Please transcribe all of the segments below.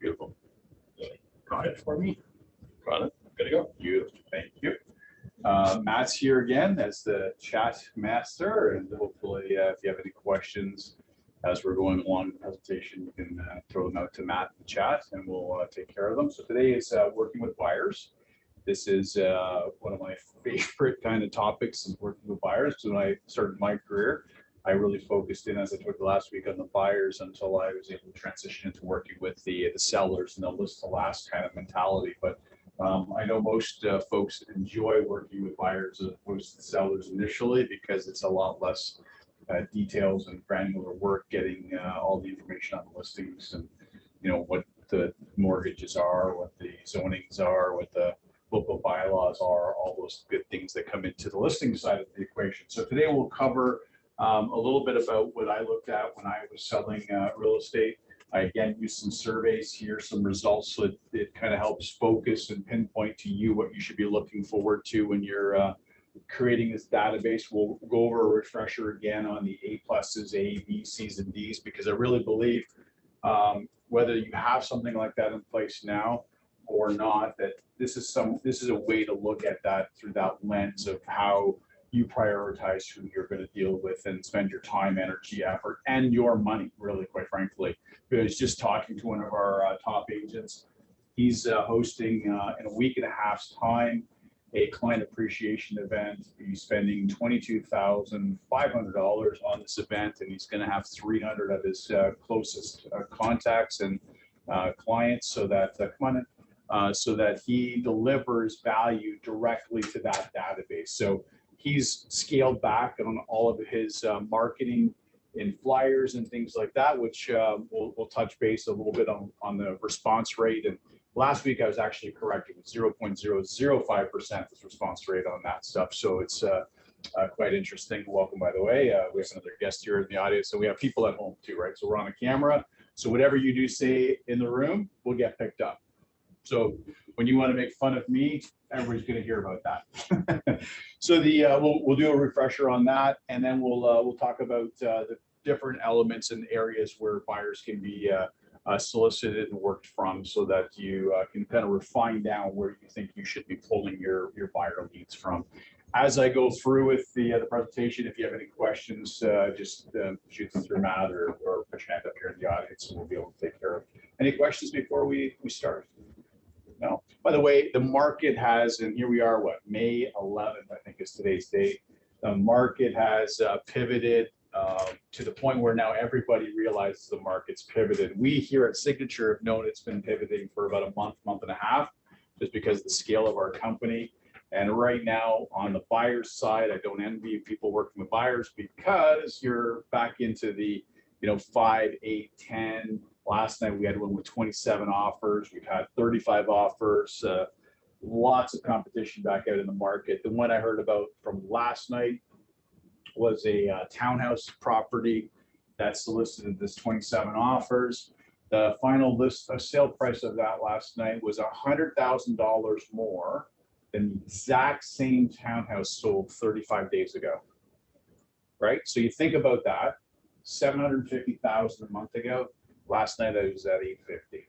Beautiful. Got it for me. Got it. Good to go. Beautiful. Thank you. Matt's here again as the chat master, and hopefully if you have any questions as we're going along the presentation, you can throw them out to Matt in the chat and we'll take care of them. So today is working with buyers. This is one of my favorite kind of topics, is working with buyers. So when I started my career, I really focused in, as I took last week, on the buyers until I was able to transition into working with the sellers and the list to last kind of mentality. But I know most folks enjoy working with buyers as opposed to sellers initially, because it's a lot less details and granular work getting all the information on the listings, and what the mortgages are, what the zonings are, what the local bylaws are, all those good things that come into the listing side of the equation. So today we'll cover a little bit about what I looked at when I was selling real estate. I again used some surveys here, some results, so it kind of helps focus and pinpoint to you what you should be looking forward to when you're creating this database. We'll go over a refresher again on the A pluses, A, B, C's, and D's, because I really believe whether you have something like that in place now or not, that this is a way to look at that through that lens of how you prioritize who you're going to deal with and spend your time, energy, effort, and your money, really, quite frankly. Because just talking to one of our top agents, he's hosting in a week and a half's time a client appreciation event. He's spending $22,500 on this event, and he's going to have 300 of his closest contacts and clients, so that so that he delivers value directly to that database. So he's scaled back on all of his marketing in flyers and things like that, which we'll touch base a little bit on the response rate. And last week I was actually correct. It was 0.005% was response rate on that stuff. So it's quite interesting. Welcome, by the way. We have another guest here in the audience, so we have people at home too, right? So we're on a camera. So whatever you do say in the room will get picked up. So when you want to make fun of me, everybody's going to hear about that. So we'll do a refresher on that, and then we'll talk about the different elements and areas where buyers can be solicited and worked from, so that you can kind of refine down where you think you should be pulling your buyer leads from. As I go through with the presentation, if you have any questions, just shoot them through Matt or put your hand up here in the audience, and we'll be able to take care of any questions before we start. No. By the way, the market has, and here we are, May 11th, I think is today's date. The market has pivoted to the point where now everybody realizes the market's pivoted. We here at Signature have known it's been pivoting for about a month and a half, just because of the scale of our company. And right now on the buyer's side, I don't envy people working with buyers, because you're back into the 5, 8, 10. Last night we had one with 27 offers. We've had 35 offers. Lots of competition back out in the market. The one I heard about from last night was a townhouse property that solicited this 27 offers. The final sale price of that last night was $100,000 more than the exact same townhouse sold 35 days ago. Right? So you think about that, $750,000 a month ago. Last night I was at $850,000.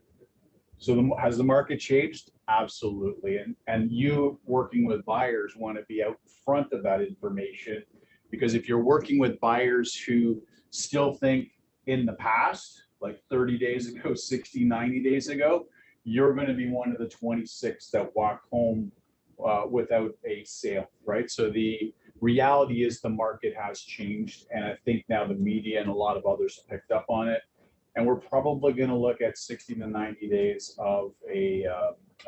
So has the market changed? Absolutely. And you working with buyers want to be out front of that information, because if you're working with buyers who still think in the past, like 30 days ago, 60, 90 days ago, you're going to be one of the 26 that walk home without a sale, right? So the reality is the market has changed, and I think now the media and a lot of others have picked up on it. And we're probably going to look at 60 to 90 days of a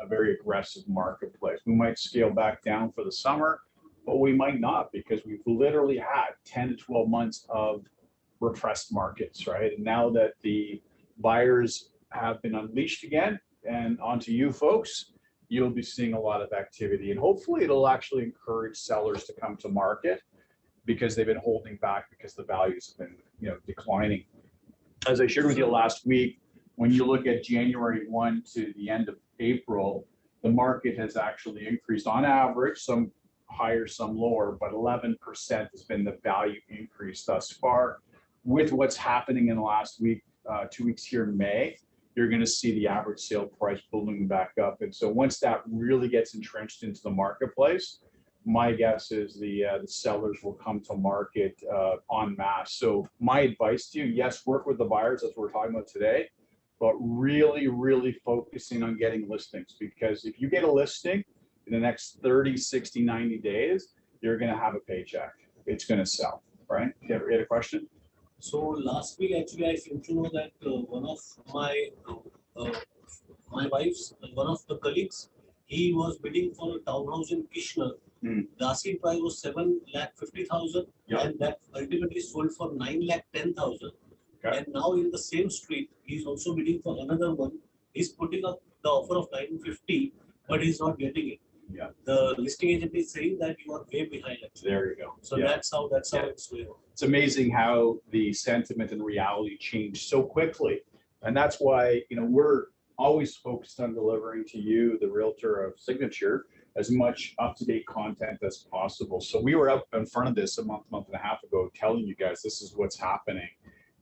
very aggressive marketplace. We might scale back down for the summer, but we might not, because we've literally had 10 to 12 months of repressed markets, right? And now that the buyers have been unleashed again and onto you folks, you'll be seeing a lot of activity. And hopefully it'll actually encourage sellers to come to market, because they've been holding back because the values have been declining. As I shared with you last week, when you look at January 1 to the end of April, the market has actually increased on average, some higher, some lower, but 11% has been the value increase thus far. With what's happening in the last week, 2 weeks here in May, you're going to see the average sale price building back up. And so once that really gets entrenched into the marketplace, my guess is the sellers will come to market en masse. So my advice to you, yes, work with the buyers, that's what we're talking about today, but really, really focusing on getting listings, because if you get a listing in the next 30, 60, 90 days, you're going to have a paycheck. It's going to sell, right? You had a question? So last week, actually, I came to know that one of my wife's, one of the colleagues, he was bidding for a townhouse in Kishner. The asking price was 7,50,000, and that ultimately sold for 9,10,000. Okay. And now in the same street, he's also bidding for another one. He's putting up the offer of 950, but he's not getting it. Yeah. The listing agent is saying that you are way behind. Actually. There you go. So that's how it's going on. It's amazing how the sentiment and reality change so quickly, and that's why we're always focused on delivering to you, the realtor of Signature, as much up-to-date content as possible. So we were up in front of this a month and a half ago, telling you guys this is what's happening,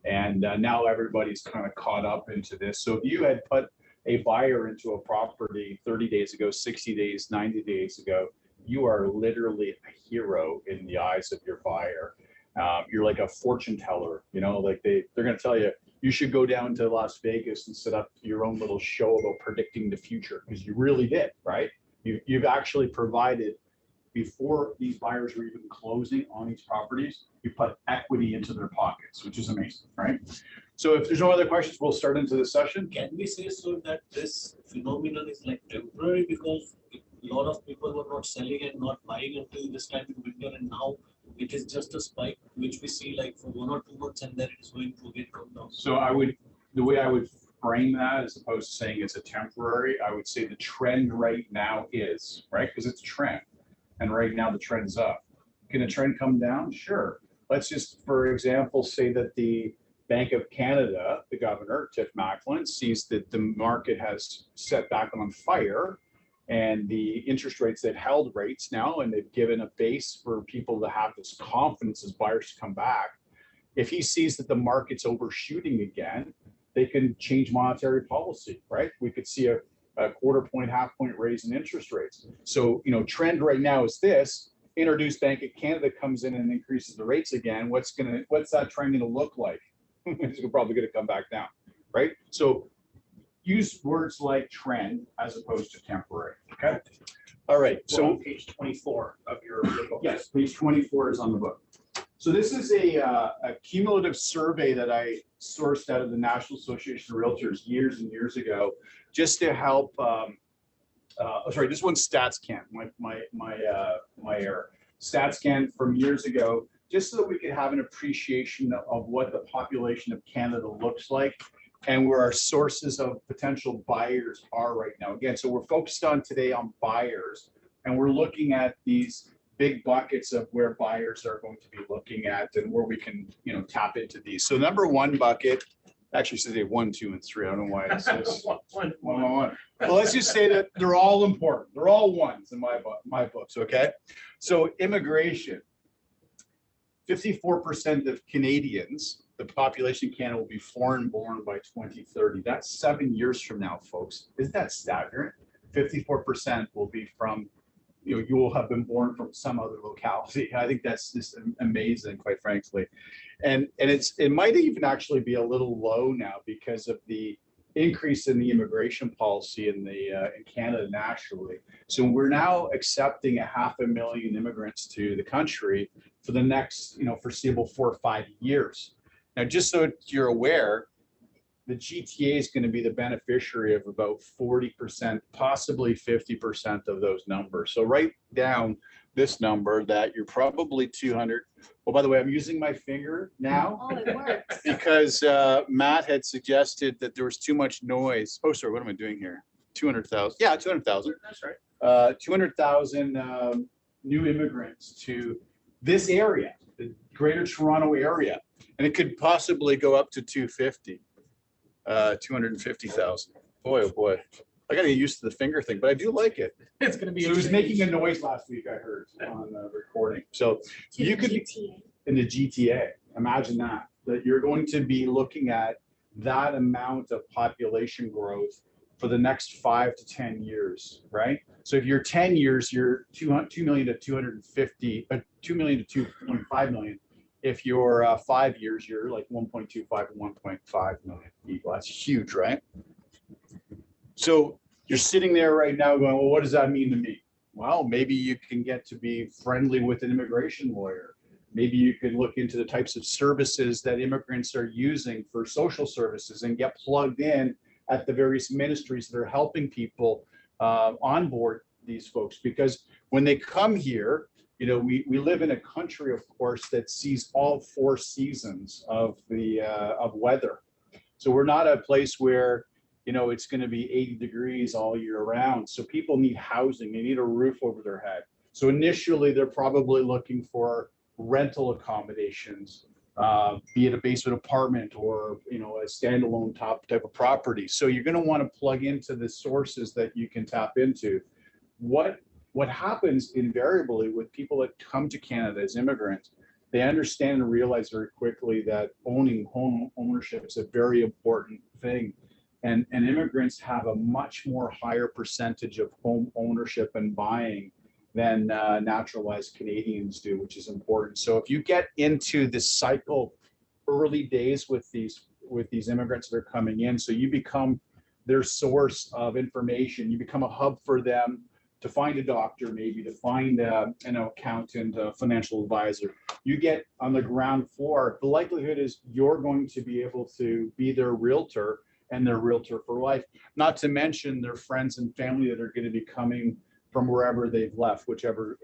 and now everybody's kind of caught up into this. So if you had put a buyer into a property 30 days ago, 60 days, 90 days ago, you are literally a hero in the eyes of your buyer. You're like a fortune teller, like they're going to tell you, you should go down to Las Vegas and set up your own little show about predicting the future, because you really did, right? You've actually provided, before these buyers were even closing on these properties, you put equity into their pockets, which is amazing, right? So if there's no other questions, we'll start into the session. Can we say so that this phenomenon is like temporary, because a lot of people were not selling and not buying until this time in winter, and now it is just a spike which we see like for 1 or 2 months, and then it is going to again come down? So the way I would frame that, as opposed to saying it's a temporary, I would say the trend right now is, right? Because it's a trend. And right now the trend is up. Can the trend come down? Sure. Let's just, for example, say that the Bank of Canada, the governor, Tiff Macklin, sees that the market has set back on fire, and the interest rates, they've held rates now, and they've given a base for people to have this confidence as buyers to come back. If he sees that the market's overshooting again, they can change monetary policy, right? We could see a quarter point, half point raise in interest rates. So, trend right now is this: introduced Bank of Canada comes in and increases the rates again. What's that trend going to look like? It's probably going to come back down, right? So use words like trend as opposed to temporary. Okay. All right. So on page 24 of your book. Yes, page 24 is on the book. So this is a cumulative survey that I sourced out of the National Association of Realtors years and years ago, just to help. This one's StatsCan. My error. StatsCan from years ago, just so that we could have an appreciation of what the population of Canada looks like and where our sources of potential buyers are right now. Again, so we're focused on today on buyers, and we're looking at these big buckets of where buyers are going to be looking at and where we can, tap into these. So number one bucket, actually says 1, 2, and 3. I don't know why it says one. Well, let's just say that they're all important. They're all ones in my books. Okay. So immigration, 54% of Canadians, the population in Canada, will be foreign born by 2030. That's 7 years from now, folks. Isn't that staggering? 54% will be from, you will have been born from some other locality. I think that's just amazing, quite frankly. And it might even actually be a little low now because of the increase in the immigration policy in Canada nationally. So we're now accepting 500,000 immigrants to the country for the next, foreseeable 4 or 5 years. Now, just so you're aware, the GTA is going to be the beneficiary of about 40%, possibly 50% of those numbers. So write down this number that you're probably 200. Well, by the way, I'm using my finger now because Matt had suggested that there was too much noise. Oh, sorry, what am I doing here? 200,000. Yeah, 200,000. That's right. 200,000 new immigrants to this area, the Greater Toronto area. And it could possibly go up to 250. 250,000. Boy, oh boy. I got to get used to the finger thing, but I do like it. It's going to be. So it was making a noise last week, I heard on the recording. So you could be in the GTA. Imagine that you're going to be looking at that amount of population growth for the next 5 to 10 years, right? So if you're 10 years, you're 2 million to 250, 2 million to 2.5 million. If you're 5 years, you're like 1.25 to 1.5 million people. That's huge, right? So you're sitting there right now going, well, what does that mean to me? Well, maybe you can get to be friendly with an immigration lawyer. Maybe you could look into the types of services that immigrants are using for social services and get plugged in at the various ministries that are helping people onboard these folks. Because when they come here, you know, we live in a country, of course, that sees all 4 seasons of weather. So we're not a place where, you know, it's going to be 80 degrees all year round. So people need housing, they need a roof over their head. So initially, they're probably looking for rental accommodations, be it a basement apartment or, you know, a standalone type of property. So you're going to want to plug into the sources that you can tap into. What happens invariably with people that come to Canada as immigrants, they understand and realize very quickly that owning home ownership is a very important thing. And immigrants have a much more higher percentage of home ownership and buying than naturalized Canadians do, which is important. So if you get into this cycle early days with these immigrants that are coming in, so you become their source of information, you become a hub for them to find a doctor, maybe to find an accountant, a financial advisor. You get on the ground floor, the likelihood is you're going to be able to be their realtor and their realtor for life, not to mention their friends and family that are going to be coming from wherever they've left, whichever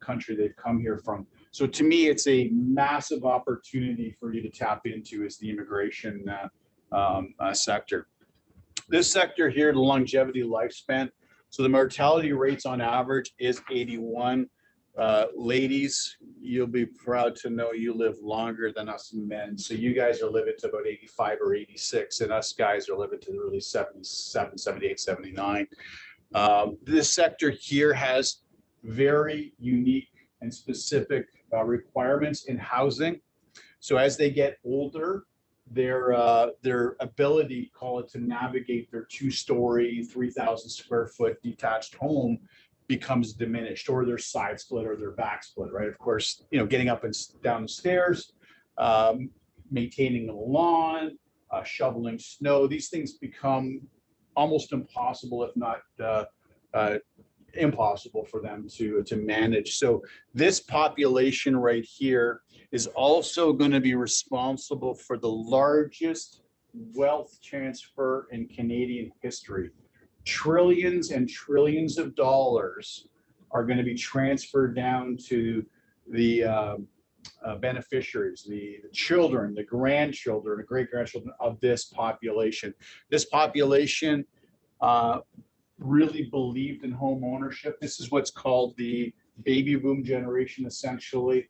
country they've come here from. So to me, it's a massive opportunity for you to tap into is the immigration sector. This sector here, the longevity lifespan. So the mortality rates on average is 81. Ladies, you'll be proud to know you live longer than us men. So you guys are living to about 85 or 86, and us guys are living to really 77, 78, 79. This sector here has very unique and specific requirements in housing. So as they get older, their ability, call it, to navigate their 2-story, 3,000 square foot detached home becomes diminished, or their side split or their back split, right? Of course, you know, getting up and down the stairs, maintaining the lawn, shoveling snow, these things become almost impossible, if not impossible for them to manage. So this population right here is also going to be responsible for the largest wealth transfer in Canadian history. Trillions and trillions of dollars are going to be transferred down to the beneficiaries, the children, the grandchildren, the great-grandchildren of this population. This population really believed in home ownership. This is what's called the baby boom generation, essentially.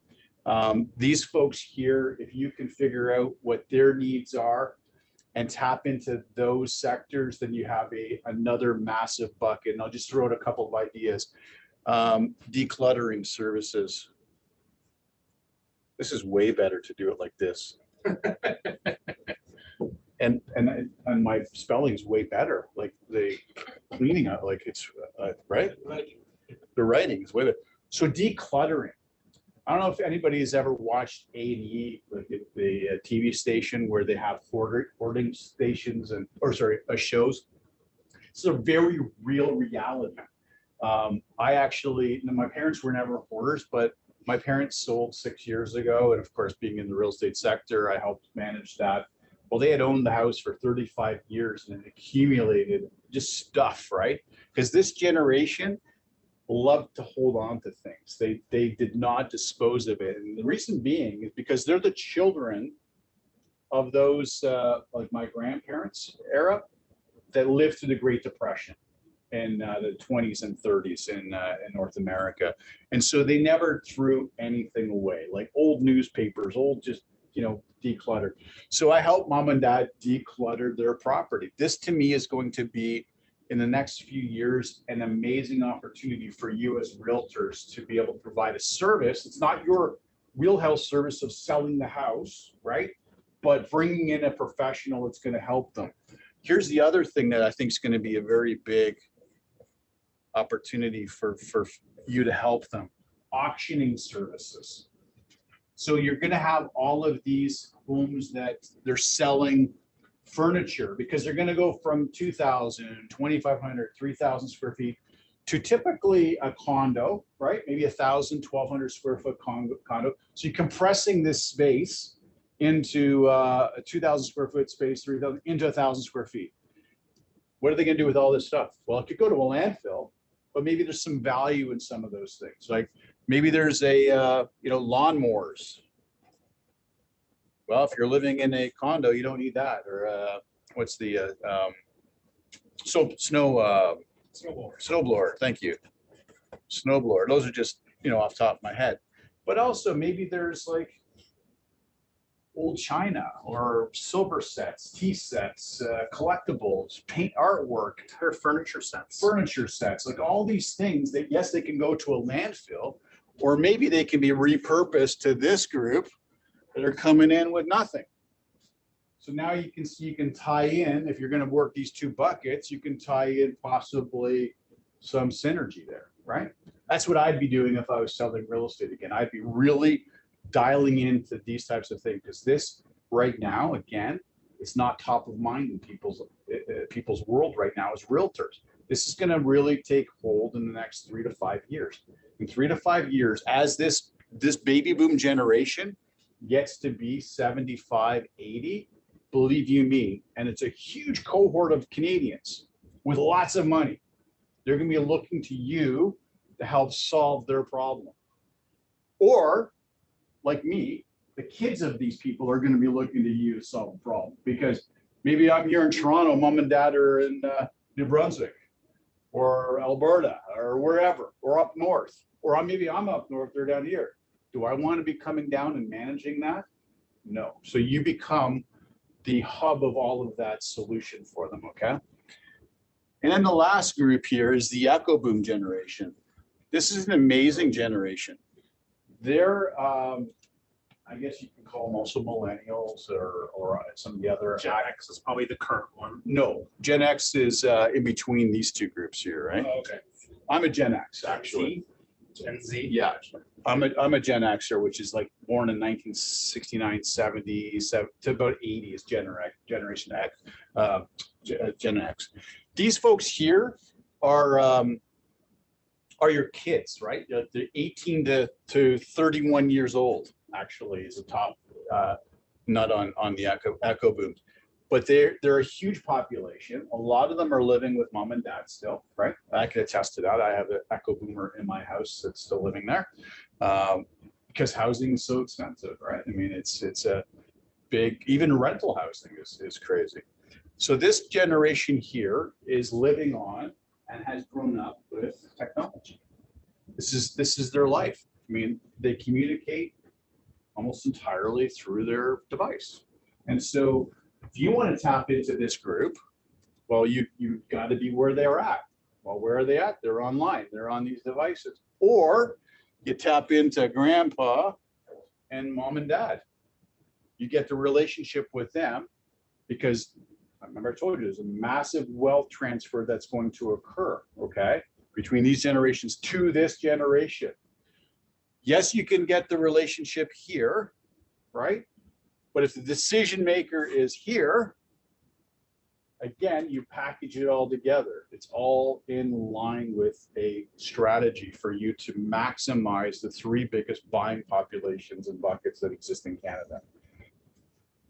These folks here, if you can figure out what their needs are and tap into those sectors, then you have another massive bucket. And I'll just throw out a couple of ideas. Decluttering services. This is way better to do it like this. and my spelling's way better. Like the cleaning out, like it's right. The writing is way better. So decluttering. I don't know if anybody has ever watched A&E, like the TV station where they have hoarding stations shows. It's a very real reality. My parents were never hoarders, but my parents sold 6 years ago. And of course, being in the real estate sector, I helped manage that. Well, they had owned the house for 35 years and accumulated just stuff, right? Because this generation loved to hold on to things. They did not dispose of it. And the reason being is because they're the children of those, like my grandparents' era, that lived through the Great Depression in the 20s and 30s in North America. And so they never threw anything away, like old newspapers, decluttered. So I help mom and dad declutter their property. This to me is going to be, in the next few years, an amazing opportunity for you as realtors to be able to provide a service. It's not your wheelhouse service of selling the house, right? but bringing in a professional that's going to help them. Here's the other thing that I think is going to be a very big opportunity for you to help them: auctioning services. So you're going to have all of these homes that they're selling furniture because they're going to go from 2,000, 2,500, 3,000 square feet to typically a condo, right? Maybe 1,000, 1,200 square foot condo. So you're compressing this space into a 2,000 square foot space, 3,000 into 1,000 square feet. What are they going to do with all this stuff? Well, it could go to a landfill, but maybe there's some value in some of those things. Like maybe there's a, lawnmowers. Well, if you're living in a condo, you don't need that. Or what's the snowblower. Thank you. Snowblower. Those are just, off the top of my head. But also maybe there's like old china or silver sets, tea sets, collectibles, paint artwork, Or furniture sets. like all these things that, yes, they can go to a landfill, or maybe they can be repurposed to this group that are coming in with nothing. So now you can tie in, if you're going to work these two buckets, you can tie in possibly some synergy there, right? That's what I'd be doing if I was selling real estate again. I'd be really dialing into these types of things, because this right now, again, it's not top of mind in people's world right now as realtors. This is going to really take hold in the next 3 to 5 years. In 3 to 5 years, as this baby boom generation gets to be 75, 80, believe you me, and it's a huge cohort of Canadians with lots of money. They're going to be looking to you to help solve their problem. Or, like me, the kids of these people are going to be looking to you to solve a problem, because maybe I'm here in Toronto, mom and dad are in New Brunswick or Alberta or wherever, or up north, or maybe I'm up north, they're down here. Do I want to be coming down and managing that? No. So you become the hub of all of that solution for them, okay? And then the last group here is the echo boom generation. This is an amazing generation. They're, I guess you can call them also millennials or some of the other. Gen X is probably the current one. No, Gen X is in between these two groups here, right? Oh, okay. I'm a Gen X, actually. Gen Z. Yeah, I'm a Gen Xer, which is like born in 1969, 70 to about 80 is Generation X, Gen X. These folks here are your kids, right? They're 18 to 31 years old. Actually, is the top nut on the echo boom. But they're a huge population. A lot of them are living with mom and dad still, right? I can attest to that. I have an echo boomer in my house that's still living there, because housing is so expensive, right? I mean, it's a big, even rental housing is crazy. So this generation here is living on and has grown up with technology. This is their life. I mean, they communicate almost entirely through their device. And so if you want to tap into this group, well, you've got to be where they're at. Well, where are they at? They're online. They're on these devices. Or you tap into grandpa and mom and dad. You get the relationship with them, because I remember I told you there's a massive wealth transfer that's going to occur, okay, between these generations to this generation. Yes, you can get the relationship here, right? But if the decision maker is here, again, you package it all together. It's all in line with a strategy for you to maximize the 3 biggest buying populations and buckets that exist in Canada.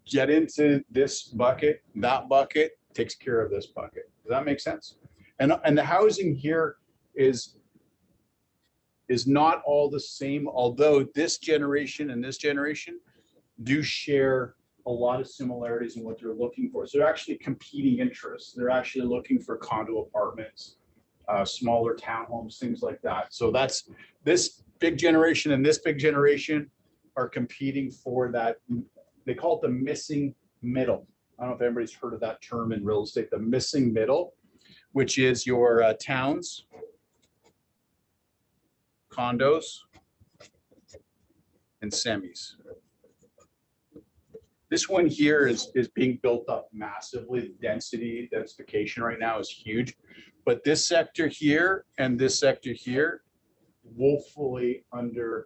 Get into this bucket, that bucket takes care of this bucket. Does that make sense? And the housing here is not all the same, although this generation and this generation do share a lot of similarities in what they're looking for. So they're actually competing interests. They're actually looking for condo apartments, smaller townhomes, things like that. So that's this big generation and this big generation are competing for that. They call it the missing middle. I don't know if anybody's heard of that term in real estate, the missing middle, which is your towns, condos, and semis. This one here is being built up massively. The density, densification right now is huge. But this sector here and this sector here, woefully underbuilt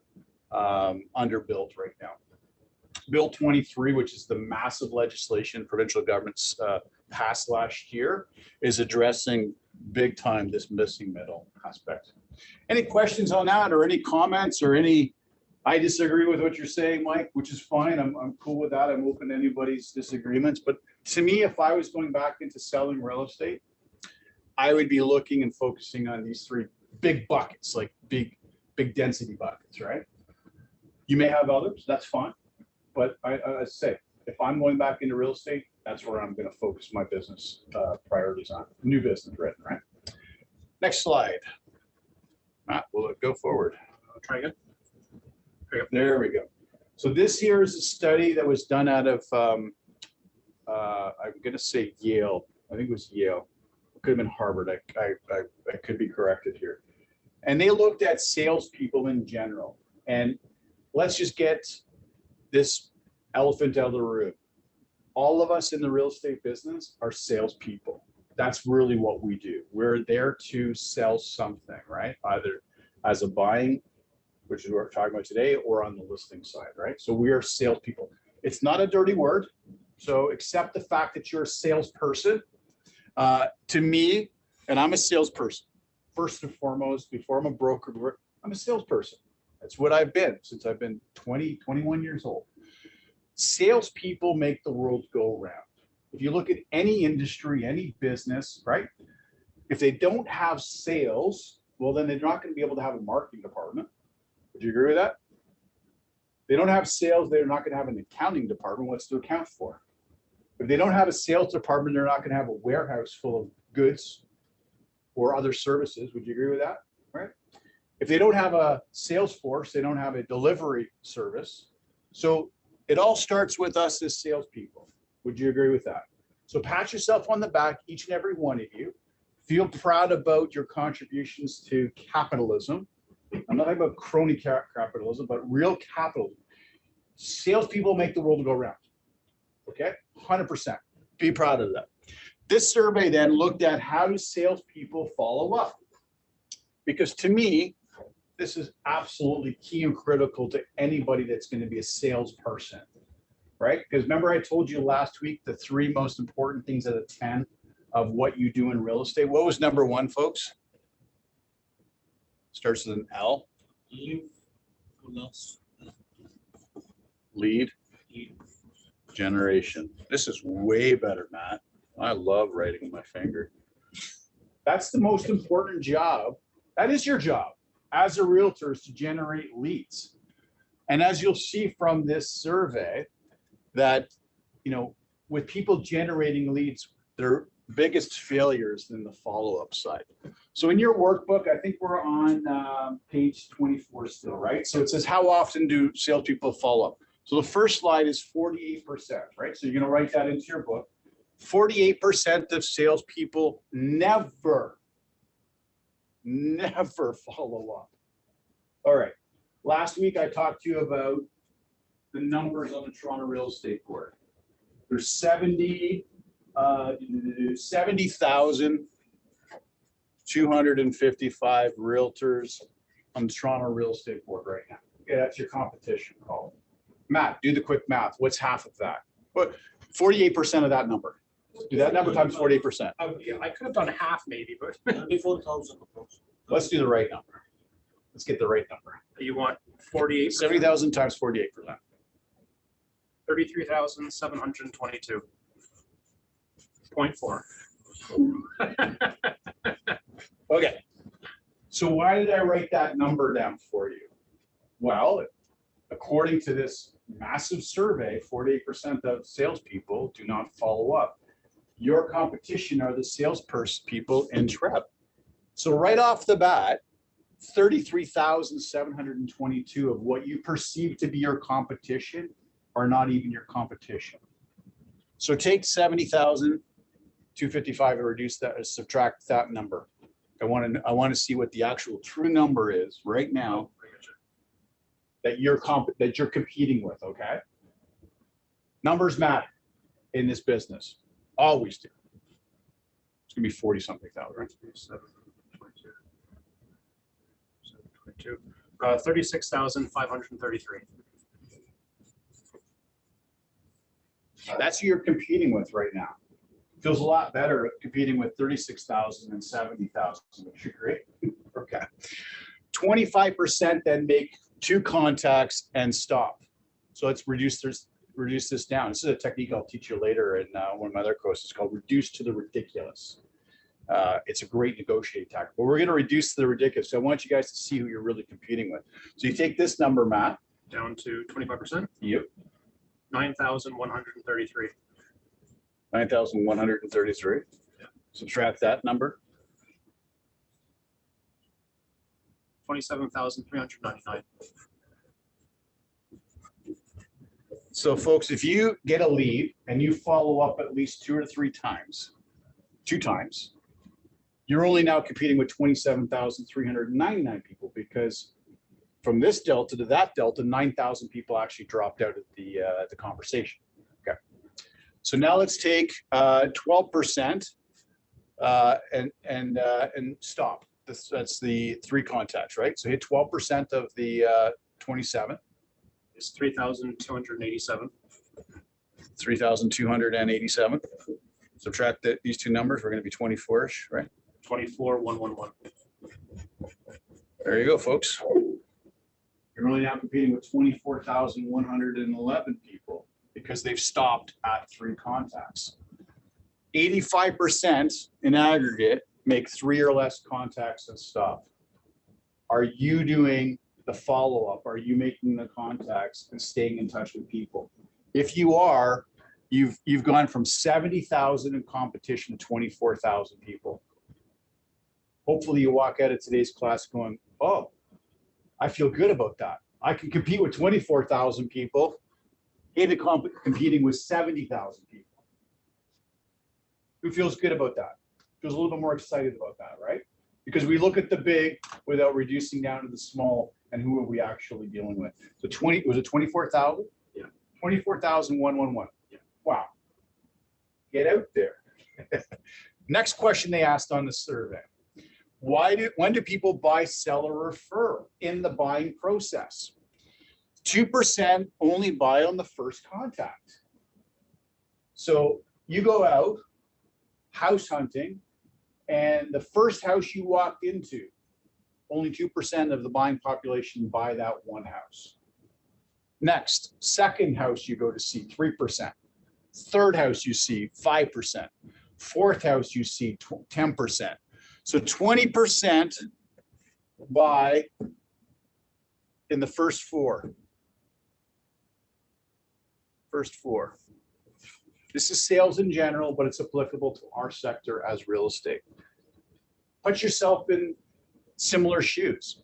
right now. Bill 23, which is the massive legislation provincial governments passed last year, is addressing big time this missing middle aspect. Any questions on that, or any comments, or any? I disagree with what you're saying, Mike, which is fine. I'm cool with that. I'm open to anybody's disagreements. But to me, if I was going back into selling real estate, I would be looking and focusing on these three big buckets, like big density buckets, right? You may have others, that's fine. But I say, if I'm going back into real estate, that's where I'm going to focus my business priorities on. New business written, right? Next slide. Matt, will it go forward? Try again. There we go. So this here is a study that was done out of, I'm going to say Yale. I think it was Yale. It could have been Harvard. I could be corrected here. And they looked at salespeople in general. And let's just get this elephant out of the room. All of us in the real estate business are salespeople. That's really what we do. We're there to sell something, right? Either as a buying, which is what we're talking about today, or on the listing side, right? So we are salespeople. It's not a dirty word. So accept the fact that you're a salesperson. To me, and I'm a salesperson, first and foremost, before I'm a broker, I'm a salesperson. That's what I've been since I've been 20, 21 years old. Salespeople make the world go round. If you look at any industry, any business, right? If they don't have sales, well, then they're not going to be able to have a marketing department. Would you agree with that? They don't have sales, they're not going to have an accounting department. What's to account for? If they don't have a sales department, they're not going to have a warehouse full of goods or other services. Would you agree with that? Right? If they don't have a sales force, they don't have a delivery service. So it all starts with us as salespeople. Would you agree with that? So pat yourself on the back, each and every one of you. Feel proud about your contributions to capitalism. I'm not talking about crony capitalism, but real capitalism. Salespeople make the world go round. Okay, 100%. Be proud of that. This survey then looked at how do salespeople follow up? Because to me, this is absolutely key and critical to anybody that's going to be a salesperson, right? Because remember I told you last week the 3 most important things out of 10 of what you do in real estate. What was number 1, folks? Starts with an L. Lead generation. This is way better, Matt. I love writing with my finger. That's the most important job. That is your job as a realtor, is to generate leads. And as you'll see from this survey, that, you know, with people generating leads, their biggest failures in the follow-up side. So in your workbook, I think we're on page 24 still, right? So it says, how often do salespeople follow up? So the first slide is 48%, right? So you're going to write that into your book. 48% of salespeople never follow up. All right. Last week, I talked to you about the numbers on the Toronto Real Estate Board. There's 70,255 realtors on the Toronto Real Estate Board right now. Okay, that's your competition call. Matt, do the quick math. What's half of that? What? 48% of that number. Do that number times 48%. Yeah, I could have done half maybe, but 24,000. Let's do the right number. Let's get the right number. you want 48. 70,000 times 48%. 33,722.4. Okay. So why did I write that number down for you? Well, according to this massive survey, 48% of salespeople do not follow up. Your competition are the salesperson people in TREP. So right off the bat, 33,722 of what you perceive to be your competition are not even your competition. So take 70,255 and reduce that, subtract that number. I want to see what the actual true number is right now that you're competing with, okay? Numbers matter in this business, always do. It's gonna be 40 something thousand, right? 36,533. That's who you're competing with right now. Feels a lot better competing with 36,000 and 70,000, which is great. Okay. 25% then make 2 contacts and stop. So let's reduce this down. This is a technique I'll teach you later in one of my other courses called reduce to the ridiculous. It's a great negotiating tactic, but we're going to reduce to the ridiculous. So I want you guys to see who you're really competing with. So you take this number, Matt. Down to 25%. Yep. 9,133. 9,133. Yeah. Subtract that number. 27,399. So folks, if you get a lead and you follow up at least 2 or 3 times, 2 times, you're only now competing with 27,399 people, because from this delta to that delta, 9,000 people actually dropped out of the conversation. Okay. So now let's take 12% and stop. That's the 3 contacts, right? So hit 12% of the 27. Is 3,287. 3,287. Subtract these 2 numbers, we're going to be 24-ish, right? 24,111. There you go, folks. You're only now competing with 24,111 people because they've stopped at 3 contacts. 85% in aggregate make 3 or less contacts and stop. Are you doing the follow-up? Are you making the contacts and staying in touch with people? If you are, you've gone from 70,000 in competition to 24,000 people. Hopefully you walk out of today's class going, oh, I feel good about that. I can compete with 24,000 people into competing with 70,000 people. Who feels good about that? Feels a little bit more excited about that, right? Because we look at the big without reducing down to the small, and who are we actually dealing with? So was it 24,000? Yeah. 24,111. Yeah. Wow. Get out there. Next question they asked on the survey. When do people buy, sell, or refer in the buying process? 2% only buy on the first contact. So you go out house hunting, and the first house you walk into, only 2% of the buying population buy that one house. Next, second house you go to see, 3%. Third house you see, 5%. Fourth house you see, 10%. So 20% buy in the first 4. First 4. This is sales in general, but it's applicable to our sector as real estate. Put yourself in similar shoes.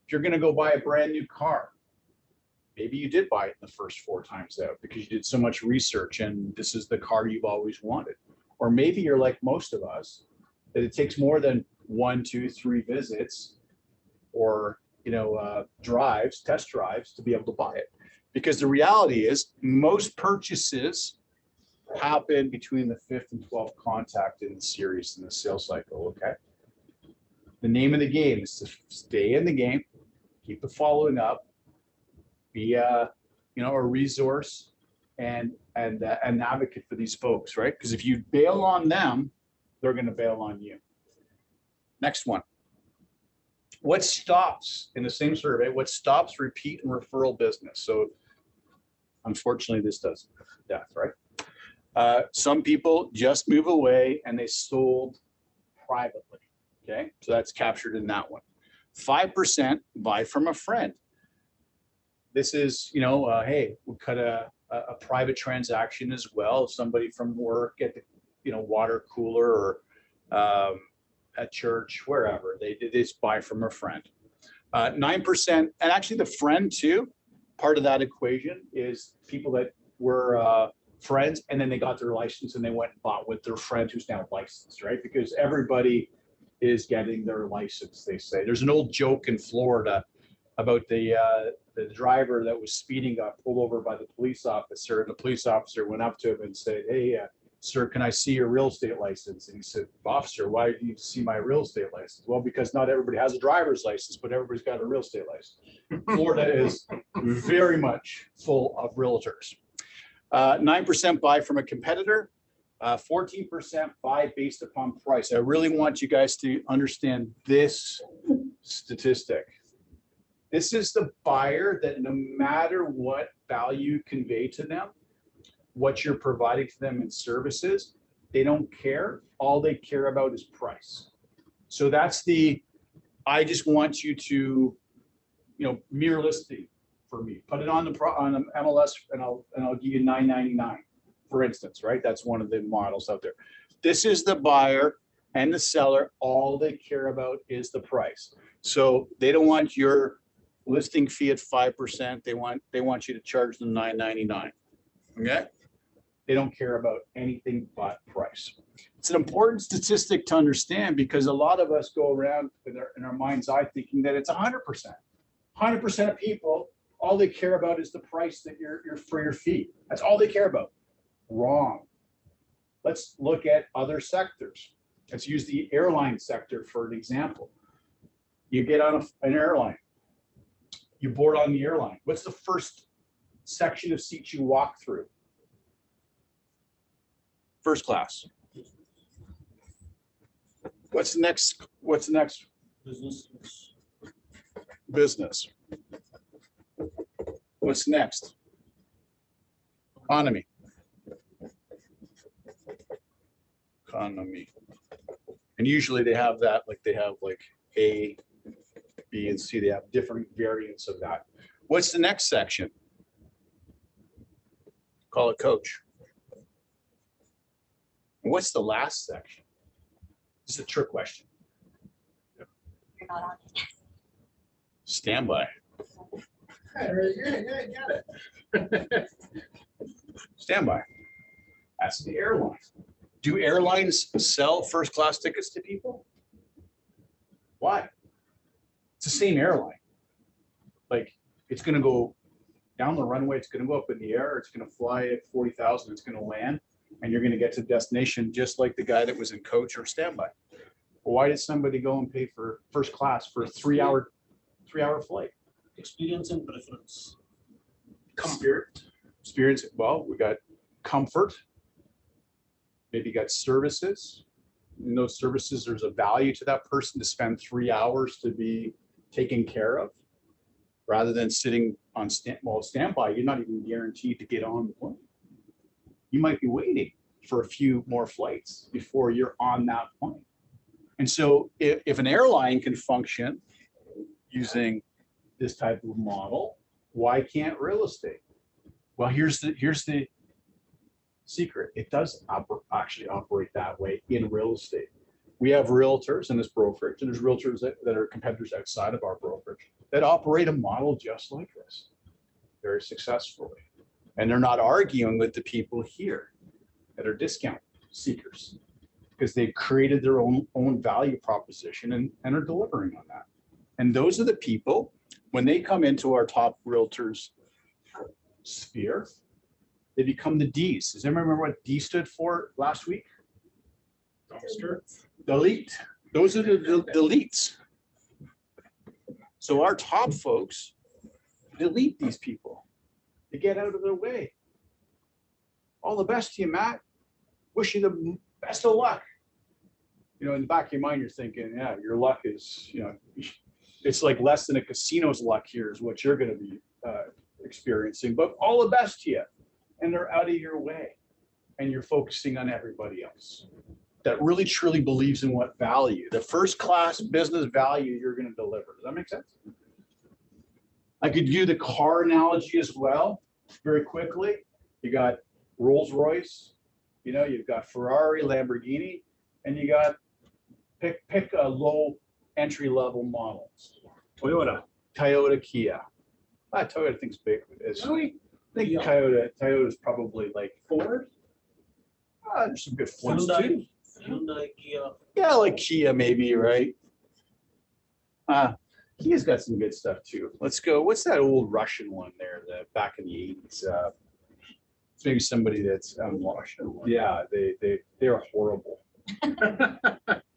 If you're going to go buy a brand new car, maybe you did buy it in the first 4 times out because you did so much research and this is the car you've always wanted. Or maybe you're like most of us, that it takes more than 1, 2, 3 visits or test drives to be able to buy it. Because the reality is most purchases happen between the 5th and 12th contact in the series in the sales cycle. Okay. The name of the game is to stay in the game, keep the following up, be a resource and an advocate for these folks, right? Because if you bail on them, they're going to bail on you. Next one. What stops, in the same survey, what stops repeat and referral business? So unfortunately, this does death, right? Some people just move away and they sold privately, okay? So that's captured in that one. 5% buy from a friend. This is, hey, we cut a private transaction as well. Somebody from work at the water cooler or at church, wherever, they just buy from a friend. 9%, and actually the friend too, part of that equation is people that were friends and then they got their license and they went and bought with their friend who's now licensed, right? Because everybody is getting their license, they say. There's an old joke in Florida about the driver that was speeding, got pulled over by the police officer, and the police officer went up to him and said, "Hey, sir, can I see your real estate license?" And he said, "Officer, why do you see my real estate license?" "Well, because not everybody has a driver's license, but everybody's got a real estate license." Florida is very much full of realtors. 9% buy from a competitor, 14% buy based upon price. I really want you guys to understand this statistic. This is the buyer that no matter what value you convey to them, what you're providing to them in services, they don't care. All they care about is price. So that's I just want you to, mirror listing for me. Put it on the MLS and I'll give you $9.99, for instance, right? That's one of the models out there. This is the buyer and the seller. All they care about is the price. So they don't want your listing fee at 5%. They want you to charge them $9.99. Okay? They don't care about anything but price. It's an important statistic to understand because a lot of us go around in our mind's eye thinking that it's 100%. 100% of people, all they care about is the price that you're for your fee. That's all they care about. Wrong. Let's look at other sectors. Let's use the airline sector for an example. You get on an airline. You board on the airline. What's the first section of seats you walk through? First class. What's the next? Business. What's next? Economy. And usually they have that, they have A, B, and C. They have different variants of that. What's the next section? Call it coach. And what's the last section? This is a trick question. You're not on it. Standby. Standby. That's the airline. Do airlines sell first class tickets to people? Why? It's the same airline. It's going to go down the runway. It's going to go up in the air. It's going to fly at 40,000. It's going to land, and you're going to get to destination just like the guy that was in coach or standby. Well, why did somebody go and pay for first class for a 3-hour flight? Experience and preference. Experience. Well, we got comfort. Maybe you got services. In those services, there's a value to that person to spend 3 hours to be taken care of, rather than sitting on standby. You're not even guaranteed to get on the plane. You might be waiting for a few more flights before you're on that plane. And so if an airline can function using this type of model, why can't real estate? Well, here's the secret. It does actually operate that way in real estate. We have realtors in this brokerage, and there's realtors that are competitors outside of our brokerage that operate a model just like this very successfully. And they're not arguing with the people here that are discount seekers, because they've created their own value proposition and are delivering on that. And those are the people, when they come into our top realtors sphere, they become the Ds. Does anyone remember what D stood for last week? The elite. Those are the elites. So our top folks delete these people. They get out of their way. All the best to you, Matt. Wish you the best of luck. In the back of your mind, you're thinking, yeah, your luck is, it's like less than a casino's luck here is what you're going to be experiencing. But all the best to you. And they're out of your way. And you're focusing on everybody else that really truly believes in what value, the first class business value you're going to deliver. Does that make sense? I could do the car analogy as well, very quickly. You got Rolls Royce, you've got Ferrari, Lamborghini, and you got pick a low entry level model. Toyota, Kia. Toyota thinks big. I think Toyota is probably like Ford. There's some good Fords too. Hyundai, Kia. Yeah, like Kia maybe, right? He's got some good stuff too. Let's go. What's that old Russian one there? The back in the 80s. It's maybe somebody that's Russian. Yeah, they're horrible.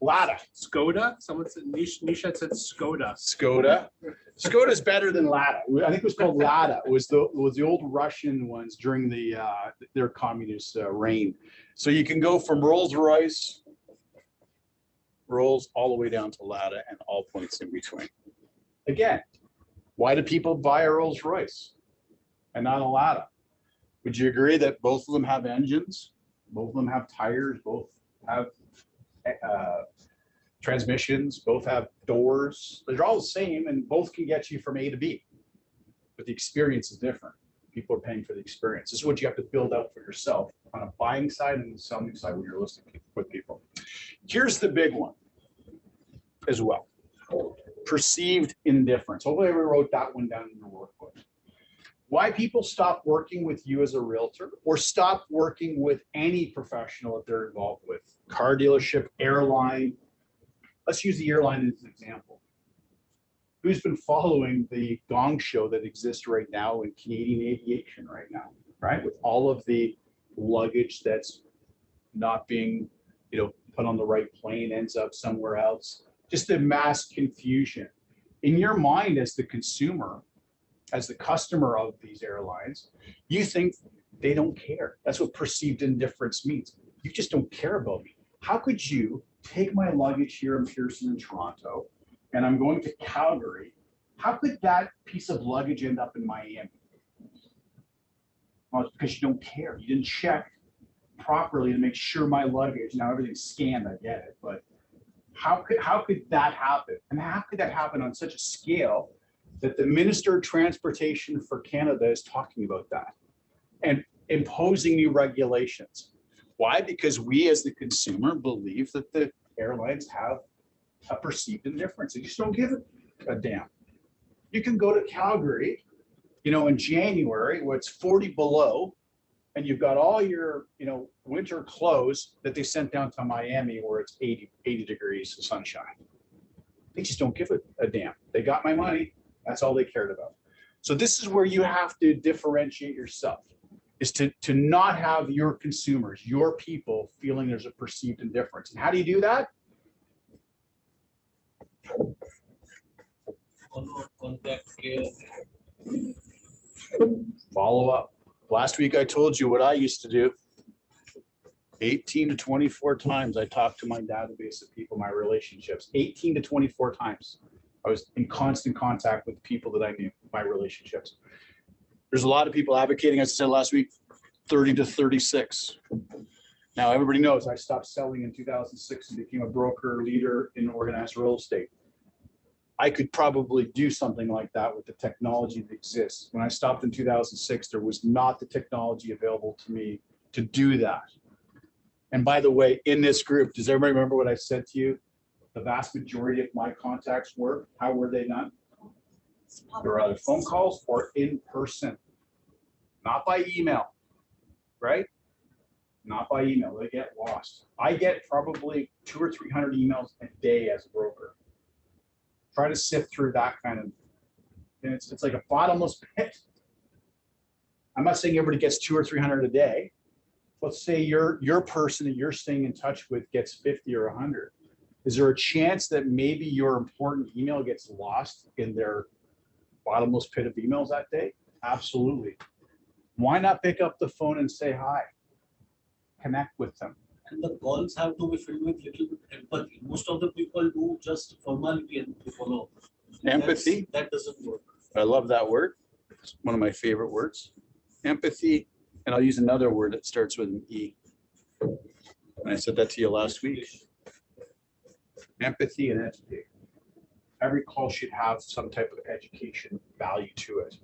Lada. Skoda? Someone said, Nisha said Skoda. Skoda. Skoda's better than Lada. I think it was called Lada. It was the old Russian ones during their communist reign. So you can go from Rolls all the way down to Lada and all points in between. Again, why do people buy a Rolls Royce and not a Lada? Would you agree that both of them have engines? Both of them have tires, both have transmissions, both have doors. They're all the same and both can get you from A to B. But the experience is different. People are paying for the experience. This is what you have to build out for yourself on a buying side and the selling side when you're listing with people. Here's the big one as well. Perceived indifference. Hopefully everyone wrote that one down in your workbook. Why people stop working with you as a realtor or stop working with any professional that they're involved with. Car dealership, airline. Let's use the airline as an example. Who's been following the gong show that exists right now in Canadian aviation right now, right? With all of the luggage that's not being, put on the right plane, ends up somewhere else. Just the mass confusion. In your mind as the consumer, as the customer of these airlines, you think they don't care. That's what perceived indifference means. You just don't care about me. How could you take my luggage here in Pearson in Toronto, and I'm going to Calgary? How could that piece of luggage end up in Miami? Well, it's because you don't care. You didn't check properly to make sure my luggage, now everything's scanned, I get it, but how could that happen? And how could that happen on such a scale that the Minister of Transportation for Canada is talking about that and imposing new regulations? Why? Because we as the consumer believe that the airlines have a perceived indifference. They just don't give a damn. You can go to Calgary, in January where it's 40 below and you've got all your, winter clothes that they sent down to Miami where it's 80 degrees of sunshine. They just don't give a damn. They got my money. That's all they cared about. So this is where you have to differentiate yourself, is to not have your consumers, your people feeling there's a perceived indifference. And how do you do that? Contact care. Follow up. Last week I told you what I used to do. 18 to 24 times I talked to my database of people, my relationships. 18 to 24 times. I was in constant contact with people that I knew, my relationships. There's a lot of people advocating, as I said last week, 30 to 36. Now, everybody knows I stopped selling in 2006 and became a broker leader in organized real estate. I could probably do something like that with the technology that exists. When I stopped in 2006, there was not the technology available to me to do that. And by the way, in this group, does everybody remember what I said to you? The vast majority of my contacts were, how were they done? There were either phone calls or in person, not by email, right? Not by email, they get lost. I get probably 200 or 300 emails a day as a broker. Try to sift through that kind of, and it's like a bottomless pit. I'm not saying everybody gets 200 or 300 a day. Let's say your person that you're staying in touch with gets 50 or 100. Is there a chance that maybe your important email gets lost in their bottomless pit of emails that day? Absolutely. Why not pick up the phone and say hi? Connect with them. And the calls have to be filled with little bit empathy. Most of the people do just formality and to follow. Empathy? That doesn't work. I love that word. It's one of my favorite words. Empathy. And I'll use another word that starts with an E. And I said that to you last week. Empathy and education. Every call should have some type of education value to it.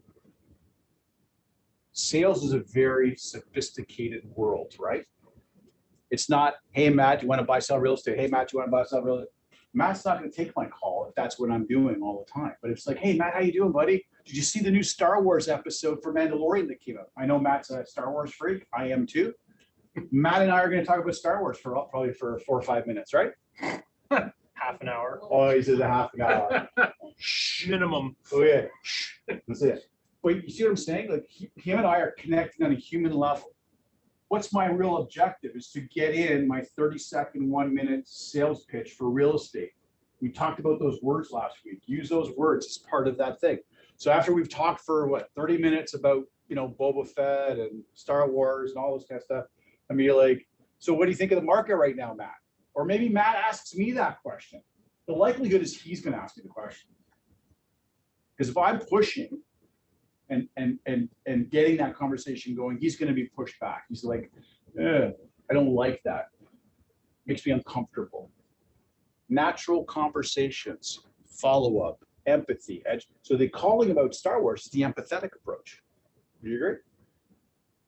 Sales is a very sophisticated world, right? It's not, hey, Matt, do you want to buy, sell real estate? Hey, Matt, do you want to buy, sell real estate? Matt's not going to take my call if that's what I'm doing all the time. But it's like, hey, Matt, how you doing, buddy? Did you see the new Star Wars episode for Mandalorian that came out? I know Matt's a Star Wars freak. I am too. Matt and I are going to talk about Star Wars for probably for 4 or 5 minutes, right? Half an hour. Oh, he says a half an hour. Shh. minimum. Oh yeah, that's it. But you see what I'm saying? Like him and I are connecting on a human level. What's my real objective is to get in my 30-second, 1-minute sales pitch for real estate. We talked about those words last week. Use those words as part of that thing. So after we've talked for what 30 minutes about, you know, Boba Fett and Star Wars and all this kind of stuff, I mean, like, so what do you think of the market right now, Matt? Or maybe Matt asks me that question. The likelihood is he's going to ask me the question. Because if I'm pushing and getting that conversation going, he's going to be pushed back. He's like, I don't like that. Makes me uncomfortable. Natural conversations, follow-up, empathy, edge. So the calling about Star Wars is the empathetic approach. Do you agree?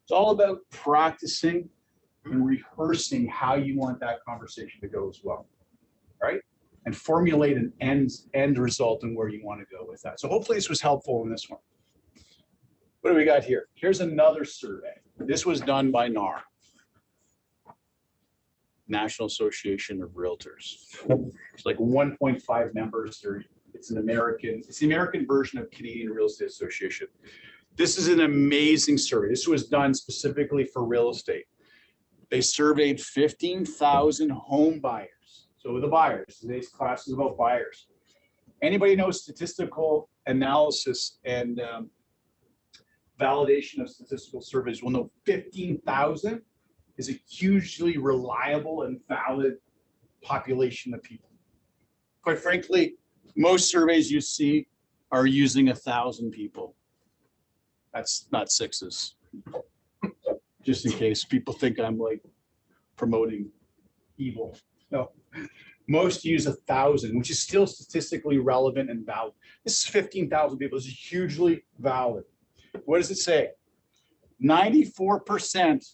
It's all about practicing and rehearsing how you want that conversation to go as well, right? And formulate an end result and where you want to go with that. So hopefully this was helpful in this one. What do we got here? Here's another survey. This was done by NAR, National Association of Realtors. It's like 1.5 members. It's the American version of Canadian Real Estate Association. This is an amazing survey. This was done specifically for real estate. They surveyed 15,000 home buyers. So the buyers, today's class is about buyers. Anybody know statistical analysis and validation of statistical surveys will know 15,000 is a hugely reliable and valid population of people. Quite frankly, most surveys you see are using 1,000 people. That's not sixes. Just in case people think I'm like promoting evil. No, most use 1,000, which is still statistically relevant and valid. This is 15,000 people. This is hugely valid. What does it say? 94%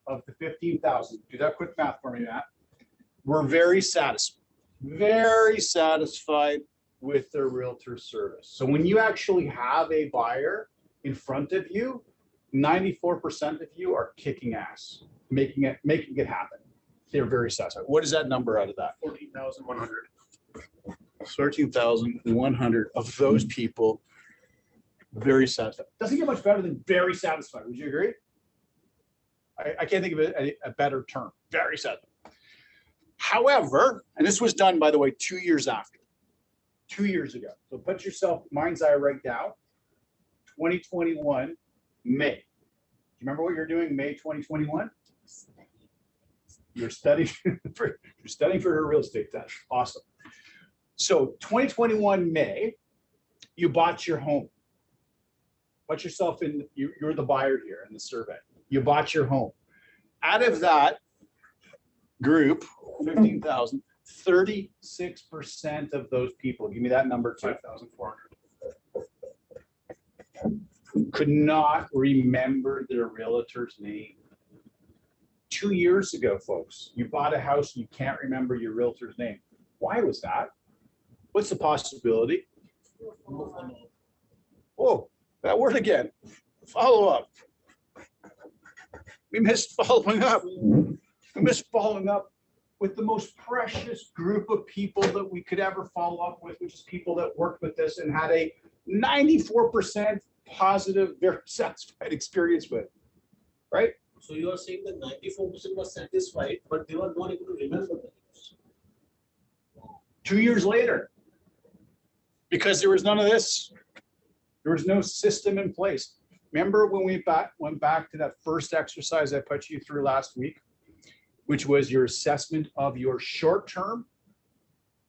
of the 15,000, do that quick math for me, Matt, were very satisfied with their realtor service. So when you actually have a buyer in front of you, 94% of you are kicking ass, making it happen. They're very satisfied. What is that number out of that? 14,100. 13,100 of those people very satisfied. Doesn't get much better than very satisfied. Would you agree? I can't think of a better term. Very satisfied. However, and this was done, by the way, 2 years after. 2 years ago. So put yourself mind's eye right now. 2021, May. Do you remember what you're doing May 2021? You're studying for your real estate test. Awesome. So 2021 May, you bought your home. Put yourself in, you're the buyer here in the survey. You bought your home. Out of that group, 15,000, 36% of those people, give me that number too. 5,400. Could not remember their realtor's name. 2 years ago, folks, you bought a house and you can't remember your realtor's name. Why was that? What's the possibility? Oh, that word again. Follow up. We missed following up. We missed following up with the most precious group of people that we could ever follow up with, which is people that worked with us and had a 94% positive, very satisfied experience with, right? So you are saying that 94% was satisfied, but they were not able to remember the names. 2 years later, because there was none of this. There was no system in place. Remember when we went back to that first exercise I put you through last week, which was your assessment of your short-term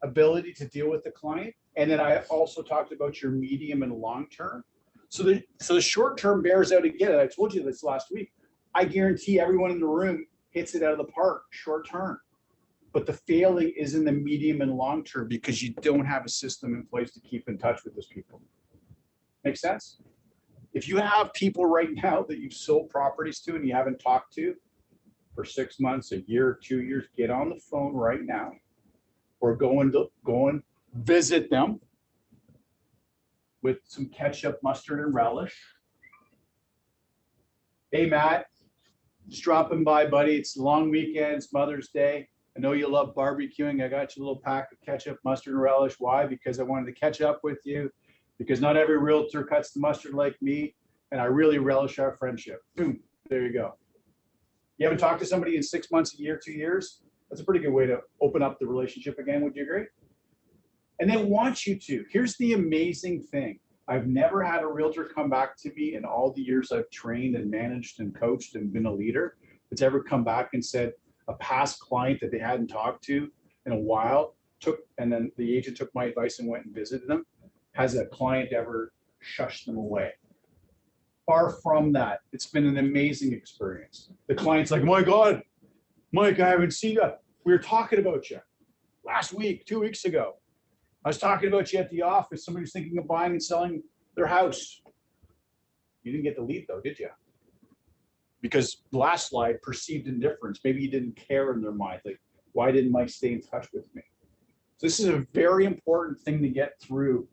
ability to deal with the client. And then I also talked about your medium and long-term. So the short-term bears out again. And I told you this last week. I guarantee everyone in the room hits it out of the park short-term. But the failing is in the medium and long-term because you don't have a system in place to keep in touch with those people. Make sense? If you have people right now that you've sold properties to and you haven't talked to for 6 months, a year, 2 years, get on the phone right now or go and visit them with some ketchup, mustard, and relish. Hey, Matt, just dropping by, buddy. It's a long weekend. It's Mother's Day. I know you love barbecuing. I got you a little pack of ketchup, mustard, and relish. Why? Because I wanted to catch up with you. Because not every realtor cuts the mustard like me, and I really relish our friendship. Boom, there you go. You haven't talked to somebody in 6 months, a year, 2 years? That's a pretty good way to open up the relationship again. Would you agree? And they want you to. Here's the amazing thing. I've never had a realtor come back to me in all the years I've trained and managed and coached and been a leader that's ever come back and said a past client that they hadn't talked to in a while and then the agent took my advice and went and visited them. Has a client ever shushed them away? Far from that. It's been an amazing experience. The client's like, my God, Mike, I haven't seen you. We were talking about you last week, 2 weeks ago. I was talking about you at the office. Somebody's thinking of buying and selling their house. You didn't get the lead though, did you? Because the last slide, perceived indifference. Maybe you didn't care in their mind. Like, why didn't Mike stay in touch with me? So this is a very important thing to get through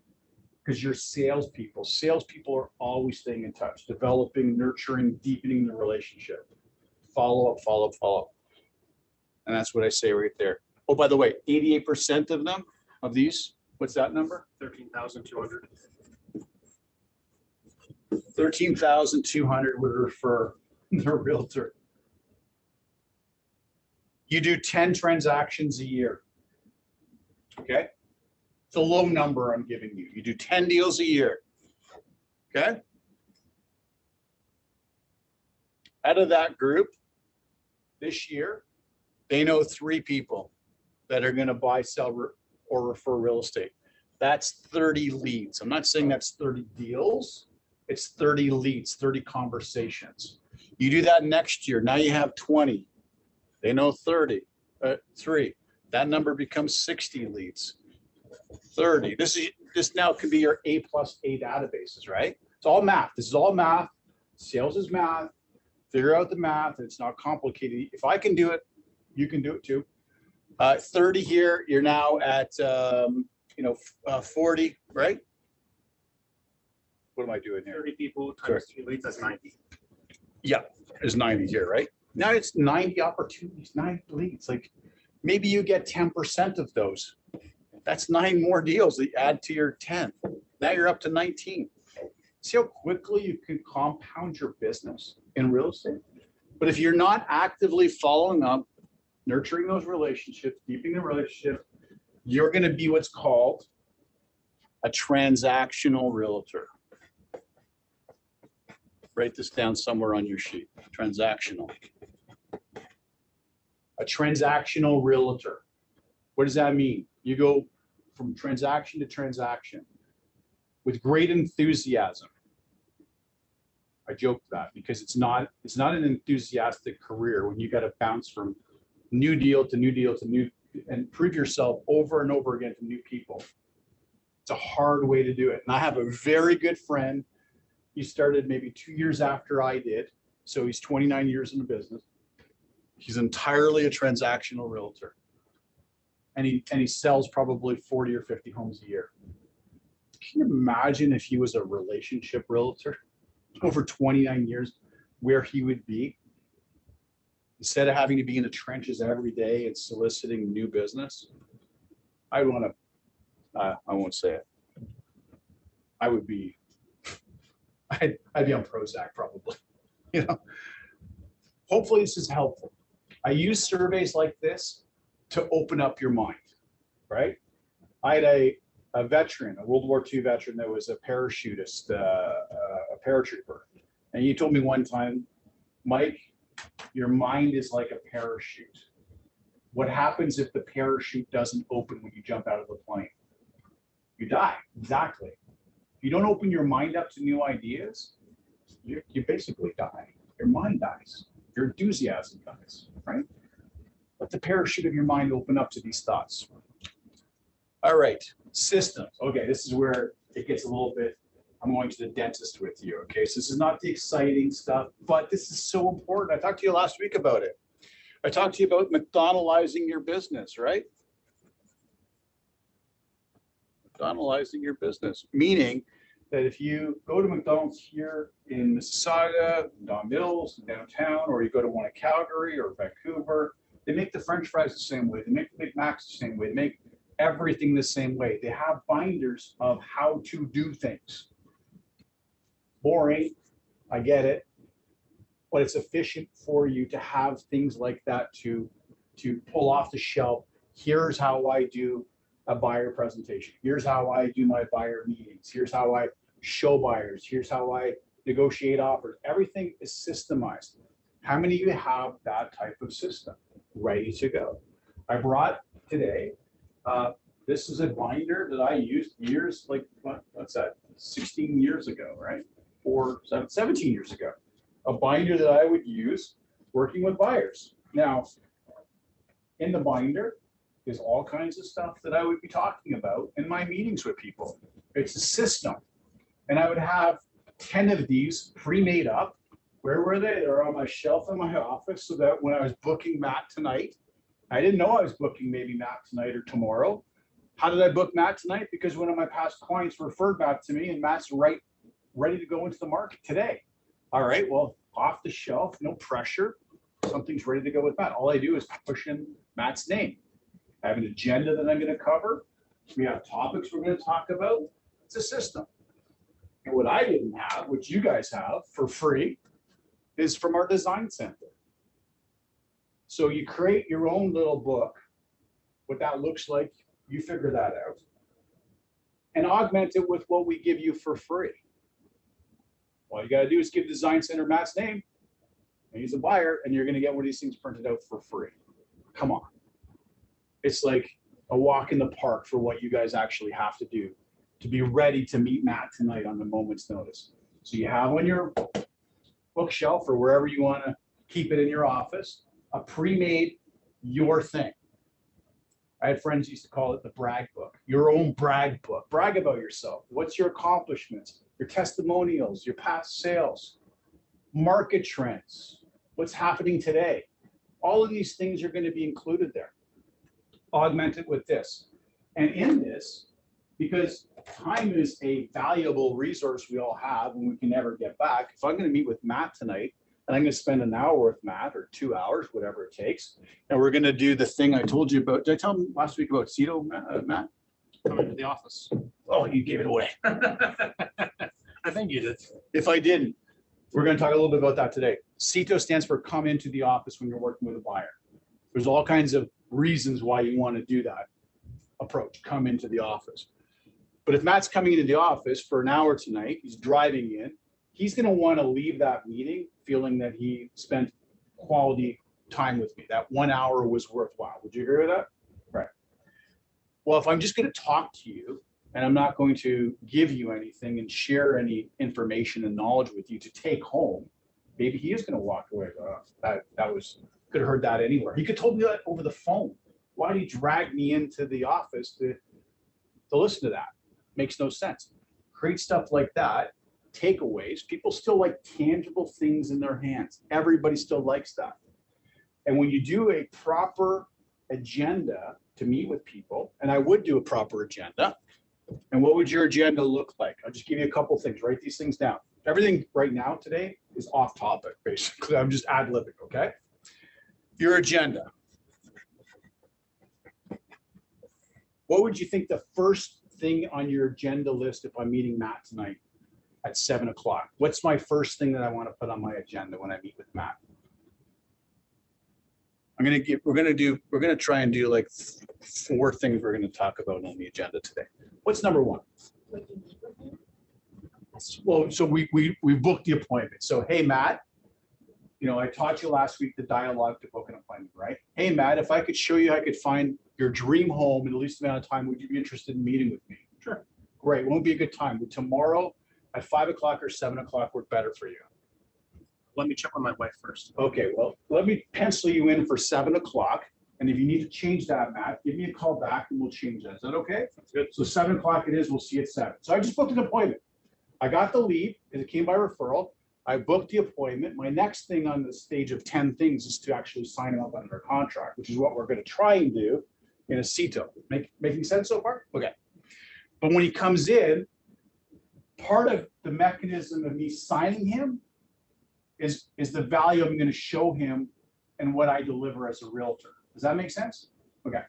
because you're salespeople. Salespeople are always staying in touch, developing, nurturing, deepening the relationship. Follow up, follow up, follow up. And that's what I say right there. Oh, by the way, 88% of them, of these, what's that number? 13,200. 13,200 would refer their realtor. You do 10 transactions a year. Okay? It's a low number I'm giving you. You do 10 deals a year. Okay? Out of that group, this year, they know 3 people that are going to buy, sell, or refer real estate. That's 30 leads. I'm not saying that's 30 deals. It's 30 leads, 30 conversations. You do that next year. Now you have 20. They know 3. That number becomes 60 leads. 30. This now could be your A+A databases, right? It's all math. This is all math. Sales is math. Figure out the math. It's not complicated. If I can do it, you can do it too. 30 here. You're now at 40, right? What am I doing here? 30 people times 3 leads, that's 90. Yeah, there's 90 here, right? Now it's 90 opportunities, 90 leads. Like maybe you get 10% of those. That's 9 more deals that you add to your 10. Now you're up to 19. See how quickly you can compound your business in real estate? But if you're not actively following up, nurturing those relationships, deepening the relationship, you're going to be what's called a transactional realtor. Write this down somewhere on your sheet. Transactional. A transactional realtor. What does that mean? You go from transaction to transaction with great enthusiasm. I joke that because it's not an enthusiastic career when you got to bounce from new deal to new deal to new and prove yourself over and over again to new people. It's a hard way to do it. And I have a very good friend. He started maybe 2 years after I did. So he's 29 years in the business. He's entirely a transactional realtor. And he sells probably 40 or 50 homes a year. Can you imagine if he was a relationship realtor over 29 years, where he would be? Instead of having to be in the trenches every day and soliciting new business, I won't say it. I would be, I'd be on Prozac probably, Hopefully this is helpful. I use surveys like this to open up your mind, right? I had a veteran, a World War II veteran that was a parachutist, a paratrooper. And he told me one time, Mike, your mind is like a parachute. What happens if the parachute doesn't open when you jump out of the plane? You die. Exactly. If you don't open your mind up to new ideas, you basically die. Your mind dies. Your enthusiasm dies, right? Let the parachute of your mind open up to these thoughts. All right, systems. Okay, this is where it gets a little bit, I'm going to the dentist with you, okay? So this is not the exciting stuff, but this is so important. I talked to you last week about it. I talked to you about McDonaldizing your business, right? McDonaldizing your business, meaning that if you go to McDonald's here in Mississauga, Don Mills, downtown, or you go to one in Calgary or Vancouver, They make the French fries the same way. They make the Big Macs the same way. They make everything the same way. They have binders of how to do things. Boring, I get it, but it's efficient for you to have things like that to pull off the shelf. Here's how I do a buyer presentation. Here's how I do my buyer meetings. Here's how I show buyers. Here's how I negotiate offers. Everything is systemized. How many of you have that type of system ready to go? I brought today, this is a binder that I used years, like, what's that, 16 years ago, right? Or 17 years ago. A binder that I would use working with buyers. Now, in the binder is all kinds of stuff that I would be talking about in my meetings with people. It's a system. And I would have 10 of these pre-made up. Where were they? They're on my shelf in my office so that when I was booking Matt tonight, I didn't know I was booking maybe Matt tonight or tomorrow. How did I book Matt tonight? Because one of my past clients referred back to me and Matt's ready to go into the market today. All right, well, off the shelf, no pressure. Something's ready to go with Matt. All I do is push in Matt's name. I have an agenda that I'm going to cover. We have topics we're going to talk about. It's a system. And what I didn't have, which you guys have for free, is from our design center. So you create your own little book, what that looks like, you figure that out, and augment it with what we give you for free. All you got to do is give Design Center Matt's name, and he's a buyer, and you're going to get one of these things printed out for free. Come on. It's like a walk in the park for what you guys actually have to do to be ready to meet Matt tonight on the moment's notice. So you have on your bookshelf or wherever you want to keep it in your office, a pre-made your thing. I had friends used to call it the brag book, your own brag book. Brag about yourself. What's your accomplishments, your testimonials, your past sales, market trends, what's happening today. All of these things are going to be included there. Augment it with this. And in this, because time is a valuable resource we all have and we can never get back. If I'm going to meet with Matt tonight and I'm going to spend an hour with Matt or 2 hours, whatever it takes, and we're going to do the thing I told you about. Did I tell him last week about Cito, Matt? Coming to the office. Oh, you gave it away. I think you did. If I didn't, we're going to talk a little bit about that today. Cito stands for come into the office when you're working with a buyer. There's all kinds of reasons why you want to do that approach, come into the office. But if Matt's coming into the office for an hour tonight, he's driving in, he's going to want to leave that meeting feeling that he spent quality time with me. That 1 hour was worthwhile. Would you agree with that? Right. Well, if I'm just going to talk to you and I'm not going to give you anything and share any information and knowledge with you to take home, maybe he is going to walk away. That was, could have heard that anywhere. He could have told me that over the phone. Why did he drag me into the office to listen to that? Makes no sense. Create stuff like that, takeaways. People still like tangible things in their hands. Everybody still likes that. And when you do a proper agenda to meet with people, and I would do a proper agenda, and what would your agenda look like? I'll just give you a couple things. Write these things down. Everything right now today is off topic, basically. I'm just ad-libbing, okay? Your agenda. What would you think the first thing on your agenda list if I'm meeting Matt tonight at 7 o'clock? What's my first thing that I want to put on my agenda when I meet with Matt? We're going to try and do like 4 things we're going to talk about on the agenda today. What's number 1? Well, so we booked the appointment. So, hey, Matt, you know, I taught you last week the dialogue to book an appointment, right? Hey, Matt, if I could show you, I could find your dream home in the least amount of time, would you be interested in meeting with me? Sure. Great. Won't be a good time. Would tomorrow at 5 o'clock or 7 o'clock work better for you? Let me check with my wife first. Okay, well, let me pencil you in for 7 o'clock. And if you need to change that, Matt, give me a call back and we'll change that. Is that okay? That's good. So 7 o'clock it is. We'll see you at 7. So I just booked an appointment. I got the lead and it came by referral. I booked the appointment. My next thing on the stage of 10 things is to actually sign him up under contract, which is what we're going to try and do in a Cito. Making sense so far? Okay. But when he comes in, part of the mechanism of me signing him is the value I'm going to show him and what I deliver as a realtor. Does that make sense? Okay.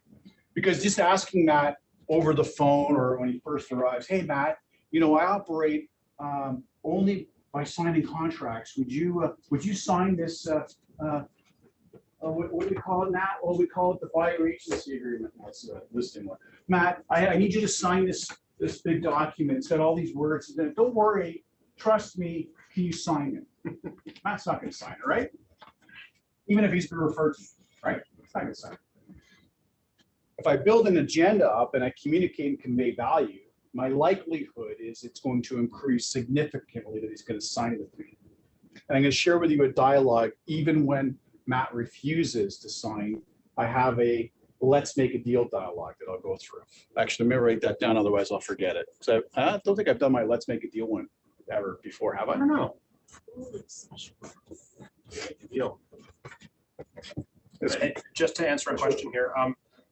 Because just asking Matt over the phone or when he first arrives, hey, Matt, you know, I operate only by signing contracts. Would you sign this, what do we call it, Matt? Well, we call it the buyer agency agreement. That's a listing one. Matt, I need you to sign this big document. It's got all these words. Don't worry. Trust me. Can you sign it? Matt's not going to sign it, right? Even if he's been referred to, right? It's not going to sign it. If I build an agenda up and I communicate and convey value, my likelihood is it's going to increase significantly that he's going to sign with me. And I'm going to share with you a dialogue, even when Matt refuses to sign, I have a let's make a deal dialogue that I'll go through. Actually, let me write that down, otherwise I'll forget it. So I don't think I've done my let's make a deal one ever before, have I? I don't know. Deal. Just to answer a question here,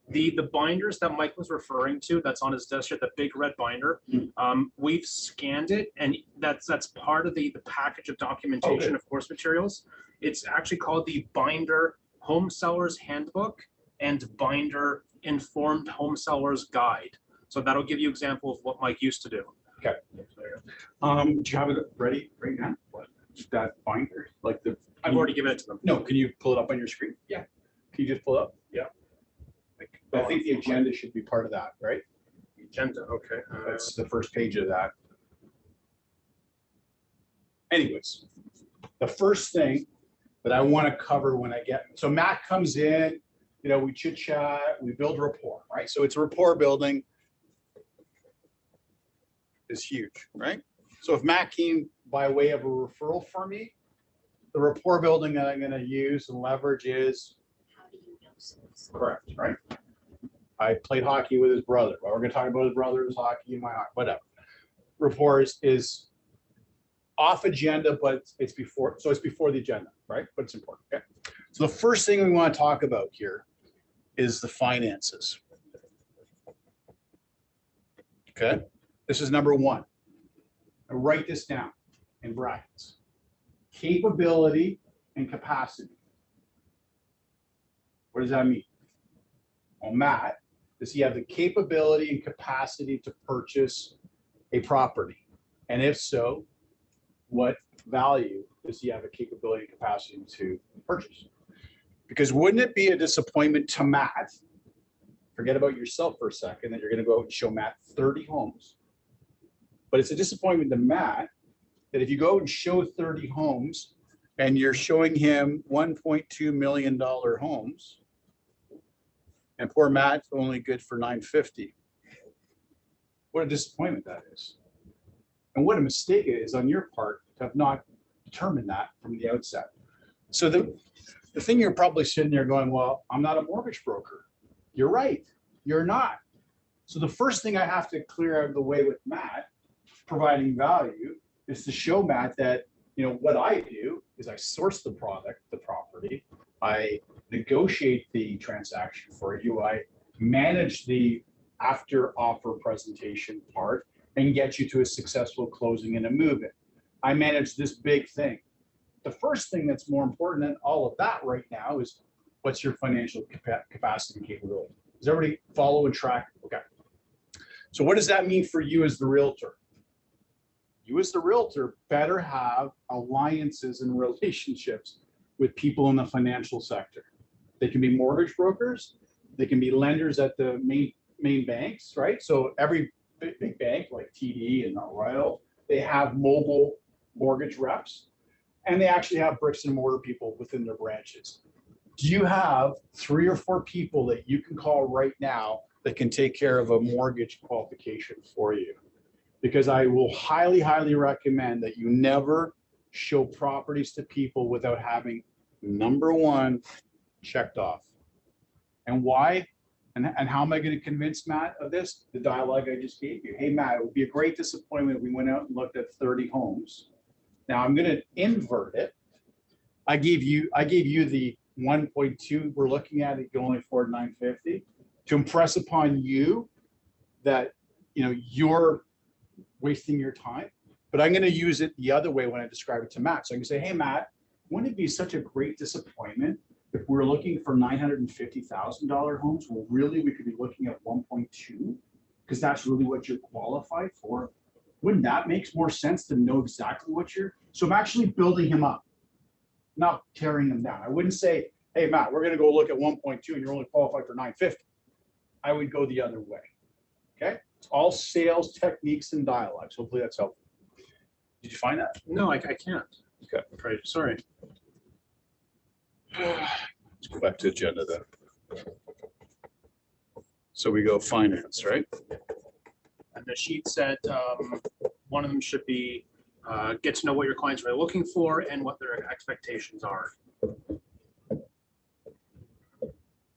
the binders that Mike was referring to, that's on his desk here, the big red binder, we've scanned it, and that's part of the package of documentation of course materials. It's actually called the Binder Home Sellers Handbook and Binder Informed Home Sellers Guide. So that'll give you an example of what Mike used to do. Okay. Do you have it ready right now? What? That binder, like the. I've already given it to them. No, can you pull it up on your screen? Yeah. Can you just pull it up? Yeah. I think the agenda should be part of that, right? Agenda, okay. That's the first page of that. Anyways, the first thing that I want to cover when I get, so Matt comes in, you know, we chit chat, we build rapport, right? So it's a rapport building is huge, right? So if Matt came by way of a referral for me, the rapport building that I'm going to use and leverage is How do you know someone's correct, right? I played hockey with his brother. Well, we're going to talk about his brother's hockey, my hockey, whatever. Rapport is off agenda, but it's before, so it's before the agenda, right? But it's important, okay? So the first thing we want to talk about here is the finances. Okay, this is number one. I write this down in brackets. Capability and capacity. What does that mean? Well, Matt, does he have the capability and capacity to purchase a property? And if so, what value does he have a capability and capacity to purchase? Because wouldn't it be a disappointment to Matt, forget about yourself for a second, that you're going to go out and show Matt 30 homes, but it's a disappointment to Matt that if you go and show 30 homes and you're showing him $1.2 million homes, and poor Matt's only good for 950. What a disappointment that is. And what a mistake it is on your part to have not determined that from the outset. So the thing you're probably sitting there going, well, I'm not a mortgage broker. You're right, you're not. So the first thing I have to clear out of the way with Matt, providing value, is to show Matt that, you know, what I do is I source the product, the property, I negotiate the transaction for you, I manage the after offer presentation part and get you to a successful closing and a move-in. I manage this big thing. The first thing that's more important than all of that right now is what's your financial capacity and capability. Does everybody follow and track? Okay. So what does that mean for you as the realtor? You as the realtor better have alliances and relationships with people in the financial sector. They can be mortgage brokers, they can be lenders at the main banks, right? So every big bank like TD and Royal, they have mobile mortgage reps, and they actually have bricks and mortar people within their branches. Do you have 3 or 4 people that you can call right now that can take care of a mortgage qualification for you? Because I will highly, highly recommend that you never show properties to people without having number 1 checked off. And why? And how am I going to convince Matt of this? The dialogue I just gave you. Hey, Matt, it would be a great disappointment if we went out and looked at 30 homes. Now I'm going to invert it. I gave you the 1.2 we're looking at. You can only afford 950 to impress upon you that, you know, you're wasting your time. But I'm going to use it the other way when I describe it to Matt. So I can say, hey, Matt, wouldn't it be such a great disappointment If we're looking for $950,000 homes, well, really, we could be looking at 1.2, because that's really what you're qualified for. Wouldn't that make more sense to know exactly what you're, so I'm actually building him up, not tearing him down. I wouldn't say, hey, Matt, we're gonna go look at 1.2 and you're only qualified for 950. I would go the other way, okay? It's all sales techniques and dialogues. Hopefully that's helpful. Did you find that? No, I can't. Okay. Right, sorry. Let's go back to agenda then. So we go finance, right? And the sheet said one of them should be get to know what your clients are looking for and what their expectations are.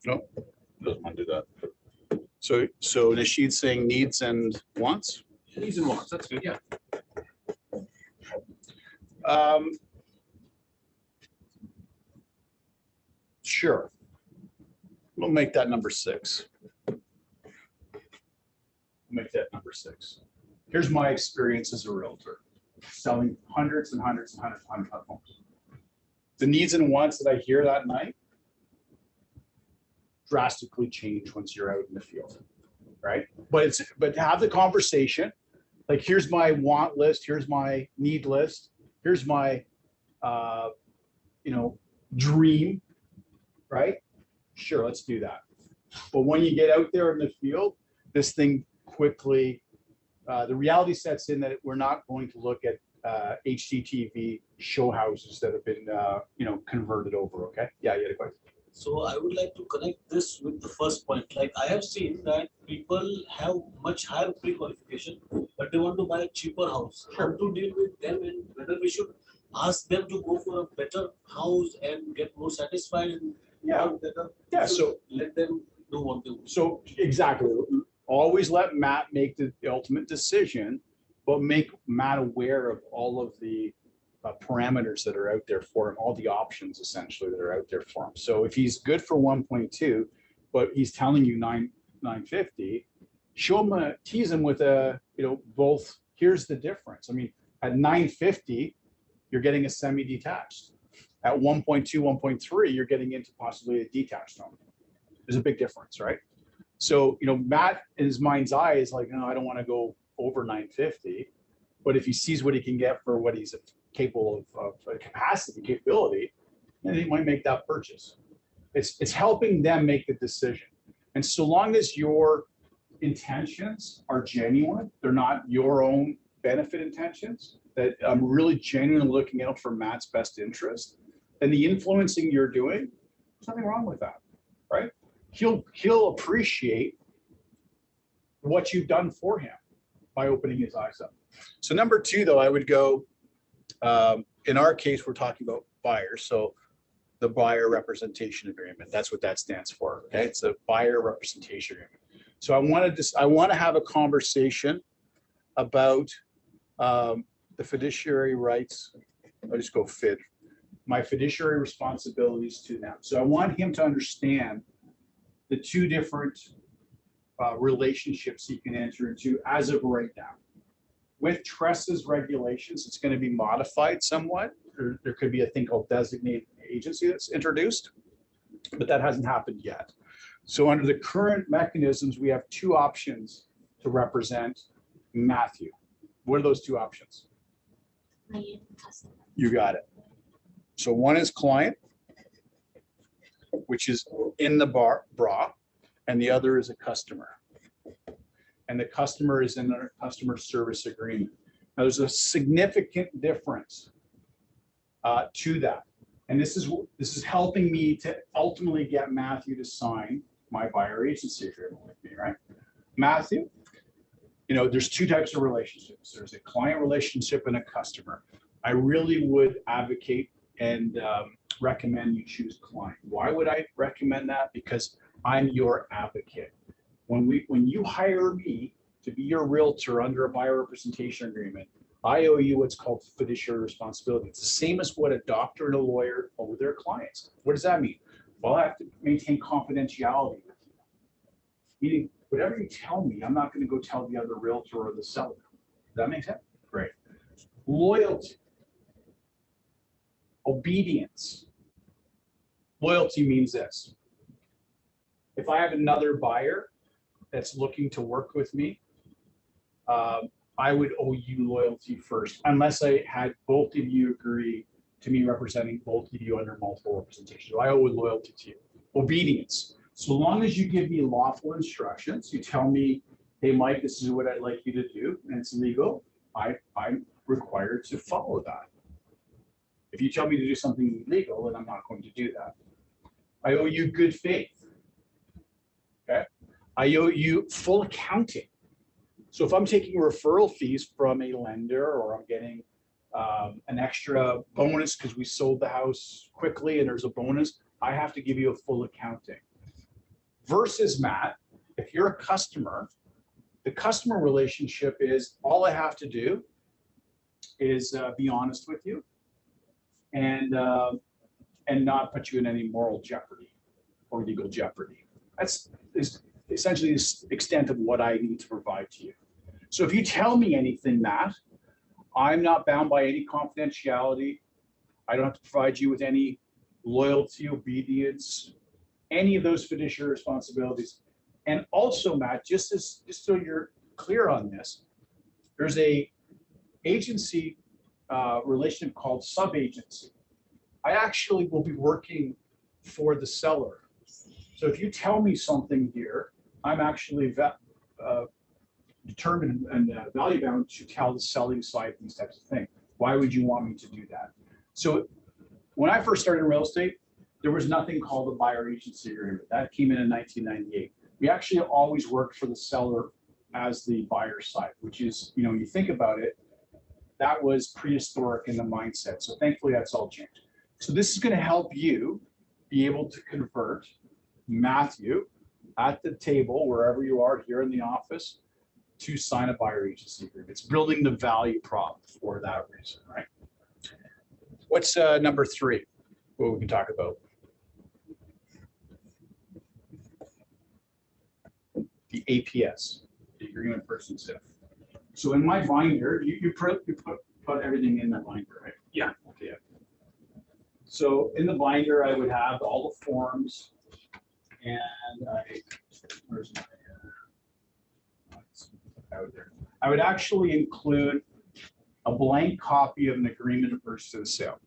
No, doesn't want to do that. So the sheet saying needs and wants? Needs and wants, that's good, yeah. Sure. We'll make that number 6. Make that number 6. Here's my experience as a realtor, selling hundreds and hundreds and hundreds and hundreds of homes. The needs and wants that I hear that night drastically change once you're out in the field, right? But to have the conversation, like, here's my want list, here's my need list, here's my dream, right? Sure, let's do that. But when you get out there in the field, this thing quickly, the reality sets in that we're not going to look at HGTV show houses that have been converted over. Okay, yeah, you had a question. So I would like to connect this with the first point. Like, I have seen that people have much higher pre-qualification, but they want to buy a cheaper house. How to deal with them, and whether we should ask them to go for a better house and get more satisfied and better. Yeah, so let them do what they want. So exactly. Always let Matt make the ultimate decision, but make Matt aware of all of the parameters that are out there for him, all the options essentially that are out there for him. So if he's good for 1.2, but he's telling you 950, show him tease him with both. Here's the difference. I mean, at 950, you're getting a semi-detached. At 1.2, 1.3, you're getting into possibly a detached home. There's a big difference, right? So, Matt in his mind's eye is like, no, I don't want to go over 950. But if he sees what he can get for what he's capable of capability, then he might make that purchase. It's helping them make the decision. And so long as your intentions are genuine, they're not your own benefit intentions, that I'm really genuinely looking out for Matt's best interest, then the influencing you're doing, there's nothing wrong with that, right? He'll appreciate what you've done for him by opening his eyes up. So number 2, though, I would go, in our case, we're talking about buyers. So the buyer representation agreement, that's what that stands for. Okay, it's a buyer representation agreement. So I want to have a conversation about the fiduciary rights. I'll just go FID, my fiduciary responsibilities to them. So I want him to understand the 2 different relationships he can enter into as of right now. With Tressa's regulations, it's going to be modified somewhat. There could be a thing called designated agency that's introduced, but that hasn't happened yet. So under the current mechanisms, we have 2 options to represent Matthew. What are those 2 options? Client, customer. You got it. So one is client, which is in the bra, and the other is a customer. And the customer is in a customer service agreement. Now, there's a significant difference to that. And this is helping me to ultimately get Matthew to sign my buyer agency agreement with me, right? Matthew, there's 2 types of relationships. There's a client relationship and a customer. I really would advocate and recommend you choose client. Why would I recommend that? Because I'm your advocate. When you hire me to be your realtor under a buyer representation agreement, I owe you what's called fiduciary responsibility. It's the same as what a doctor and a lawyer owe their clients. What does that mean? Well, I have to maintain confidentiality with you. Meaning, whatever you tell me, I'm not going to go tell the other realtor or the seller. Does that make sense? Great. Loyalty, obedience, Loyalty means this. If I have another buyer that's looking to work with me, I would owe you loyalty first, unless I had both of you agree to me representing both of you under multiple representation. I owe loyalty to you. Obedience. So long as you give me lawful instructions, you tell me, hey, Mike, this is what I'd like you to do, and it's legal, I'm required to follow that. If you tell me to do something illegal, then I'm not going to do that. I owe you good faith. Okay. I owe you full accounting. So if I'm taking referral fees from a lender, or I'm getting an extra bonus because we sold the house quickly and there's a bonus, I have to give you a full accounting. Versus Matt, if you're a customer, the customer relationship is all I have to do is be honest with you and not put you in any moral jeopardy or legal jeopardy. That's essentially the extent of what I need to provide to you. So if you tell me anything, Matt, I'm not bound by any confidentiality. I don't have to provide you with any loyalty, obedience, any of those fiduciary responsibilities. And also, Matt, just so you're clear on this, there's a agency relationship called sub-agency. I actually will be working for the seller. So if you tell me something here, I'm actually determined and value bound to tell the selling side these types of things. Why would you want me to do that? So when I first started in real estate, there was nothing called a buyer agency agreement. That came in 1998. We actually always worked for the seller as the buyer side, which is, you know, you think about it, that was prehistoric in the mindset. So thankfully that's all changed. So this is going to help you be able to convert Matthew at the table, wherever you are here in the office, to sign a buyer agency agreement. It's building the value prop for that reason, right? What's number 3? What we can talk about? The APS, the agreement person SIF. So in my binder, you put everything in that binder, right? Yeah. Okay. So in the binder, I would have all the forms, and where's my out there? I would actually include a blank copy of an agreement of purchase and sale.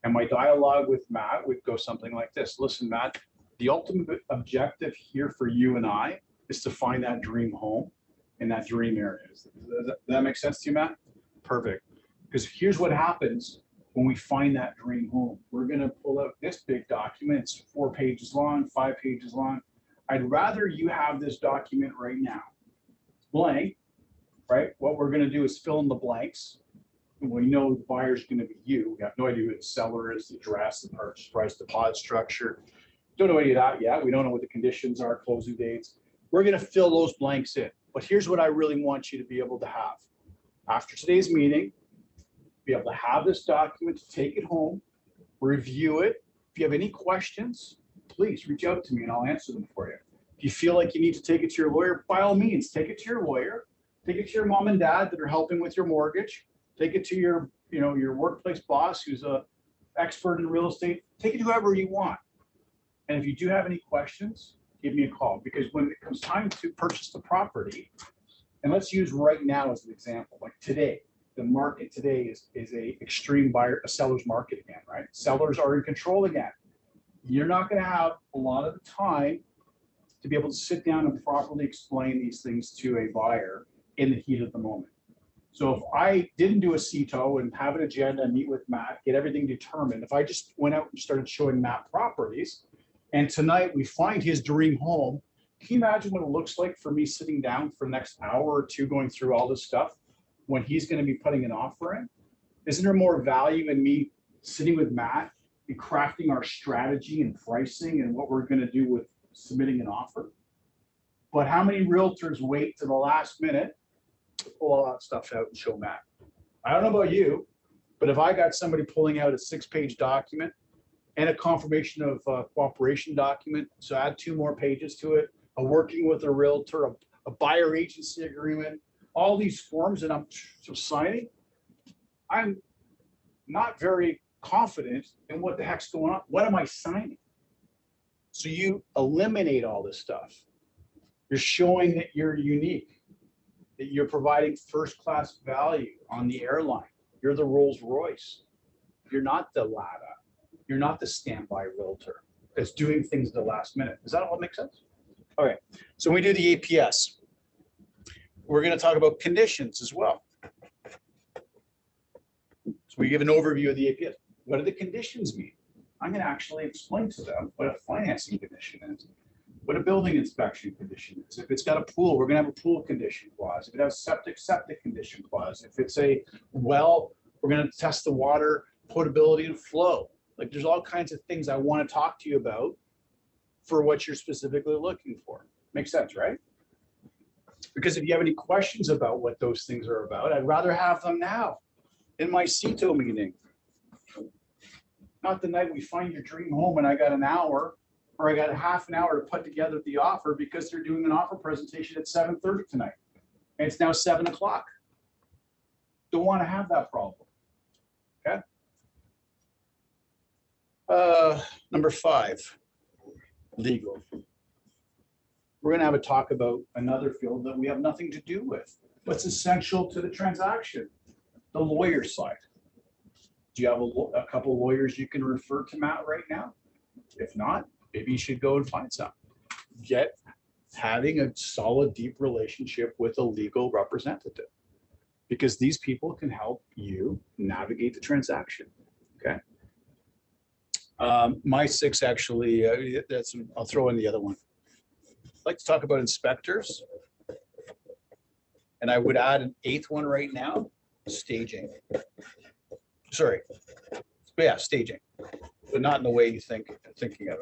And my dialogue with Matt would go something like this. Listen, Matt, the ultimate objective here for you and I is to find that dream home in that dream area. Does that make sense to you, Matt? Perfect. Because here's what happens when we find that dream home. We're going to pull out this big document. It's 4 pages long, 5 pages long. I'd rather you have this document right now. Blank, right? What we're going to do is fill in the blanks. And we know the buyer's going to be you. We have no idea who the seller is, the address, the purchase price, deposit structure. Don't know any of that yet. We don't know what the conditions are, closing dates. We're going to fill those blanks in. But here's what I really want you to be able to have. After today's meeting, be able to have this document, take it home, review it. If you have any questions, please reach out to me and I'll answer them for you. If you feel like you need to take it to your lawyer, by all means, take it to your lawyer. Take it to your mom and dad that are helping with your mortgage. Take it to your, your workplace boss who's an expert in real estate. Take it to whoever you want. And if you do have any questions, give me a call, because when it comes time to purchase the property, and let's use right now as an example, like today, the market today is a extreme a seller's market again, right? Sellers are in control again. You're not going to have a lot of the time to be able to sit down and properly explain these things to a buyer in the heat of the moment. So if I didn't do a CETO and have an agenda and meet with Matt, get everything determined, if I just went out and started showing Matt properties, and tonight we find his dream home, can you imagine what it looks like for me sitting down for the next hour or two going through all this stuff when he's going to be putting an offer in? Isn't there more value in me sitting with Matt and crafting our strategy and pricing and what we're going to do with submitting an offer? But how many realtors wait to the last minute to pull all that stuff out and show Matt? I don't know about you, but if I got somebody pulling out a 6-page document and a confirmation of cooperation document, so add 2 more pages to it, a working with a realtor, a buyer agency agreement, all these forms that I'm signing, I'm not very confident in what the heck's going on. What am I signing? So you eliminate all this stuff. You're showing that you're unique, that you're providing first-class value on the airline. You're the Rolls Royce. You're not the Lada. You're not the standby realtor that's doing things at the last minute. Does that all make sense? Okay, so when we do the APS, we're going to talk about conditions as well. So we give an overview of the APS. What do the conditions mean? I'm going to actually explain to them what a financing condition is, what a building inspection condition is. If it's got a pool, we're going to have a pool condition clause. If it has septic condition clause. If it's a well, we're going to test the water potability and flow. Like there's all kinds of things I want to talk to you about for what you're specifically looking for. Makes sense, right? Because if you have any questions about what those things are about, I'd rather have them now in my CETO meeting. Not the night we find your dream home and I got an hour or I got a half an hour to put together the offer because they're doing an offer presentation at 7:30 tonight. And it's now 7 o'clock. Don't want to have that problem. Okay. Number 5, legal. We're going to have a talk about another field that we have nothing to do with. What's essential to the transaction? The lawyer side. Do you have a couple lawyers you can refer to Matt right now? If not, maybe you should go and find some. Having a solid, deep relationship with a legal representative, because these people can help you navigate the transaction. Okay. My 6 actually, I'll throw in the other one. I'd like to talk about inspectors. And I would add an 8th one right now, staging. Sorry, yeah, staging, but not in the way you thinking of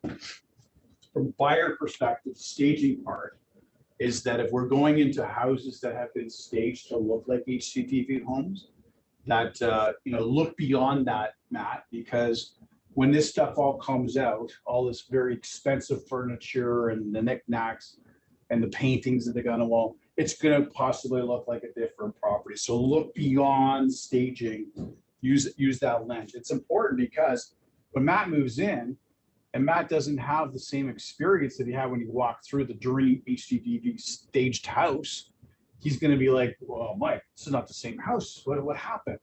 it. From buyer perspective, staging part is that if we're going into houses that have been staged to look like HGTV homes, that look beyond that, Matt, because when this stuff all comes out, all this very expensive furniture and the knickknacks and the paintings that they got on the wall, it's going to possibly look like a different property. So look beyond staging, use that lens. It's important because when Matt moves in and Matt doesn't have the same experience that he had when he walked through the dream HGTV staged house, he's going to be like, well, Mike, this is not the same house. What happened?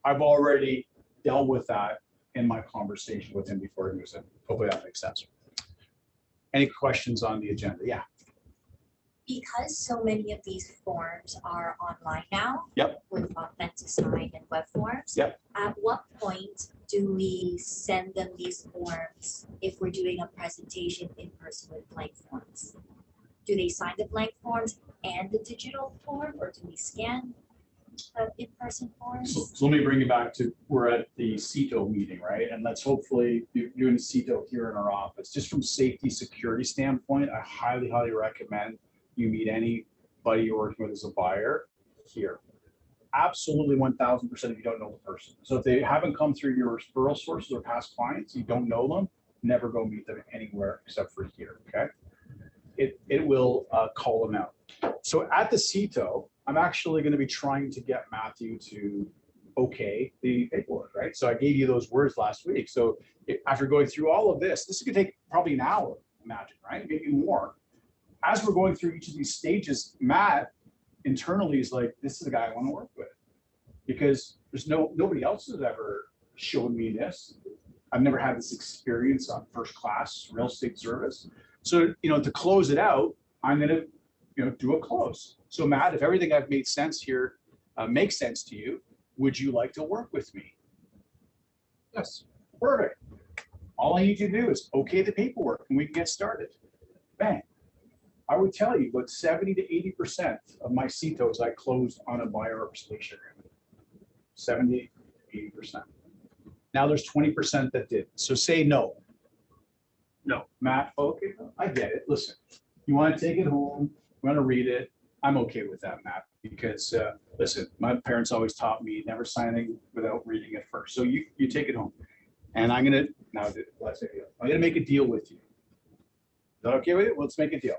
I've already dealt with that in my conversation with him before he moves in. Hopefully that makes sense. Any questions on the agenda? Yeah. Because so many of these forms are online now. Yep. With Authenticsign and web forms. Yep. At what point do we send them these forms if we're doing a presentation in person with blank forms? Do they sign the blank forms and the digital form, or do we scan the in-person forms? So let me bring you back to, we're at the CETO meeting, right? And let's hopefully be doing CETO here in our office. Just from safety security standpoint, I highly, highly recommend you meet anybody you're working with as a buyer here. Absolutely 1000% if you don't know the person. So if they haven't come through your referral sources or past clients, you don't know them, never go meet them anywhere except for here, okay? It will call them out. So at the CETO, I'm actually going to be trying to get Matthew to okay the paperwork, right? So I gave you those words last week. So after going through all of this is going to take probably an hour, imagine, right? Maybe more. As we're going through each of these stages, Matt internally is like, this is the guy I want to work with, because there's nobody else has ever shown me this. I've never had this experience on first class real estate service. So, to close it out, I'm going to, do a close. So Matt, if everything I've made sense here makes sense to you, would you like to work with me? Yes. Perfect. All I need you to do is okay the paperwork and we can get started. Bang. I would tell you, but 70 to 80% of my CETOs I closed on a buyer representation agreement. 70 to 80%. Now there's 20% that did. So say no. No, Matt, okay, I get it. Listen, you want to take it home, you want to read it. I'm okay with that, Matt, because listen, my parents always taught me never signing without reading it first. So you take it home. And I'm going to, now let's say, I'm going to make a deal with you. Is that okay with you? Let's make a deal.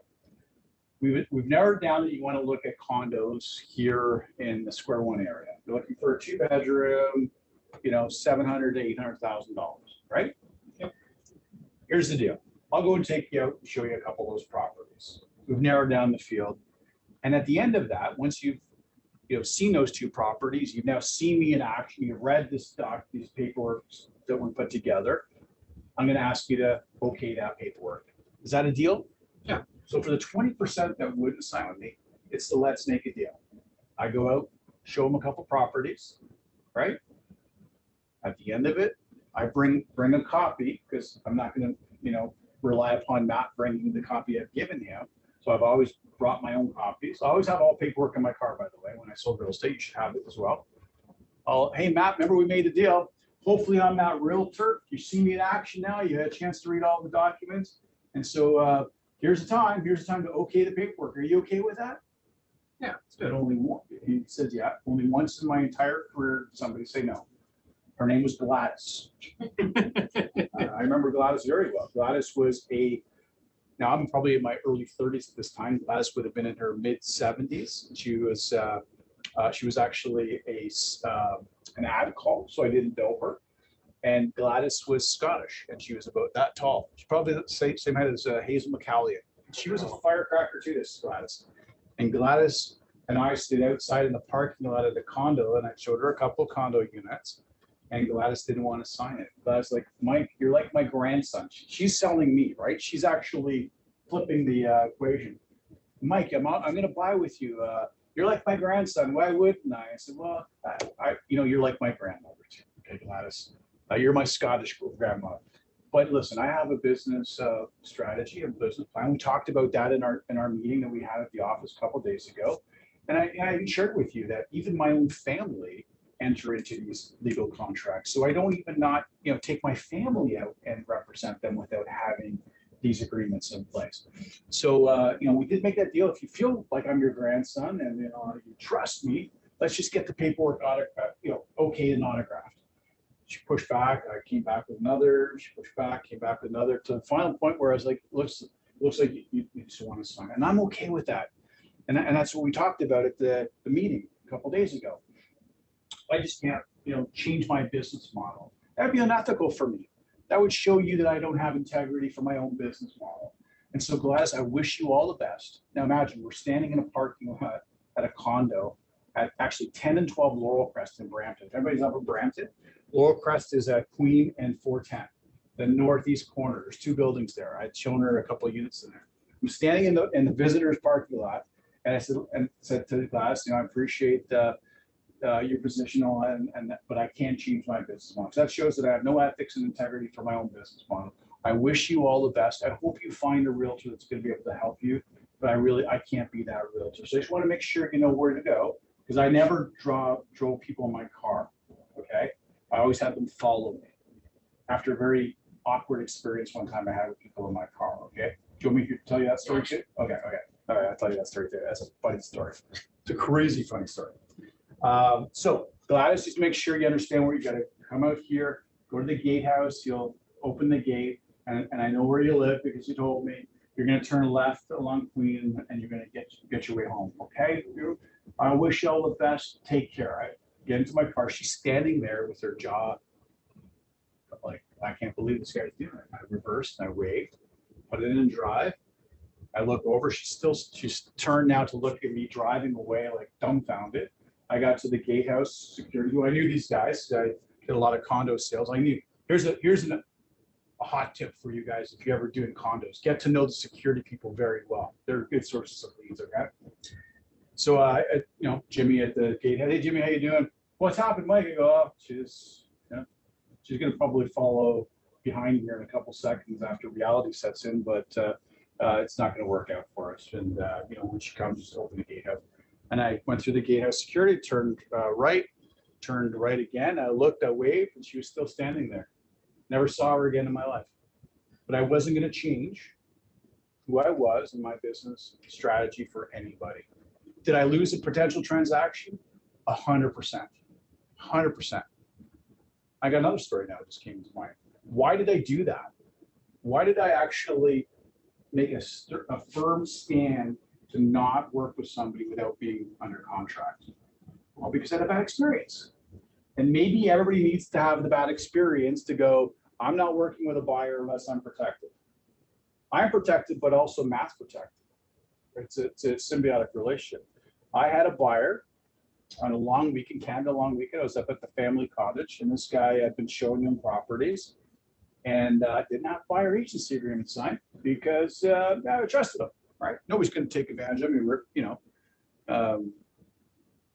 We've narrowed down that you want to look at condos here in the Square One area. You're looking for a 2-bedroom, $700,000 to $800,000, right? Yep. here's the deal. I'll go and take you out and show you a couple of those properties. We've narrowed down the field. And at the end of that, once you've seen those two properties, you've now seen me in action, you've read this these paperwork that we put together. I'm going to ask you to okay that paperwork. Is that a deal? Yeah. So for the 20% that wouldn't sign with me, it's the let's make a deal. I go out, show them a couple properties, right? At the end of it, I bring a copy because I'm not going to, rely upon Matt bringing the copy I've given him. So I've always brought my own copies. I always have all paperwork in my car, by the way. When I sold real estate, you should have it as well. Hey, Matt, remember we made a deal. Hopefully I'm that realtor. You see me in action now. You had a chance to read all the documents. And so here's the time. Here's the time to okay the paperwork. Are you okay with that? Yeah, it's But good. only one. He said, yeah. Only once in my entire career did somebody say no. Her name was Gladys. I remember Gladys very well. Gladys was now I'm probably in my early 30s at this time. Gladys would have been in her mid 70s. She was actually an ad call, so I didn't know her. And Gladys was Scottish, and she was about that tall. She's probably the same height as Hazel McCallion. She was a firecracker too, this Gladys. And Gladys and I stayed outside in the parking lot of the condo, and I showed her a couple of condo units. And Gladys didn't want to sign it. Gladys like, Mike, you're like my grandson. She's selling me, right? She's actually flipping the equation. Mike, I'm going to buy with you. You're like my grandson. Why wouldn't I? I said, well, you're like my grandmother too. Okay, Gladys, you're my Scottish grandma. But listen, I have a business strategy, a business plan. We talked about that in our meeting that we had at the office a couple of days ago. And I shared with you that even my own family enter into these legal contracts. So I don't even take my family out and represent them without having these agreements in place. So, we did make that deal. If you feel like I'm your grandson and, you trust me, let's just get the paperwork, okay and autographed. She pushed back. I came back with another. She pushed back, came back with another, to the final point where I was like, looks like you just want to sign. And I'm okay with that. And that's what we talked about at the meeting a couple of days ago. I just can't, change my business model. That'd be unethical for me. That would show you that I don't have integrity for my own business model. And so, Gladys, I wish you all the best. Now, imagine we're standing in a parking lot at a condo at actually 10 and 12 Laurel Crest in Brampton. If everybody's up in Brampton, Laurel Crest is at Queen and 410, the northeast corner. There's two buildings there. I'd shown her a couple of units in there. I'm standing in the visitors parking lot, and I said to Gladys, I appreciate your position on, but I can't change my business model. So that shows that I have no ethics and integrity for my own business model. I wish you all the best. I hope you find a realtor that's going to be able to help you, but I can't be that realtor. So I just want to make sure you know where to go, because I never drove people in my car. Okay, I always had them follow me. After a very awkward experience one time I had with people in my car. Okay, do you want me to tell you that story too? Okay. All right, I'll tell you that story too. That's a funny story. It's a crazy funny story. So Gladys, just make sure you understand where you got to come out here, go to the gatehouse, you'll open the gate, and I know where you live because you told me. You're going to turn left along Queen and you're going to get your way home. Okay. I wish you all the best. Take care. I get into my car. She's standing there with her jaw like, I can't believe this guy's doing it. I reversed and I waved, put it in drive. I look over. She's turned now to look at me driving away like dumbfounded. I got to the gatehouse security. I knew these guys. I did a lot of condo sales. I knew here's a hot tip for you guys if you're ever doing condos. Get to know the security people very well. They're good sources of leads. Okay. So Jimmy at the gate. Hey Jimmy, how you doing? What's happened, Mike? I go, oh, she's gonna probably follow behind here in a couple seconds after reality sets in, but it's not gonna work out for us. And when she comes, just open the gatehouse. And I went through the gatehouse security, turned right again. I looked, I waved, and she was still standing there. Never saw her again in my life. But I wasn't going to change who I was in my business strategy for anybody. Did I lose a potential transaction? 100%. 100%. I got another story now that just came to mind. Why did I do that? Why did I actually make a firm stand to not work with somebody without being under contract? Well, because I had a bad experience. And maybe everybody needs to have the bad experience to go, I'm not working with a buyer unless I'm protected. I'm protected, but also Matt's protected. It's a symbiotic relationship. I had a buyer on a long weekend, Canada long weekend. I was up at the family cottage, and this guy had been showing him properties and didn't have buyer agency agreement signed because I trusted him, right? Nobody's going to take advantage of me.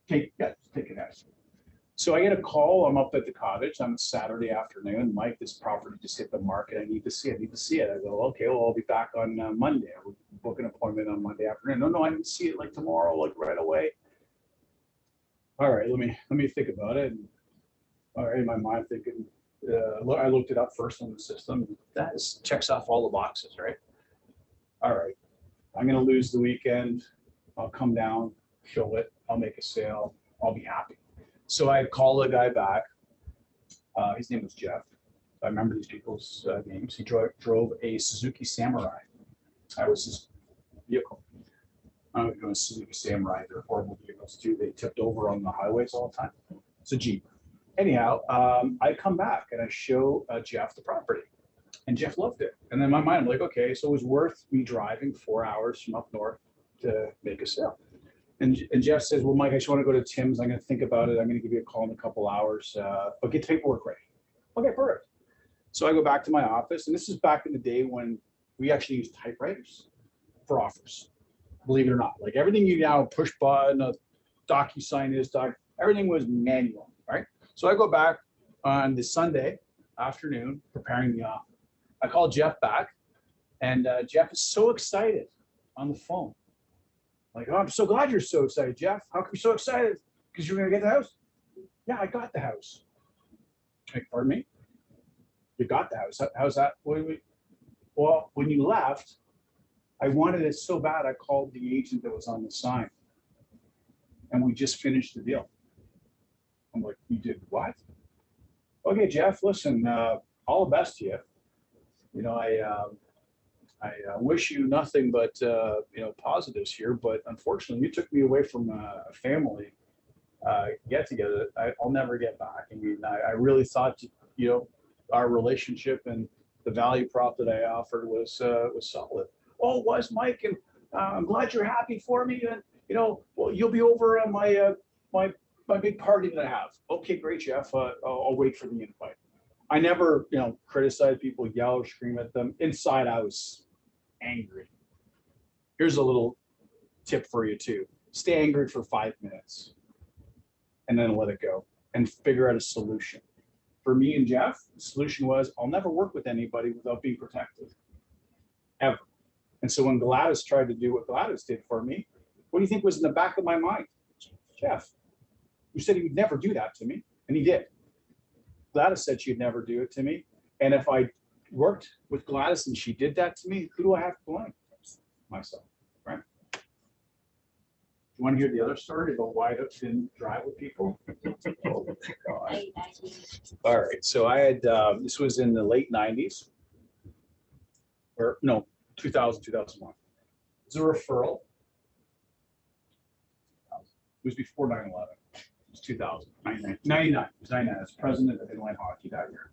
Take advantage. So I get a call. I'm up at the cottage on a Saturday afternoon. Mike, this property just hit the market. I need to see it. I go, okay, well, I'll be back on Monday. I would book an appointment on Monday afternoon. No, I need to see it like tomorrow, like right away. All right, let me think about it. And, all right, in my mind thinking, I looked it up first on the system. That checks off all the boxes, right? All right, I'm gonna lose the weekend. I'll come down, show it. I'll make a sale. I'll be happy. So I called the guy back. His name was Jeff. I remember these people's names. He drove a Suzuki Samurai. That was his vehicle. I was going to Suzuki Samurai. They're horrible vehicles too. They tipped over on the highways all the time. It's a Jeep. Anyhow, I come back and I show Jeff the property, and Jeff loved it. And then in my mind, I'm like, okay, so it was worth me driving 4 hours from up north to make a sale. And Jeff says, well, Mike, I just want to go to Tim's. I'm going to think about it. I'm going to give you a call in a couple hours, but get the paperwork ready. Okay, perfect. So I go back to my office, and this is back in the day when we actually used typewriters for offers. Believe it or not, like everything you now push button, a DocuSign is everything was manual, right? So I go back on the Sunday afternoon preparing the offer. I call Jeff back, and Jeff is so excited on the phone. Like, oh, I'm so glad you're so excited, Jeff. How come you're so excited? Because you're going to get the house? Yeah, I got the house. Like, pardon me? You got the house. How's that? Well, when you left, I wanted it so bad, I called the agent that was on the sign. And we just finished the deal. I'm like, you did what? Okay, Jeff, listen, all the best to you. You know, I wish you nothing but positives here, but unfortunately, you took me away from a family get together. I'll never get back. I mean, I really thought our relationship and the value prop that I offered was solid. Oh, it was, Mike, and I'm glad you're happy for me. And well, you'll be over at my big party that I have. Okay, great, Jeff. I'll wait for the invite. I never criticize people, yell or scream at them. Inside, I was angry. Here's a little tip for you too. Stay angry for 5 minutes and then let it go and figure out a solution. For me and Jeff, the solution was I'll never work with anybody without being protected, ever. And so when Gladys tried to do what Gladys did for me, what do you think was in the back of my mind? Jeff, you said he would never do that to me, and he did. Gladys said she'd never do it to me. And if I worked with Gladys and she did that to me, who do I have to blame? Myself, right? You want to hear the other story about why I didn't drive with people? Oh, God. All right, so I had, this was in the late 90s, or no, 2000, 2001. It's a referral. It was before 9/11. It was 2000, 99. It was 99. I was president of inline hockey that year.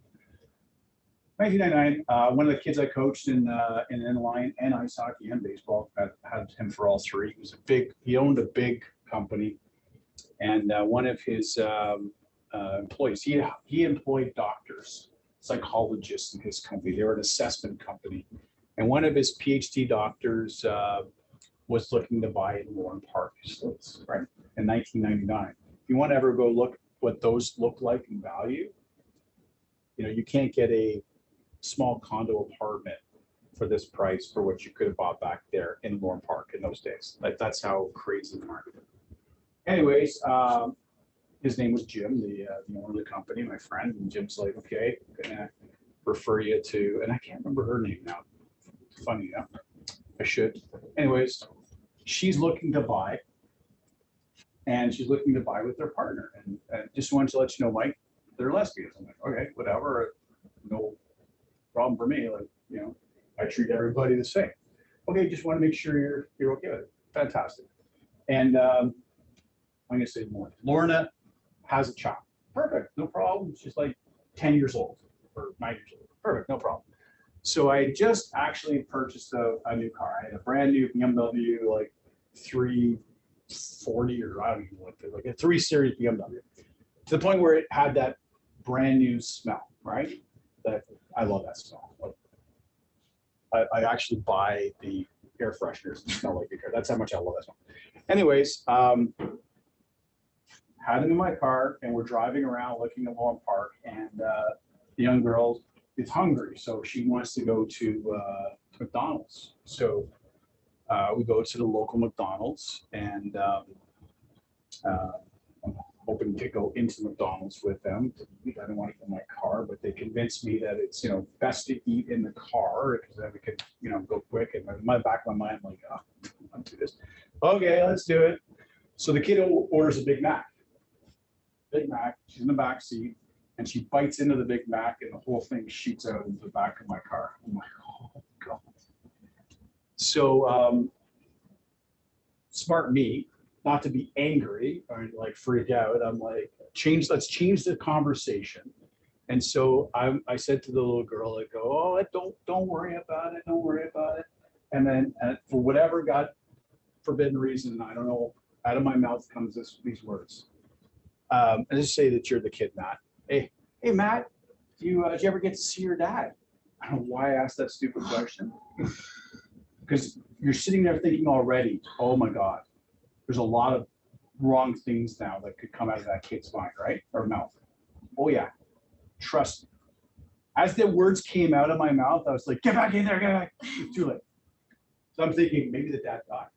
1999, one of the kids I coached in inline and ice hockey and baseball, had him for all three. He owned a big company, and one of his employees, he employed doctors, psychologists in his company. They were an assessment company. And one of his PhD doctors was looking to buy in Warren Park Estates, right, in 1999. If you want to ever go look what those look like in value, you can't get a small condo apartment for this price for what you could have bought back there in Warren Park in those days. Like, that's how crazy the market is. Anyways, his name was Jim, the owner of the company, my friend. And Jim's like, okay, I'm gonna refer you to, and I can't remember her name now. Funny, yeah, I should. Anyways, she's looking to buy, and she's looking to buy with their partner. And just wanted to let you know, Mike, they're lesbians. I'm like, okay, whatever, no problem for me. Like, I treat everybody the same. Okay, just want to make sure you're okay with it. Fantastic. And I'm gonna say Lorna. Lorna has a child. Perfect, no problem. She's like 10 years old or 9 years old. Perfect, no problem. So I just actually purchased a new car. I had a brand new BMW, like 340, or I don't even know what, like a 3 Series BMW, to the point where it had that brand new smell, right? That I love that smell. I actually buy the air fresheners that smell like your car. That's how much I love that smell. Anyways, had it in my car, and we're driving around looking at Wallen Park, and the young girl is hungry, so she wants to go to McDonald's. So we go to the local McDonald's, and I'm hoping to go into McDonald's with them. I don't want to get in my car, but they convinced me that it's, you know, best to eat in the car because then we could, you know, go quick. And in my back of my mind, I'm like, oh, I'll do this. Okay, let's do it. So the kid orders a Big Mac. Big Mac. She's in the back seat, and she bites into the Big Mac, and the whole thing shoots out into the back of my car. I'm like, oh God. So smart me, not to be angry or like freak out. I'm like, let's change the conversation. And so I said to the little girl, I go, oh, don't worry about it. Don't worry about it. And then for whatever God forbidden reason, I don't know, out of my mouth comes these words. I just say that you're the kid, Matt. Hey, Matt, did you ever get to see your dad? I don't know why I asked that stupid question. Because you're sitting there thinking already, oh my God, there's a lot of wrong things now that could come out of that kid's mind, right? Or mouth. Oh yeah, trust me. As the words came out of my mouth, I was like, get back in there, get back. It's too late. So I'm thinking maybe the dad died.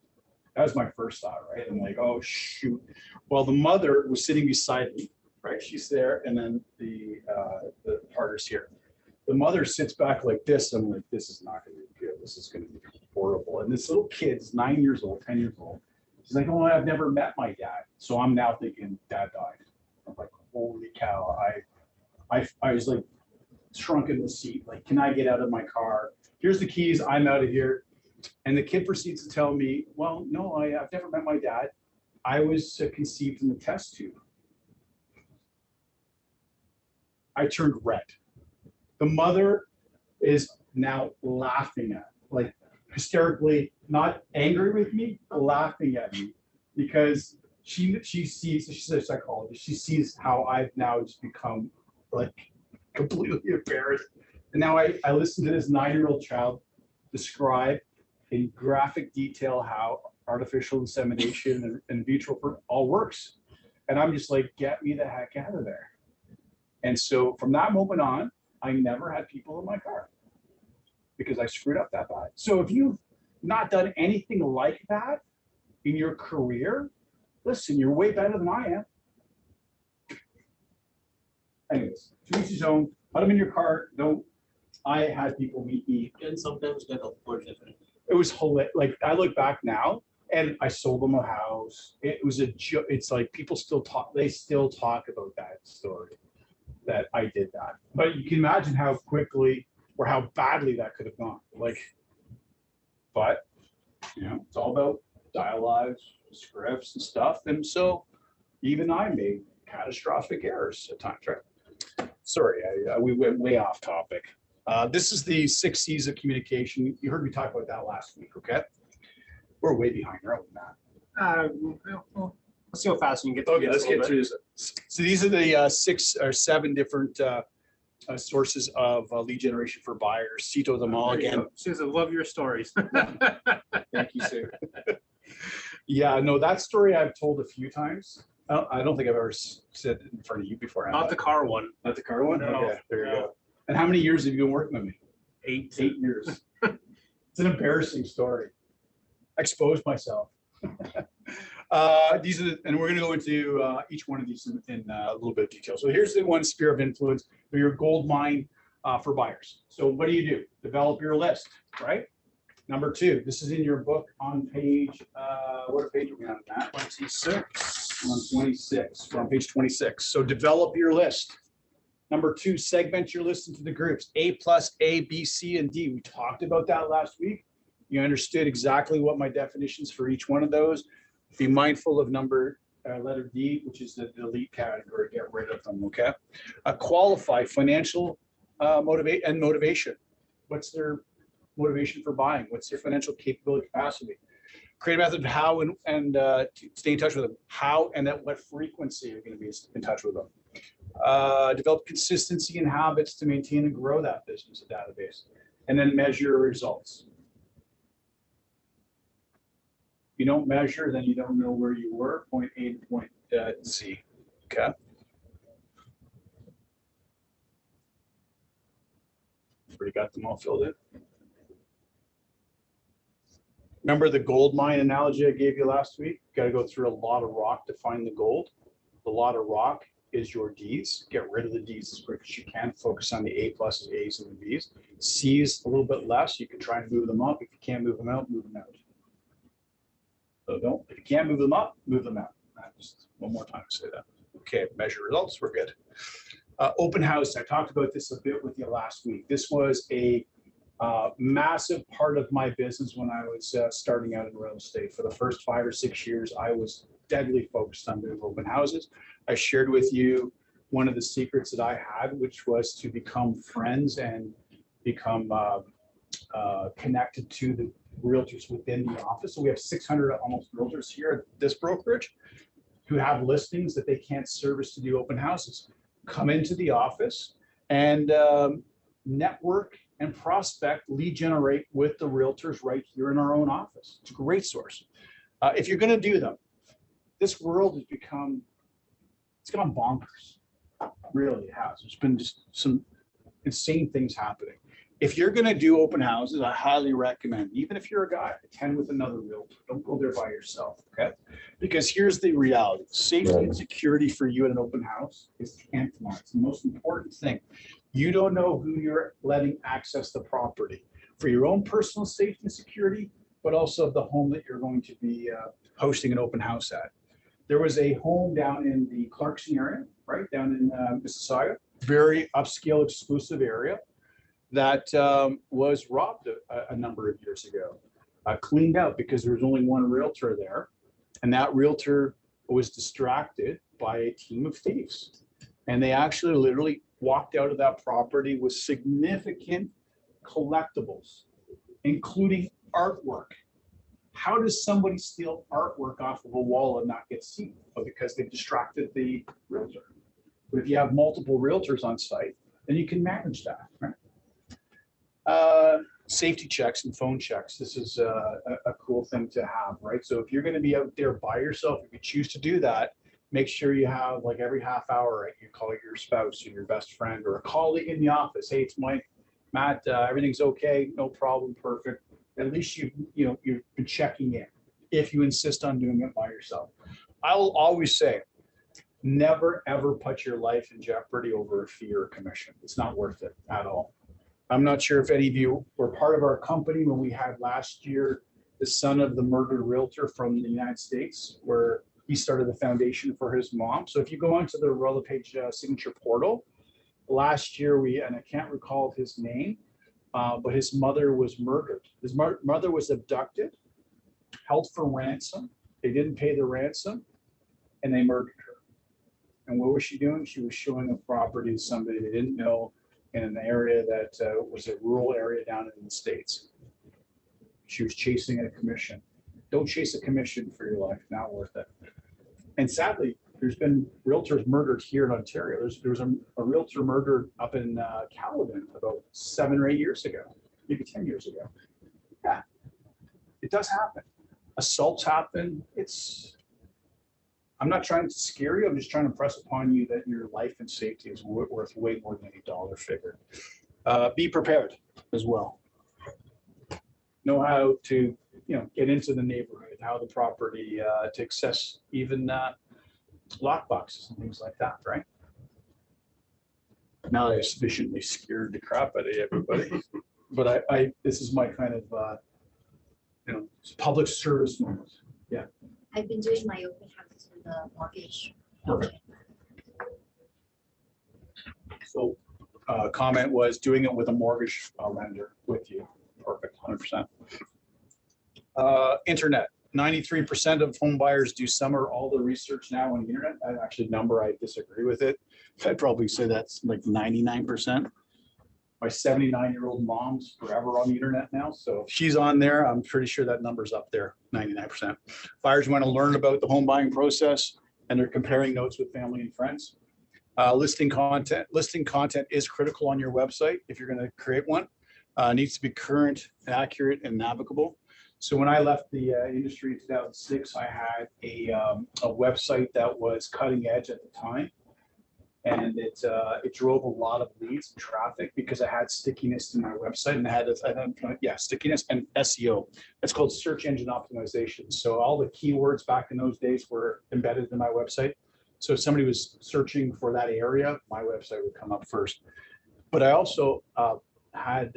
That was my first thought, right? I'm like, oh shoot. Well, the mother was sitting beside me, right? She's there, and then the partner's here. The mother sits back like this. I'm like, this is not going to be good. This is going to be horrible. And this little kid's 9 years old, 10 years old. She's like, oh, I've never met my dad. So I'm now thinking dad died. I'm like, holy cow. I was like shrunk in the seat. Like, can I get out of my car? Here's the keys. I'm out of here. And the kid proceeds to tell me, well, no, I've never met my dad. I was conceived in the test tube. I turned red. The mother is now laughing at, like hysterically, not angry with me, laughing at me because she sees, she's a psychologist, she sees how I've now just become like completely embarrassed. And now I listen to this 9-year-old child describe in graphic detail how artificial insemination and in vitro all works. And I'm just like, get me the heck out of there. And so from that moment on, I never had people in my car because I screwed up that bad. So if you've not done anything like that in your career, listen, you're way better than I am. Anyways, to each his own. Let them in your car. Don't. I had people meet me. Can sometimes get awkward, definitely. It was hilarious. Like I look back now, and I sold them a house. It was a joke. It's like people still talk. They still talk about that story, that I did that. But you can imagine how quickly or how badly that could have gone. Like, but you know, it's all about dialogues, scripts, and stuff. And so even I made catastrophic errors at times. Right? Sorry, we went way off topic. This is the 6 C's of communication. You heard me talk about that last week, okay? We're way behind, aren't we, Matt? Well, let's see how fast you can get through. Okay, let's get through this. So these are the 6 or 7 different sources of lead generation for buyers. Cito them all again. Susan, love your stories. Thank you, Sue. Yeah, no, that story I've told a few times. I don't think I've ever said it in front of you before. Not the car one. Not the car one? No, okay, there you no. go. And how many years have you been working with me? 8. 8 years. It's an embarrassing story. I exposed myself. These are, and we're going to go into each one of these in a little bit of detail. So here's the one: sphere of influence, or your gold mine for buyers. So what do? Develop your list, right? Number 2, this is in your book on page, what page are we on, Matt? 26. On 26, we're on page 26. So develop your list. Number 2, segment your list into the groups, A plus A, B, C, and D. We talked about that last week. You understood exactly what my definitions for each one of those. Be mindful of letter D, which is the delete category. Get rid of them, okay? Qualify financial motivation. What's their motivation for buying? What's their financial capability capacity? Create a method of how and to stay in touch with them. How and at what frequency you're going to be in touch with them. Develop consistency and habits to maintain and grow that business database, and then measure your results. If you don't measure, then you don't know where you were, point A to point Z. Okay. Already got them all filled in. Remember the gold mine analogy I gave you last week? Got to go through a lot of rock to find the gold. The lot of rock is your D's. Get rid of the D's as quick as you can. Focus on the A pluses, A's, and the B's. C's a little bit less. You can try and move them up. If you can't move them out, move them out. So don't. If you can't move them up, move them out. Just one more time to say that. Okay, measure results. We're good. Open house. I talked about this a bit with you last week. This was a massive part of my business when I was starting out in real estate. For the first 5 or 6 years, I was deadly focused on doing open houses. I shared with you one of the secrets that I had, which was to become friends and become connected to the realtors within the office. So we have 600 almost realtors here at this brokerage who have listings that they can't service to do open houses. Come into the office and network and prospect, lead generate with the realtors right here in our own office. It's a great source. If you're going to do them, this world has become, it's gone bonkers. Really, it has. There's been just some insane things happening. If you're going to do open houses, I highly recommend, even if you're a guy, attend with another realtor. Don't go there by yourself, okay? Because here's the reality. Safety and security for you at an open house is tantamount. It's the most important thing. You don't know who you're letting access the property for your own personal safety and security, but also the home that you're going to be hosting an open house at. There was a home down in the Clarkson area, right down in Mississauga, very upscale, exclusive area that was robbed a number of years ago, cleaned out because there was only one realtor there, and that realtor was distracted by a team of thieves. And they actually literally walked out of that property with significant collectibles, including artwork. How does somebody steal artwork off of a wall and not get seen? Well, because they've distracted the realtor. But if you have multiple realtors on site, then you can manage that, right? Safety checks and phone checks. This is a cool thing to have, right? So if you're going to be out there by yourself, if you choose to do that, make sure you have like every half hour, right? You call your spouse or your best friend or a colleague in the office. Hey, it's Mike, Matt, everything's okay, no problem, perfect. At least you've been checking in. If you insist on doing it by yourself, I will always say, never ever put your life in jeopardy over a fee or a commission. It's not worth it at all. I'm not sure if any of you were part of our company when we had last year the son of the murdered realtor from the United States, where he started the foundation for his mom. So if you go onto the Royal LePage signature portal, last year and I can't recall his name, but his mother was murdered. His mother was abducted, held for ransom. They didn't pay the ransom, and they murdered her. And what was she doing? She was showing a property to somebody they didn't know in an area that was a rural area down in the States. She was chasing a commission. Don't chase a commission for your life, not worth it. And sadly, there's been realtors murdered here in Ontario. There was a realtor murdered up in Caledon about 7 or 8 years ago, maybe 10 years ago. Yeah, it does happen. Assaults happen. I'm not trying to scare you. I'm just trying to press upon you that your life and safety is worth way more than any dollar figure. Be prepared as well. Know how to get into the neighborhood, how the property to access even lock boxes and things like that, right? Now that I've sufficiently scared the crap out of everybody, but this is my kind of public service moment. Yeah. I've been doing my open house with the mortgage. Perfect. So comment was doing it with a mortgage lender with you. Perfect, 100%. Internet. 93% of home buyers do some or all the research now on the internet. That actually number, I disagree with it. I'd probably say that's like 99%. My 79-year-old mom's forever on the internet now, so she's on there. I'm pretty sure that number's up there, 99%. Buyers want to learn about the home buying process, and they're comparing notes with family and friends. Listing content is critical on your website if you're going to create one. It needs to be current, accurate, and navigable. So when I left the industry in 2006, I had a website that was cutting edge at the time. And it drove a lot of leads and traffic because I had stickiness in my website, and stickiness and SEO. It's called search engine optimization. So all the keywords back in those days were embedded in my website. So if somebody was searching for that area, my website would come up first. But I also had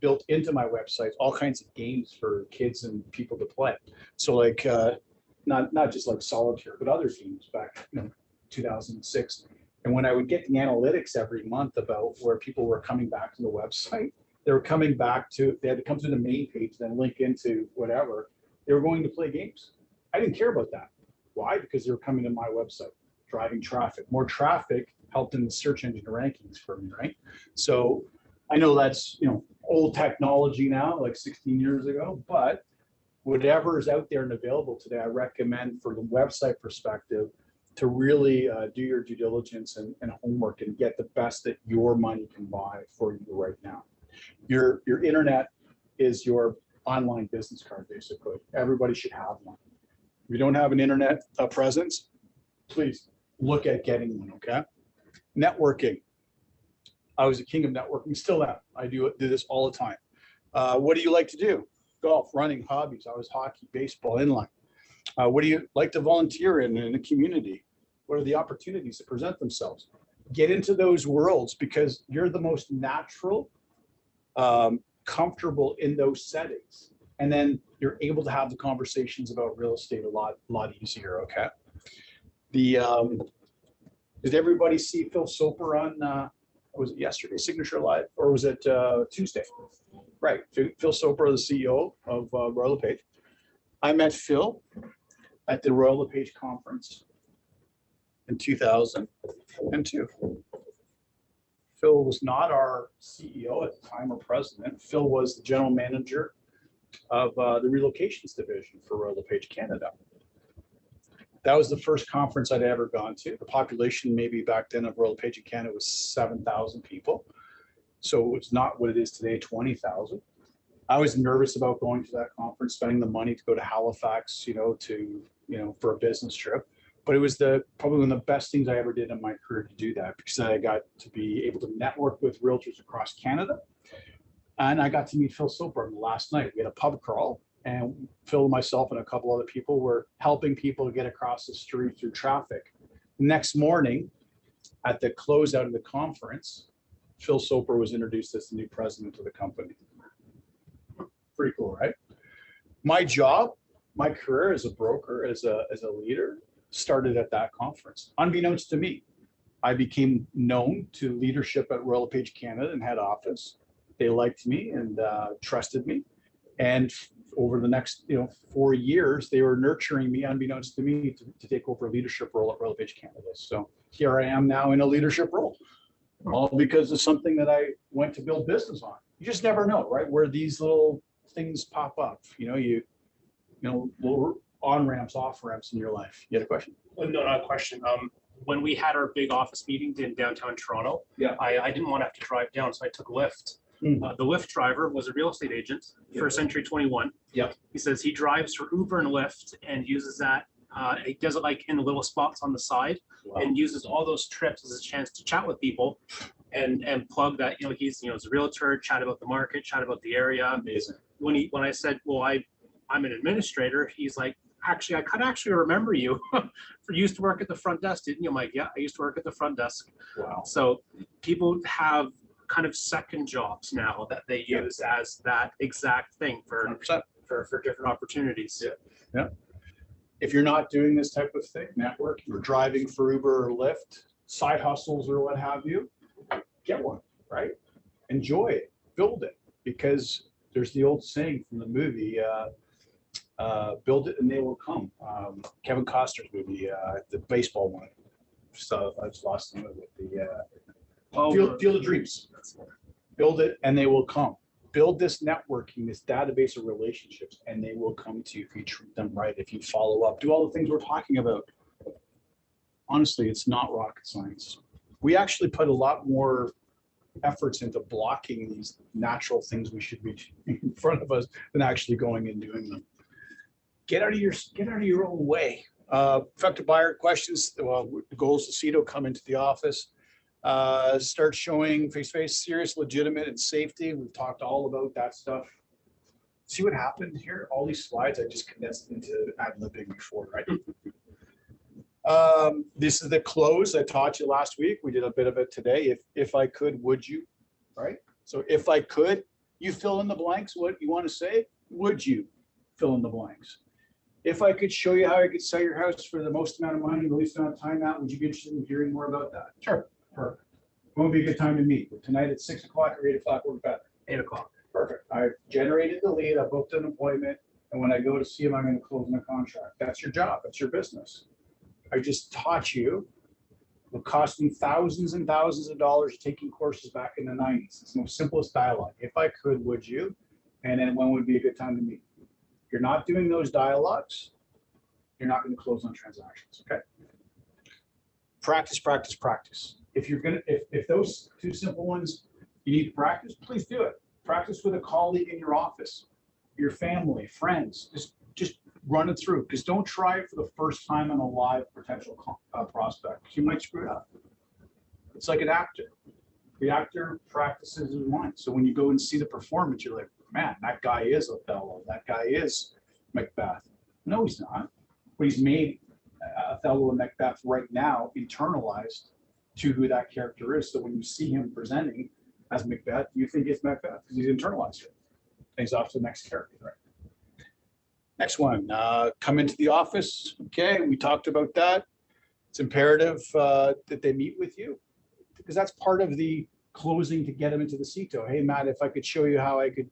built into my website all kinds of games for kids and people to play. So like not just like solitaire, but other games back 2006. And when I would get the analytics every month about where people were coming back to the website, they were coming back to, they had to come to the main page, then link into whatever. They were going to play games. I didn't care about that. Why? Because they were coming to my website, driving traffic. More traffic helped in the search engine rankings for me, right? So I know that's, old technology now, like 16 years ago, but whatever is out there and available today, I recommend for the website perspective to really do your due diligence and homework and get the best that your money can buy for you right now. Your internet is your online business card, basically. Everybody should have one. If you don't have an internet presence, please look at getting one, okay? Networking. I was a king of networking, still am. I do this all the time. What do you like to do? Golf, running, hobbies. I was hockey, baseball, inline. What do you like to volunteer in the community? What are the opportunities that present themselves? Get into those worlds because you're the most natural, comfortable in those settings. And then you're able to have the conversations about real estate a lot easier, okay? Did everybody see Phil Soper on, was it yesterday, Signature Live, or was it Tuesday? Right, Phil Soper, the CEO of Royal LePage. I met Phil at the Royal LePage conference in 2002. Phil was not our CEO at the time or president. Phil was the general manager of the relocations division for Royal LePage Canada. That was the first conference I'd ever gone to. The population maybe back then of Royal LePage in Canada was 7,000 people. So it's not what it is today, 20,000. I was nervous about going to that conference, spending the money to go to Halifax, for a business trip. But it was probably one of the best things I ever did in my career to do that, because I got to be able to network with realtors across Canada. And I got to meet Phil Soper last night. We had a pub crawl, and Phil, myself, and a couple other people were helping people get across the street through traffic. Next morning, at the closeout of the conference, Phil Soper was introduced as the new president of the company. Pretty cool, right? My job, my career as a broker, as a leader, started at that conference. Unbeknownst to me, I became known to leadership at Royal LePage Canada and head office. They liked me and trusted me. And over the next 4 years, they were nurturing me, unbeknownst to me, to take over a leadership role at Royal LePage Canada. So here I am now in a leadership role, all because of something that I went to build business on. You just never know, right? Where these little things pop up, little on ramps, off ramps in your life. You had a question? Well, no, not a question. When we had our big office meeting in downtown Toronto, I didn't want to have to drive down, so I took Lyft. The Lyft driver was a real estate agent for Century 21. Yeah. He says he drives for Uber and Lyft and uses that. He does it like in the little spots on the side. Wow. And uses all those trips as a chance to chat with people and plug that, he's, as a realtor, chat about the market, chat about the area. Amazing. When I said, well, I'm an administrator, he's like, actually, I could actually remember you. You used to work at the front desk, didn't you? I'm like, yeah, I used to work at the front desk. Wow. So people have kind of second jobs now that they use as that exact thing for different opportunities. Yeah. If you're not doing this type of thing, network, you're driving for Uber or Lyft, side hustles or what have you, get one, right? Enjoy it, build it, because there's the old saying from the movie, build it and they will come. Kevin Costner's movie, the baseball one. So I just lost the movie. Field of Dreams. Build it and they will come. Build this networking, this database of relationships, and they will come to you if you treat them right, if you follow up, do all the things we're talking about. Honestly, it's not rocket science. We actually put a lot more efforts into blocking these natural things we should be in front of us than actually going and doing them. Get out of your own way. Effective buyer questions. Well, the goal is to CETO come into the office, start showing face-to-face, serious, legitimate, and safety. We've talked all about that stuff. See what happened here? All these slides I just condensed into ad-libbing before, right? This is the close I taught you last week. We did a bit of it today. If I could, would you? Right? So if I could, you fill in the blanks. What you want to say? Would you fill in the blanks? If I could show you how I could sell your house for the most amount of money in the least amount of time out, would you be interested in hearing more about that? Sure. Perfect. When would be a good time to meet? Tonight at 6 o'clock or 8 o'clock work better? 8 o'clock. Perfect. I've generated the lead. I booked an appointment. And when I go to see him, I'm going to close my contract. That's your job. That's your business. I just taught you. It cost me thousands and thousands of dollars taking courses back in the 90s. It's the most simplest dialogue. If I could, would you? And then when would be a good time to meet? If you're not doing those dialogues, you're not going to close on transactions. Okay. Practice, practice, practice. If you're going to, if those two simple ones you need to practice, please do it. Practice with a colleague in your office, your family, friends. Just run it through, because don't try it for the first time on a live potential prospect. You might screw it up. It's like an actor. The actor practices his lines. So when you go and see the performance, you're like, man, that guy is Othello. That guy is Macbeth. No, he's not. But he's made Othello and Macbeth right now internalized to who that character is. So when you see him presenting as Macbeth, you think it's Macbeth because he's internalized it. And he's off to the next character, right? Next one, come into the office. Okay, we talked about that. It's imperative that they meet with you, because that's part of the closing to get them into the CETO. Hey, Matt, if I could show you how I could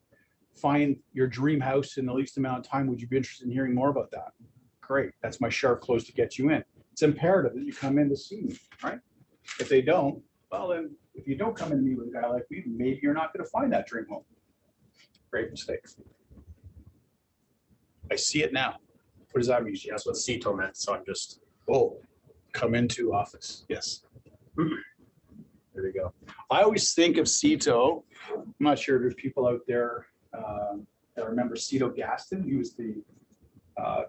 find your dream house in the least amount of time, would you be interested in hearing more about that? Great, that's my sharp close to get you in. It's imperative that you come in to see me, right? If they don't, well then, if you don't come in to meet with a guy like me, maybe you're not going to find that dream home. Great mistake. I see it now. What does that mean? Yeah, that's what CETO meant, so I'm just. Oh, come into office. Yes. There we go. I always think of CETO. I'm not sure if there's people out there that remember CETO Gaston. He was the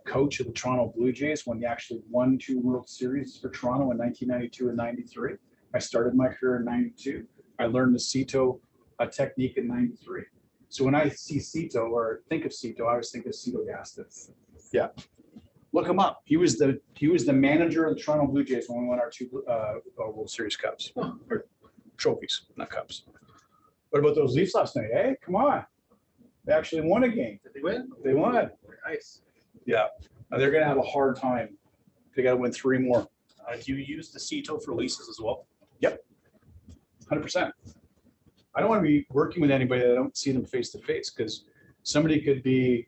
coach of the Toronto Blue Jays when he actually won 2 World Series for Toronto in 1992 and 93. I started my career in 92. I learned the CETO technique in 93. So when I see CETO or think of CETO, I always think of CETO Gaston. Yeah. Look him up. He was the manager of the Toronto Blue Jays when we won our 2 World Series cups, or trophies, not cups. What about those Leafs last night? Hey, come on. They actually won a game. Did they win? They won. Nice. Yeah. Now they're going to have a hard time. They got to win 3 more. Do you use the CETO for leases as well? Yep. 100%. I don't want to be working with anybody that I don't see them face to face, because somebody could be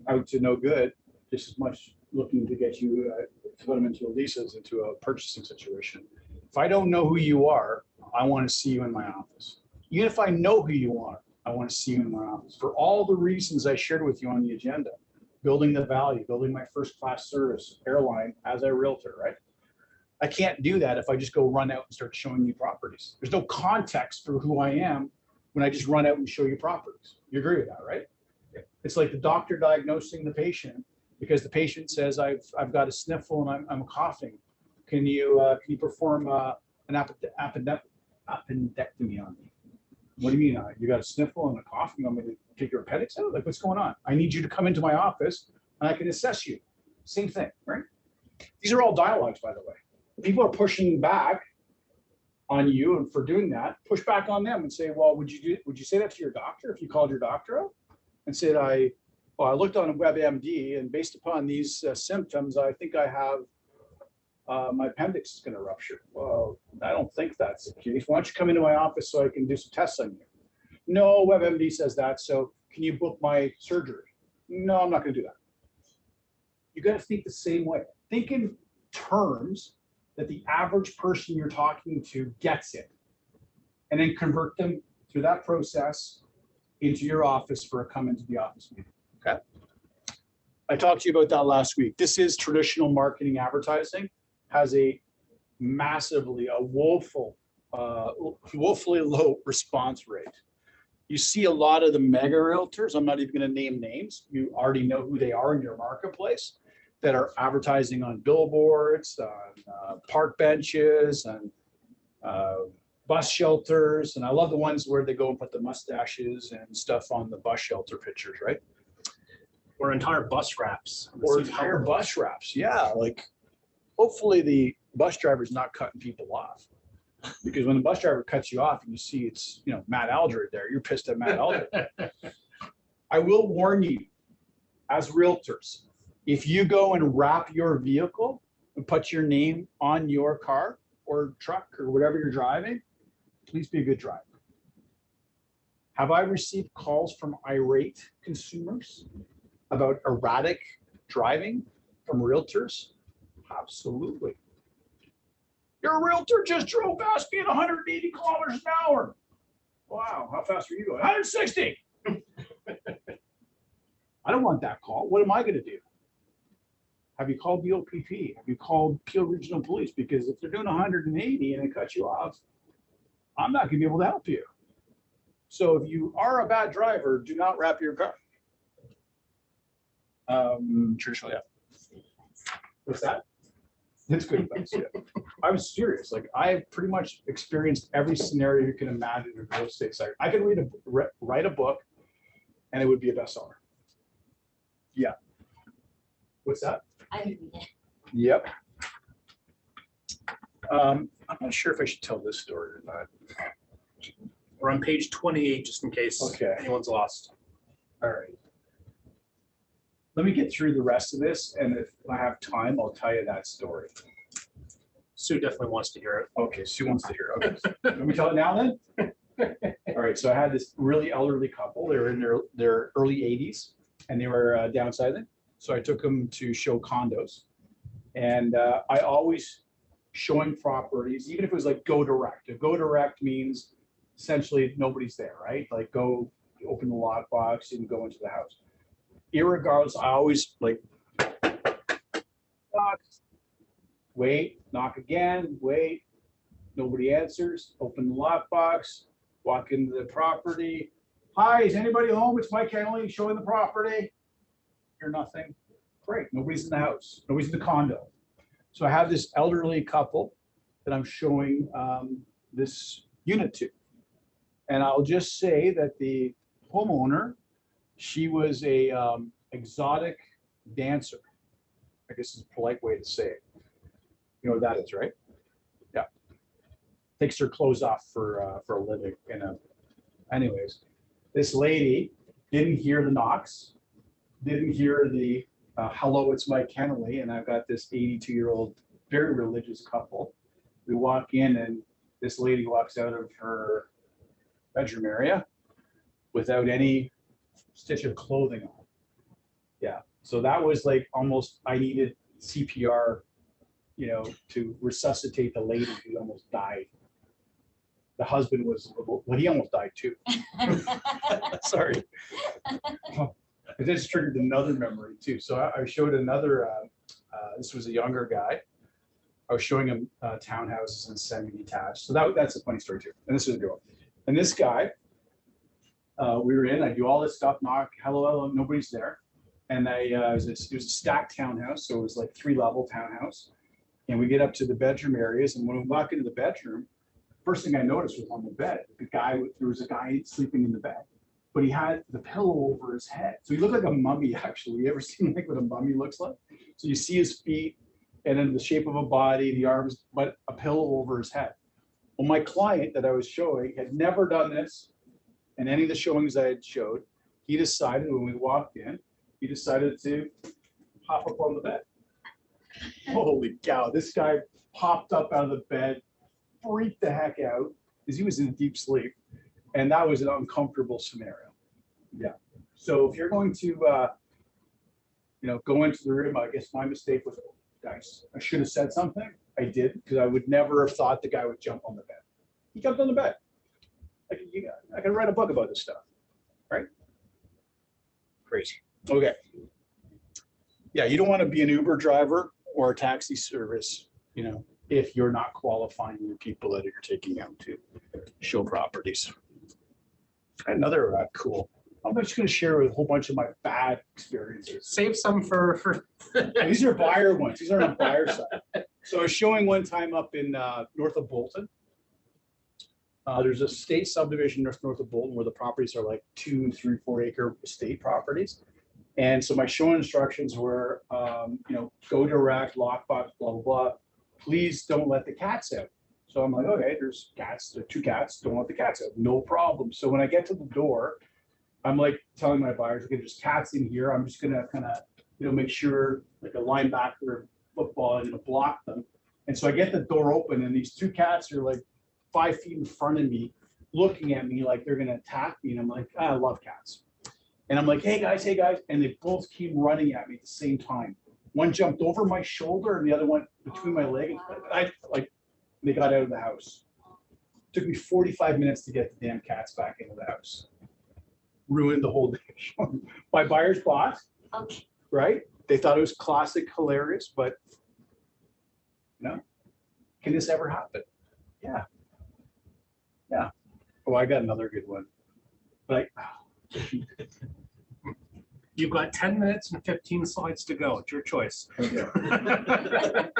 out to no good just as much looking to get you to put them into a leases, into a purchasing situation. If I don't know who you are, I want to see you in my office. Even if I know who you are, I want to see you in my office for all the reasons I shared with you on the agenda. Building the value, building my first class service airline as a realtor, right? I can't do that if I just go run out and start showing you properties. There's no context for who I am when I just run out and show you properties. You agree with that, right? It's like the doctor diagnosing the patient because the patient says, I've got a sniffle and I'm coughing. Can you perform an appendectomy on me? What do you mean? You got a sniffle and a cough? You want me to take your appendix out? Like, what's going on? I need you to come into my office and I can assess you. Same thing, right? These are all dialogues, by the way. People are pushing back on you, and for doing that, push back on them and say, well, would you say that to your doctor if you called your doctor out and said, I looked on WebMD and based upon these symptoms, I think I have my appendix is going to rupture. Well, I don't think that's the case. Why don't you come into my office so I can do some tests on you? No, WebMD says that. So can you book my surgery? No, I'm not going to do that. You got to think the same way. Think in terms that the average person you're talking to gets it, and then convert them through that process into your office for a come into the office meeting. Okay. I talked to you about that last week. This is traditional marketing advertising, has a massively, woefully low response rate. You see a lot of the mega realtors, I'm not even going to name names, you already know who they are in your marketplace, that are advertising on billboards, on park benches, and bus shelters. And I love the ones where they go and put the mustaches and stuff on the bus shelter pictures, right? Or entire bus wraps. Or entire bus wraps. Yeah, like hopefully the bus driver's not cutting people off. Because when the bus driver cuts you off and you see it's, you know, Matt Aldred there, you're pissed at Matt Aldred. I will warn you, as realtors, if you go and wrap your vehicle and put your name on your car or truck or whatever you're driving, please be a good driver. Have I received calls from irate consumers about erratic driving from realtors? Absolutely. Your realtor just drove past me at 180 kilometers an hour. Wow, how fast were you going? 160. I don't want that call. What am I going to do? Have you called the OPP? Have you called Peel Regional Police? Because if they're doing 180 and they cut you off, I'm not going to be able to help you. So if you are a bad driver, do not wrap your car. Traditionally, yeah. What's that? It's good advice, yeah. I was serious. Like I've pretty much experienced every scenario you can imagine in a real estate site. I could write a book, and it would be a bestseller. Yeah. What's that? I can read it. Yep. I'm not sure if I should tell this story or not. We're on page 28, just in case Okay. anyone's lost. All right. Let me get through the rest of this, and if I have time, I'll tell you that story. Sue definitely wants to hear it. Okay, Sue wants to hear it. Okay. Let me tell it now then? All right, so I had this really elderly couple. They were in their early 80s, and they were downsizing. So I took them to show condos. And I always showing properties, even if it was like go direct. If go direct means essentially nobody's there, right? Like go open the lockbox and go into the house. Irregardless, I always like knock, wait, knock again, wait, nobody answers, open the lockbox, walk into the property. Hi, is anybody home? It's Mike Kennelly showing the property. Hear nothing. Great, nobody's in the house, nobody's in the condo. So I have this elderly couple that I'm showing this unit to. And I'll just say that the homeowner, she was a exotic dancer. I guess is a polite way to say it. You know what that is, right? Yeah. Takes her clothes off for a living. Anyways, this lady didn't hear the knocks, didn't hear the hello, it's Mike Kennelly, and I've got this 82-year-old, very religious couple. We walk in, and this lady walks out of her bedroom area without any stitch of clothing on. Yeah, so that was like almost, I needed CPR, you know, to resuscitate the lady who almost died. The husband was, well, he almost died too. Sorry. It just triggered another memory too. So I showed another, this was a younger guy. I was showing him townhouses and semi-detached. So that's a funny story too. And this was a good one. And this guy, we were in, I do all this stuff, knock, hello, nobody's there. And it was a stacked townhouse. So it was like 3-level townhouse. And we get up to the bedroom areas. And when we walk into the bedroom, first thing I noticed was on the bed, there was a guy sleeping in the bed, but he had the pillow over his head. So he looked like a mummy, actually. You ever seen like what a mummy looks like? So you see his feet and then the shape of a body, the arms, but a pillow over his head. Well, my client that I was showing had never done this in any of the showings I had showed. He decided when we walked in, he decided to hop up on the bed. Holy cow, this guy popped up out of the bed, freaked the heck out because he was in a deep sleep. And that was an uncomfortable scenario. Yeah. So if you're going to, go into the room, I guess my mistake was, guys, I should have said something. I did, because I would never have thought the guy would jump on the bed. He jumped on the bed. I can write a book about this stuff, right? Crazy. Okay. Yeah, you don't want to be an Uber driver or a taxi service, if you're not qualifying the people that you're taking out to show properties. Another cool. I'm just going to share a whole bunch of my bad experiences. Save some for. These are buyer ones. These are on the buyer side. So I was showing one time up in north of Bolton. There's a state subdivision north of Bolton where the properties are like 2, 3, 4 acre estate properties. And so my show instructions were, go direct, lockbox, blah, blah, blah. Please don't let the cats out. So I'm like, okay, there's cats, there are 2 cats, don't let the cats out, no problem. So when I get to the door, I'm like telling my buyers, okay, there's cats in here. I'm just gonna kind of, make sure like a linebacker football and block them. And so I get the door open and these 2 cats are like 5 feet in front of me, looking at me like they're gonna attack me. And I'm like, I love cats. And I'm like, hey guys. And they both came running at me at the same time. One jumped over my shoulder and the other one between my legs. They got out of the house. Took me 45 minutes to get the damn cats back into the house. Ruined the whole day. My buyer's bought, Okay. right? They thought it was classic, hilarious, but can this ever happen? Yeah. Oh, I got another good one. You've got 10 minutes and 15 slides to go. It's your choice. Okay.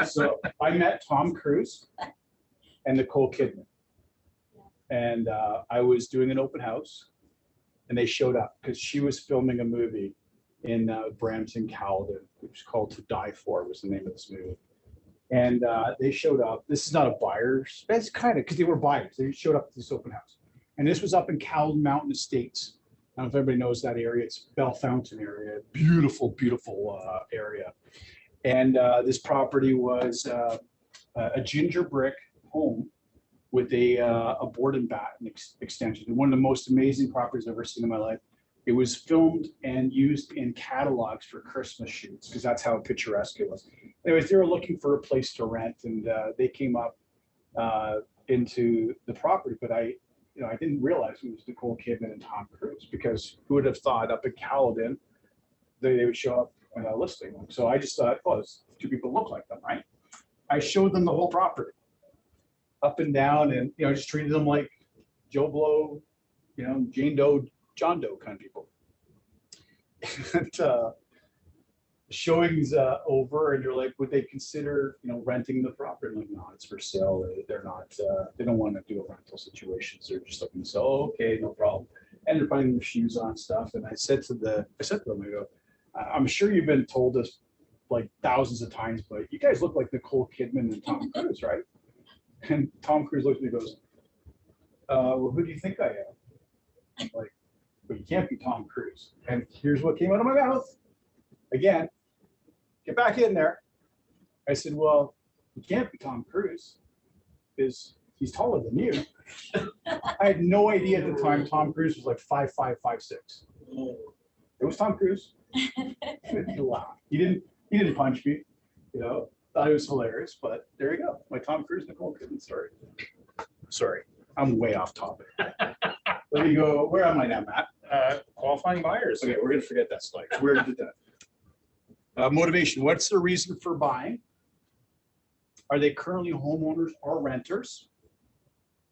So I met Tom Cruise and Nicole Kidman. And I was doing an open house and they showed up because she was filming a movie in Brampton, Caledon, which was called To Die For was the name of this movie. And they showed up. This is not a buyer's, that's kind of, because they were buyers. They showed up at this open house. And this was up in Caledon Mountain Estates. I don't know if everybody knows that area. It's Bell Fountain area. Beautiful, beautiful area. And this property was a ginger brick home with a board and batten extension. One of the most amazing properties I've ever seen in my life. It was filmed and used in catalogs for Christmas shoots because that's how picturesque it was. Anyways, they were looking for a place to rent and they came up into the property, but I didn't realize it was Nicole Kidman and Tom Cruise because who would have thought up in Caledon they would show up on a listing. So I just thought, oh, those 2 people look like them, right? I showed them the whole property up and down and, just treated them like Joe Blow, Jane Doe, John Doe kind of people. And showings over and you're like, would they consider, renting the property? I'm like, no, it's for sale. They're not, they don't want to do a rental situation. So they're just looking to sell. Oh, okay, no problem. And they're putting their shoes on stuff. And I said to them, I go, I'm sure you've been told this like thousands of times, but you guys look like Nicole Kidman and Tom Cruise, right? And Tom Cruise looks at me and goes, well, who do you think I am? I'm like, but you can't be Tom Cruise. And here's what came out of my mouth. Again, get back in there. I said, well, you can't be Tom Cruise because he's taller than you. I had no idea at the time Tom Cruise was like 5'5", 5'6". It was Tom Cruise. He laughed. He didn't punch me, thought it was hilarious, but there you go. My Tom Cruise, Nicole Kidman story. Sorry, I'm way off topic. Let me go, where am I now, Matt? Qualifying buyers. Okay, we're gonna forget that slide. We already did that. Motivation, what's the reason for buying? Are they currently homeowners or renters?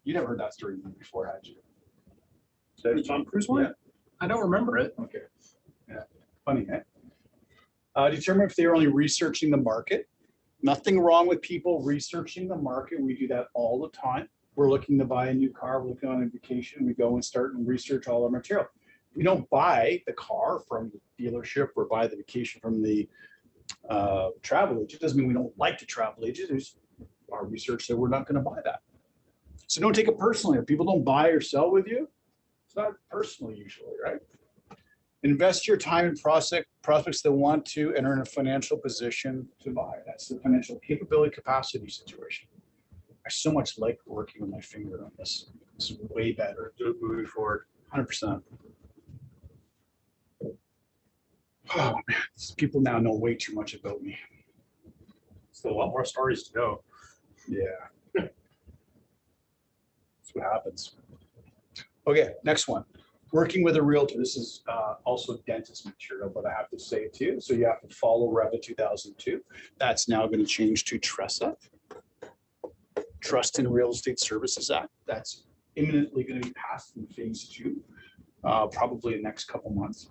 You never heard that story before, had you? The Tom Cruise one? Yeah. I don't remember it. Okay. Yeah. Funny, eh? Determine if they're only researching the market. Nothing wrong with people researching the market. We do that all the time. We're looking to buy a new car, we're looking on a vacation, we go and start and research all our material. We don't buy the car from the dealership or buy the vacation from the travel agent. It doesn't mean we don't like the travel agent. There's our research that we're not going to buy that. So don't take it personally. If people don't buy or sell with you, it's not personal usually, right? Invest your time in prospects that want to enter in a financial position to buy. That's the financial capability capacity situation. I so much like working with my finger on this. This is way better moving forward, 100%. Oh man, people now know way too much about me. Still a lot more stories to go. Yeah. That's what happens. Okay, next one. Working with a realtor. This is also dentist material, but I have to say it too. So you have to follow Reva 2002. That's now going to change to TRESA, Trust in Real Estate Services Act. That's imminently going to be passed in phase 2, probably in the next couple months.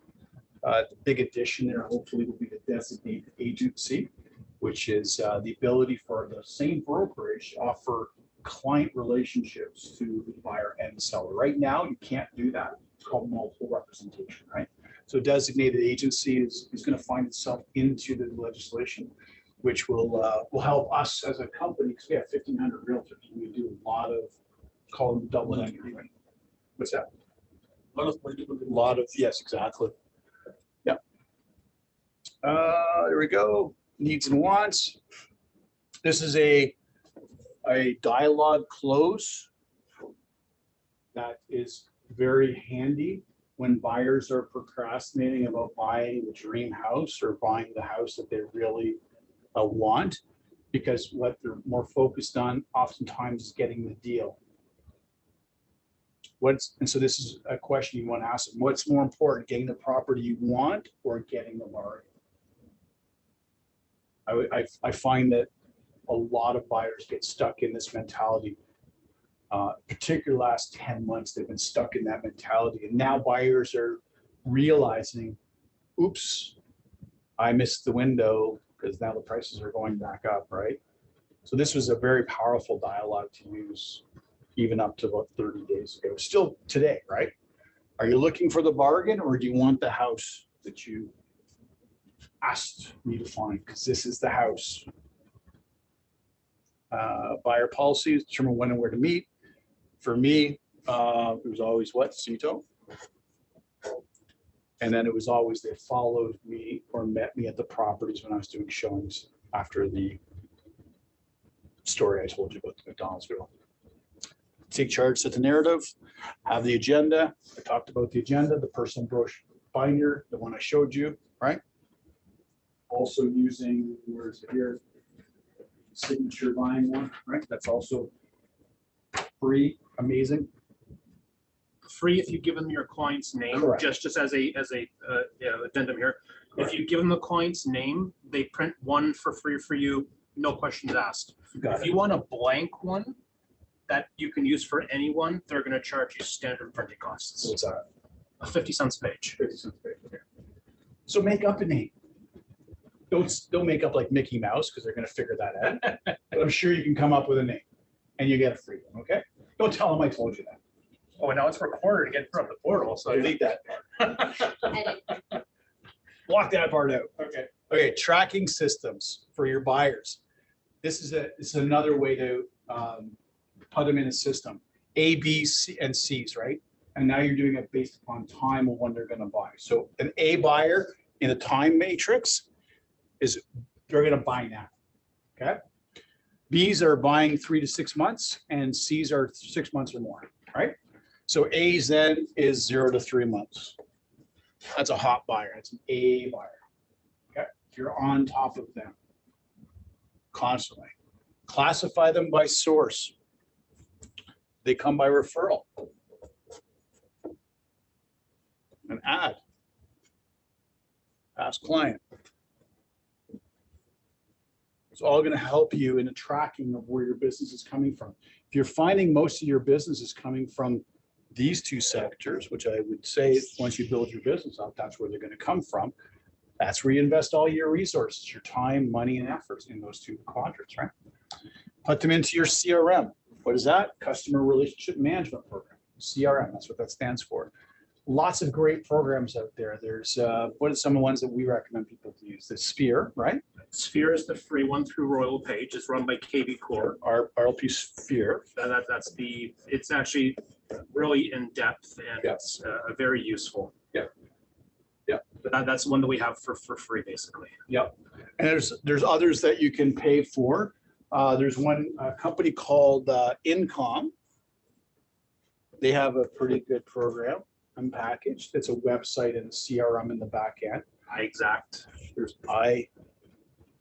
The big addition there hopefully will be the designated agency, which is the ability for the same brokerage to offer client relationships to the buyer and the seller. Right now, you can't do that. It's called multiple representation, right? So designated agency is going to find itself into the legislation, which will help us as a company, because we have 1,500 realtors. We do a lot of, call them double entry. What's that? A lot of multiple. Yes, exactly. Yeah. There we go. Needs and wants. This is a dialogue close that is very handy when buyers are procrastinating about buying the dream house or buying the house that they really want, because what they're more focused on oftentimes is getting the deal. And so this is a question you want to ask them. What's more important, getting the property you want or getting the bargain? I find that a lot of buyers get stuck in this mentality. Particularly last 10 months, they've been stuck in that mentality. And now buyers are realizing, oops, I missed the window because now the prices are going back up, right? So this was a very powerful dialogue to use even up to about 30 days ago. Still today, right? Are you looking for the bargain or do you want the house that you asked me to find? Because this is the house. Buyer policies, determine when and where to meet. For me, it was always what? CETO. And then it was always they followed me or met me at the properties when I was doing showings after the story I told you about the McDonald's girl. Take charge, set the narrative, have the agenda. I talked about the agenda, the personal brochure binder, the one I showed you, right? Also using, where's it here? Signature buying one, right? That's also free, amazing. Free if you give them your client's name, Correct. just as a addendum here. If you give them the client's name, they print one for free for you, no questions asked. Got If it. you want a blank one that you can use for anyone, they're going to charge you standard printing costs, What's that? 50 cents a page. 50 cents a page, okay. So make up a name. Don't make up like Mickey Mouse because they're going to figure that out. But I'm sure you can come up with a name and you get a free one, okay? Don't tell them I told you that. Oh, and now it's recorded again from the portal, so Delete that. Edit. Block that part out. okay. Okay, tracking systems for your buyers. This is another way to put them in a system. A, B, C, and C's, right? And now you're doing it based upon time of when they're going to buy. So an A buyer in a time matrix is they're going to buy now. Okay. B's are buying 3 to 6 months, and C's are 6 months or more, right? So A's then is 0 to 3 months. That's a hot buyer. That's an A buyer. Okay. You're on top of them constantly. Classify them by source. They come by referral. An ad. Ask client. It's all going to help you in the tracking of where your business is coming from. If you're finding most of your business is coming from these two sectors, which I would say once you build your business up, that's where they're going to come from. That's where you invest all your resources, your time, money, and efforts in those two quadrants, right? Put them into your CRM. What is that? Customer Relationship Management Program. CRM, that's what that stands for. Lots of great programs out there. There's, what are some of the ones that we recommend people to use? The Sphere, right? Sphere is the free one through Royal Page. It's run by KB Core. Our RLP Sphere. It's actually really in depth and Yeah. it's very useful. Yeah. Yeah. But that's one that we have for free, basically. Yep. And there's others that you can pay for. There's one company called Incom. They have a pretty good program unpackaged. It's a website and a CRM in the back end. iExact. There's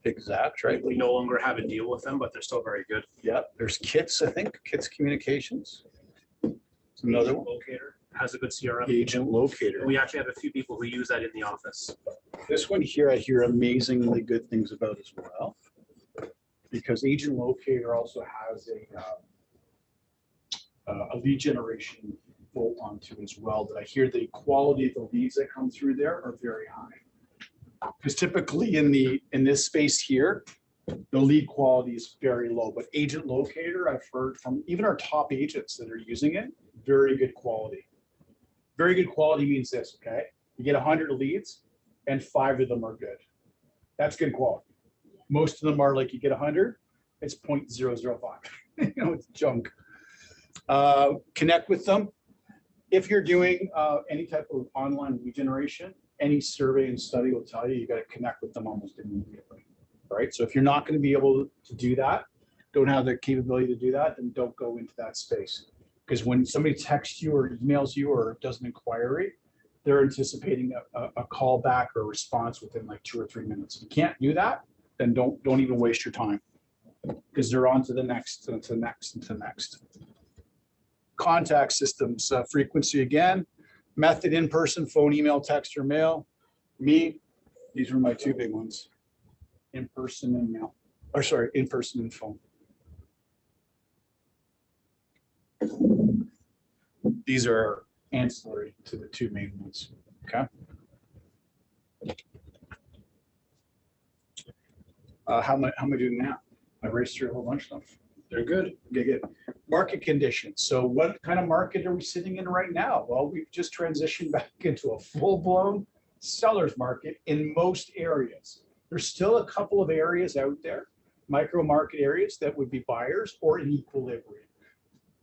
iExact, right? We no longer have a deal with them, but they're still very good. Yeah. There's Kits, I think. Kits Communications. It's another one. Locator. has a good CRM. Agent locator. We actually have a few people who use that in the office. This one here, I hear amazingly good things about as well. Because agent locator also has a lead generation bolt onto as well, that I hear the quality of the leads that come through there are very high. Because typically in this space here, the lead quality is very low, but agent locator, I've heard from even our top agents that are using it, very good quality. Very good quality means this, okay? You get 100 leads and 5 of them are good. That's good quality. Most of them are like, you get 100, it's 0.005. You know, it's junk. Connect with them. If you're doing any type of online lead generation, any survey and study will tell you got to connect with them almost immediately, right? So if you're not going to be able to do that, don't have the capability to do that, then don't go into that space. Because when somebody texts you or emails you or does an inquiry, they're anticipating a call back or a response within like 2 or 3 minutes. If you can't do that, then don't even waste your time, because they're on to the next and to the next and to the next. Contact systems, frequency again, method, in-person, phone, email, text, or mail. Me, these were my 2 big ones, in-person and mail, or sorry, in-person and phone. These are ancillary to the 2 main ones, okay? How am I doing now? I raced through a whole bunch of them. They're good. Okay, good. Market conditions. So what kind of market are we sitting in right now? Well, we've just transitioned back into a full-blown seller's market in most areas. There's still a couple of areas out there, micro market areas, that would be buyers or in equilibrium.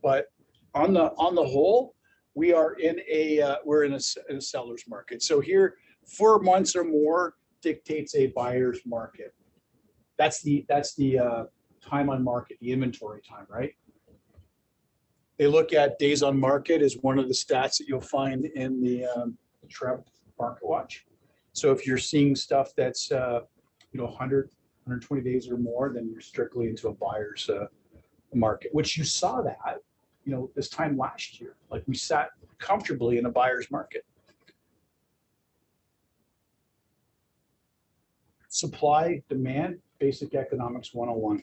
But on the whole, we are in we're in a seller's market. So here, 4 months or more dictates a buyer's market. That's the time on market, the inventory time, right? They look at days on market as one of the stats that you'll find in the Trev Market Watch. So if you're seeing stuff that's 100, 120 days or more, then you're strictly into a buyer's market, which you saw that, this time last year. Like, we sat comfortably in a buyer's market. Supply, demand, basic economics 101.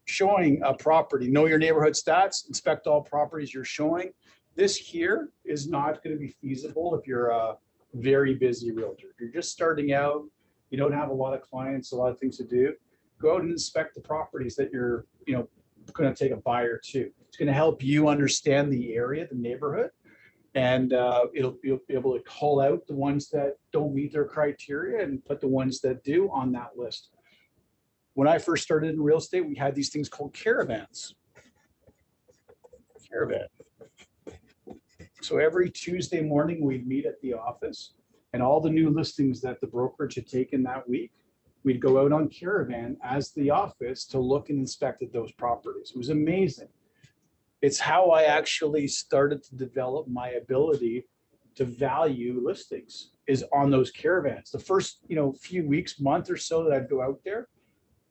Showing a property, know your neighborhood stats, inspect all properties you're showing. This here is not going to be feasible if you're a very busy realtor. If you're just starting out, you don't have a lot of clients, a lot of things to do, go out and inspect the properties that you're going to take a buyer to. It's going to help you understand the area, the neighborhood, and you'll be able to call out the ones that don't meet their criteria and put the ones that do on that list. When I first started in real estate, we had these things called caravans. Caravan. So every Tuesday morning, we'd meet at the office, and all the new listings that the brokerage had taken that week, we'd go out on caravan as the office to look and inspect those properties. It was amazing. It's how I actually started to develop my ability to value listings, is on those caravans. The first, few weeks, month or so that I'd go out there,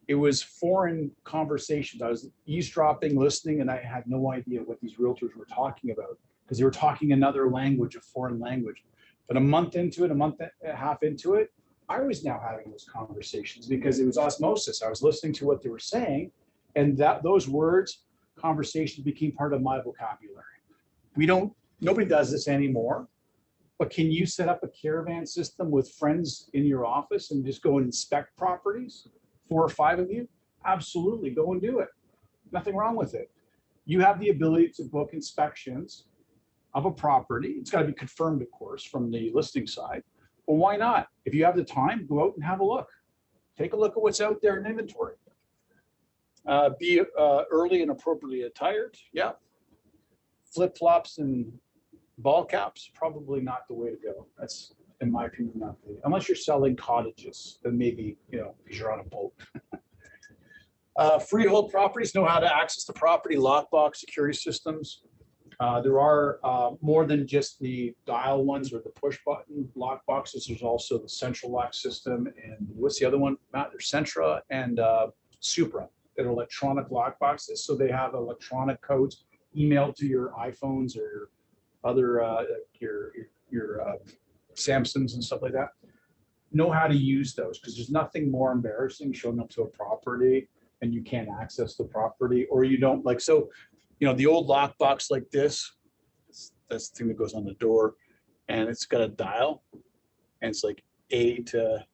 it was foreign conversations. I was eavesdropping, listening, and I had no idea what these realtors were talking about, because they were talking another language, a foreign language. But a month and a half into it, I was now having those conversations, because it was osmosis. I was listening to what they were saying, and those words, conversations, became part of my vocabulary. Nobody does this anymore. But can you set up a caravan system with friends in your office and just go and inspect properties? 4 or 5 of you? Absolutely, go and do it. Nothing wrong with it. You have the ability to book inspections of a property. It's got to be confirmed, of course, from the listing side. Well, why not? If you have the time, go out and have a look. Take a look at what's out there in inventory. Be early and appropriately attired. Yeah. Flip-flops and ball caps, probably not the way to go. That's, in my opinion, not the, unless you're selling cottages, then maybe, because you're on a boat. Freehold properties, know how to access the property, lockbox, security systems. There are more than just the dial ones or the push button lock boxes. There's also the central lock system, and what's the other one, Matt? There's Centra and Supra that are electronic lock boxes. So they have electronic codes emailed to your iPhones or your other your Samsungs and stuff like that. Know how to use those, because there's nothing more embarrassing showing up to a property and you can't access the property, or you don't like, so, you know, the old lockbox like this, that's the thing that goes on the door, and it's got a dial, and it's like A to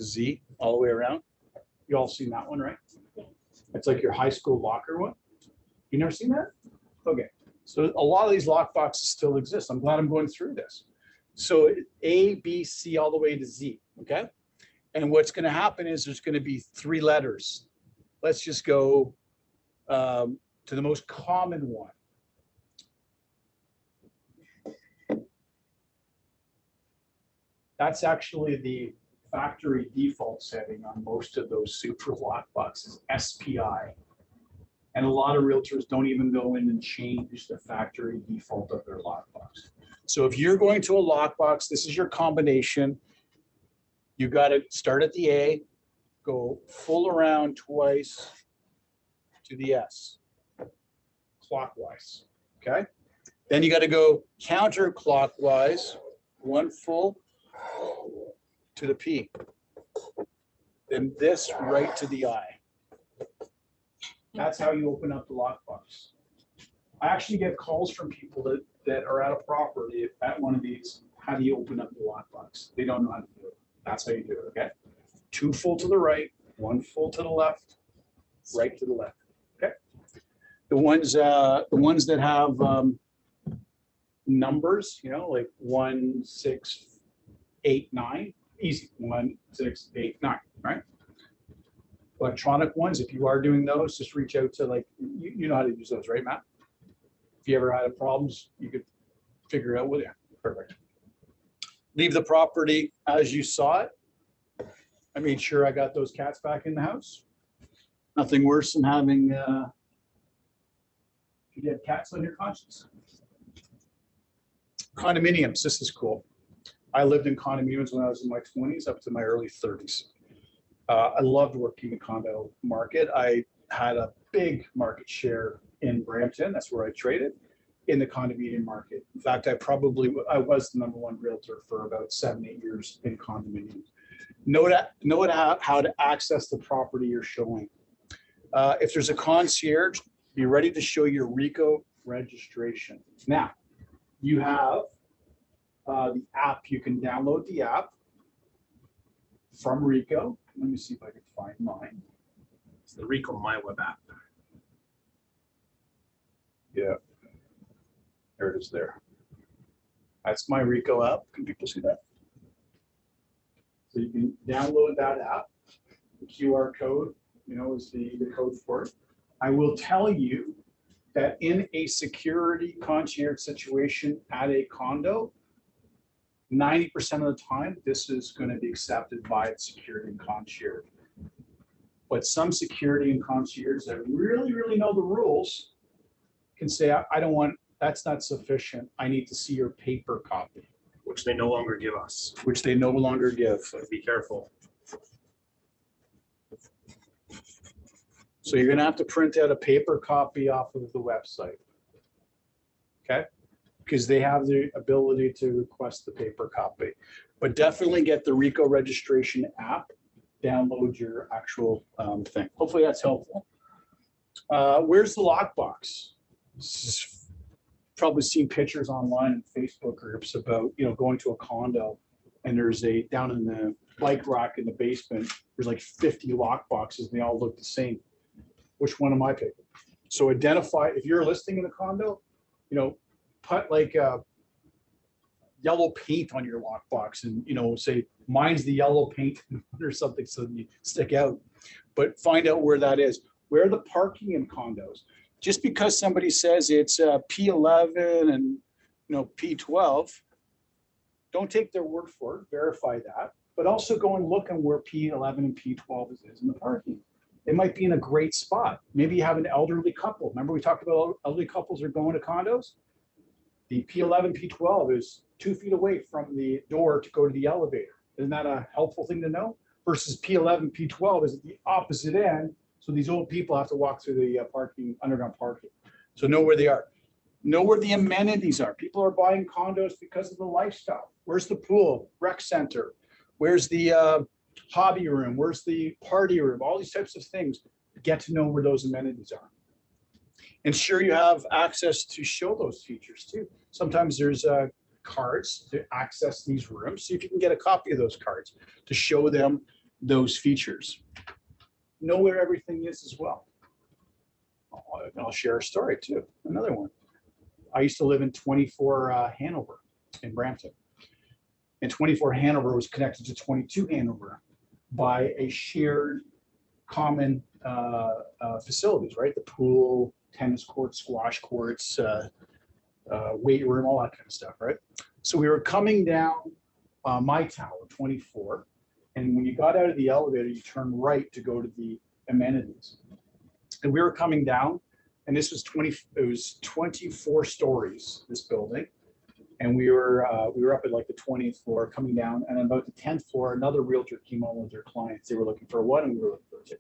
Z all the way around. You all seen that one, right? It's like your high school locker one. You never seen that? Okay. So a lot of these lock boxes still exist. I'm glad I'm going through this. So A, B, C, all the way to Z, okay? And what's going to happen is there's going to be 3 letters. Let's just go to the most common one. That's actually the factory default setting on most of those super lock boxes, SPI. And a lot of realtors don't even go in and change the factory default of their lockbox. So if you're going to a lockbox, this is your combination. You got to start at the A, go full around twice to the S, clockwise, okay? Then you got to go counterclockwise, 1 full to the P. Then this right to the I. That's how you open up the lockbox. I actually get calls from people that are at a property at one of these. How do you open up the lockbox? They don't know how to do it. That's how you do it, okay? 2 full to the right, 1 full to the left, right to the left, okay? The ones that have numbers, you know, like 1, 6, 8, 9, easy. 1, 6, 8, 9, right? Electronic ones, if you are doing those, just reach out to, like, you know how to use those, right, Matt? If you ever had problems, you could figure it out with you. Perfect. Leave the property as you saw it. I made sure I got those cats back in the house. Nothing worse than having you have cats on your conscience. Condominiums, this is cool. I lived in condominiums when I was in my 20s up to my early 30s. I loved working the condo market. I had a big market share in Brampton. That's where I traded in the condominium market. In fact, I was the #1 realtor for about 7, 8 years in condominiums. Know how to access the property you're showing. If there's a concierge, be ready to show your RICO registration. Now, you have the app. You can download the app from RICO. Let me see if I can find mine. It's the RICO MyWeb app. Yeah, there it is there. That's my RICO app. Can people see that? So you can download that app. The QR code, you know, is the code for it. I will tell you that in a security concierge situation at a condo, 90% of the time, this is going to be accepted by the security and concierge. But some security and concierge that really, really know the rules can say, I don't want, that's not sufficient. I need to see your paper copy. Which they no longer give us. Which they no longer give. So be careful. So you're going to have to print out a paper copy off of the website. Okay? Because they have the ability to request the paper copy. But definitely get the RICO registration app, download your actual thing. Hopefully that's helpful. Where's the lockbox? Probably seen pictures online in Facebook groups about, you know, going to a condo and there's a, down in the bike rack in the basement, there's like 50 lockboxes and they all look the same. Which one am I picking? So identify, if you're listing in a condo, you know, put like yellow paint on your lockbox and, you know, say mine's the yellow paint or something so you stick out. But find out where that is. Where are the parking in condos? Just because somebody says it's P11 and, you know, P12, don't take their word for it. Verify that. But also go and look on where P11 and P12 is in the parking. It might be in a great spot. Maybe you have an elderly couple. Remember we talked about elderly couples are going to condos? The P11, P12 is 2 feet away from the door to go to the elevator. Isn't that a helpful thing to know? Versus P11, P12 is at the opposite end. So these old people have to walk through the parking, underground parking. So know where they are. Know where the amenities are. People are buying condos because of the lifestyle. Where's the pool, rec center? Where's the hobby room? Where's the party room? All these types of things. Get to know where those amenities are. Ensure you have access to show those features too. Sometimes there's cards to access these rooms. See if you can get a copy of those cards to show them those features. Know where everything is as well. I'll share a story too. Another one. I used to live in 24 Hanover in Brampton. And 24 Hanover was connected to 22 Hanover by a shared common facilities, right? The pool, tennis courts, squash courts, weight room, all that kind of stuff, right? So we were coming down my tower, 24, and when you got out of the elevator, you turn right to go to the amenities. And we were coming down, and this was 24 stories, this building. And we were up at like the 20th floor coming down, and about the 10th floor, another realtor came on with their clients. They were looking for one, and we were looking for two.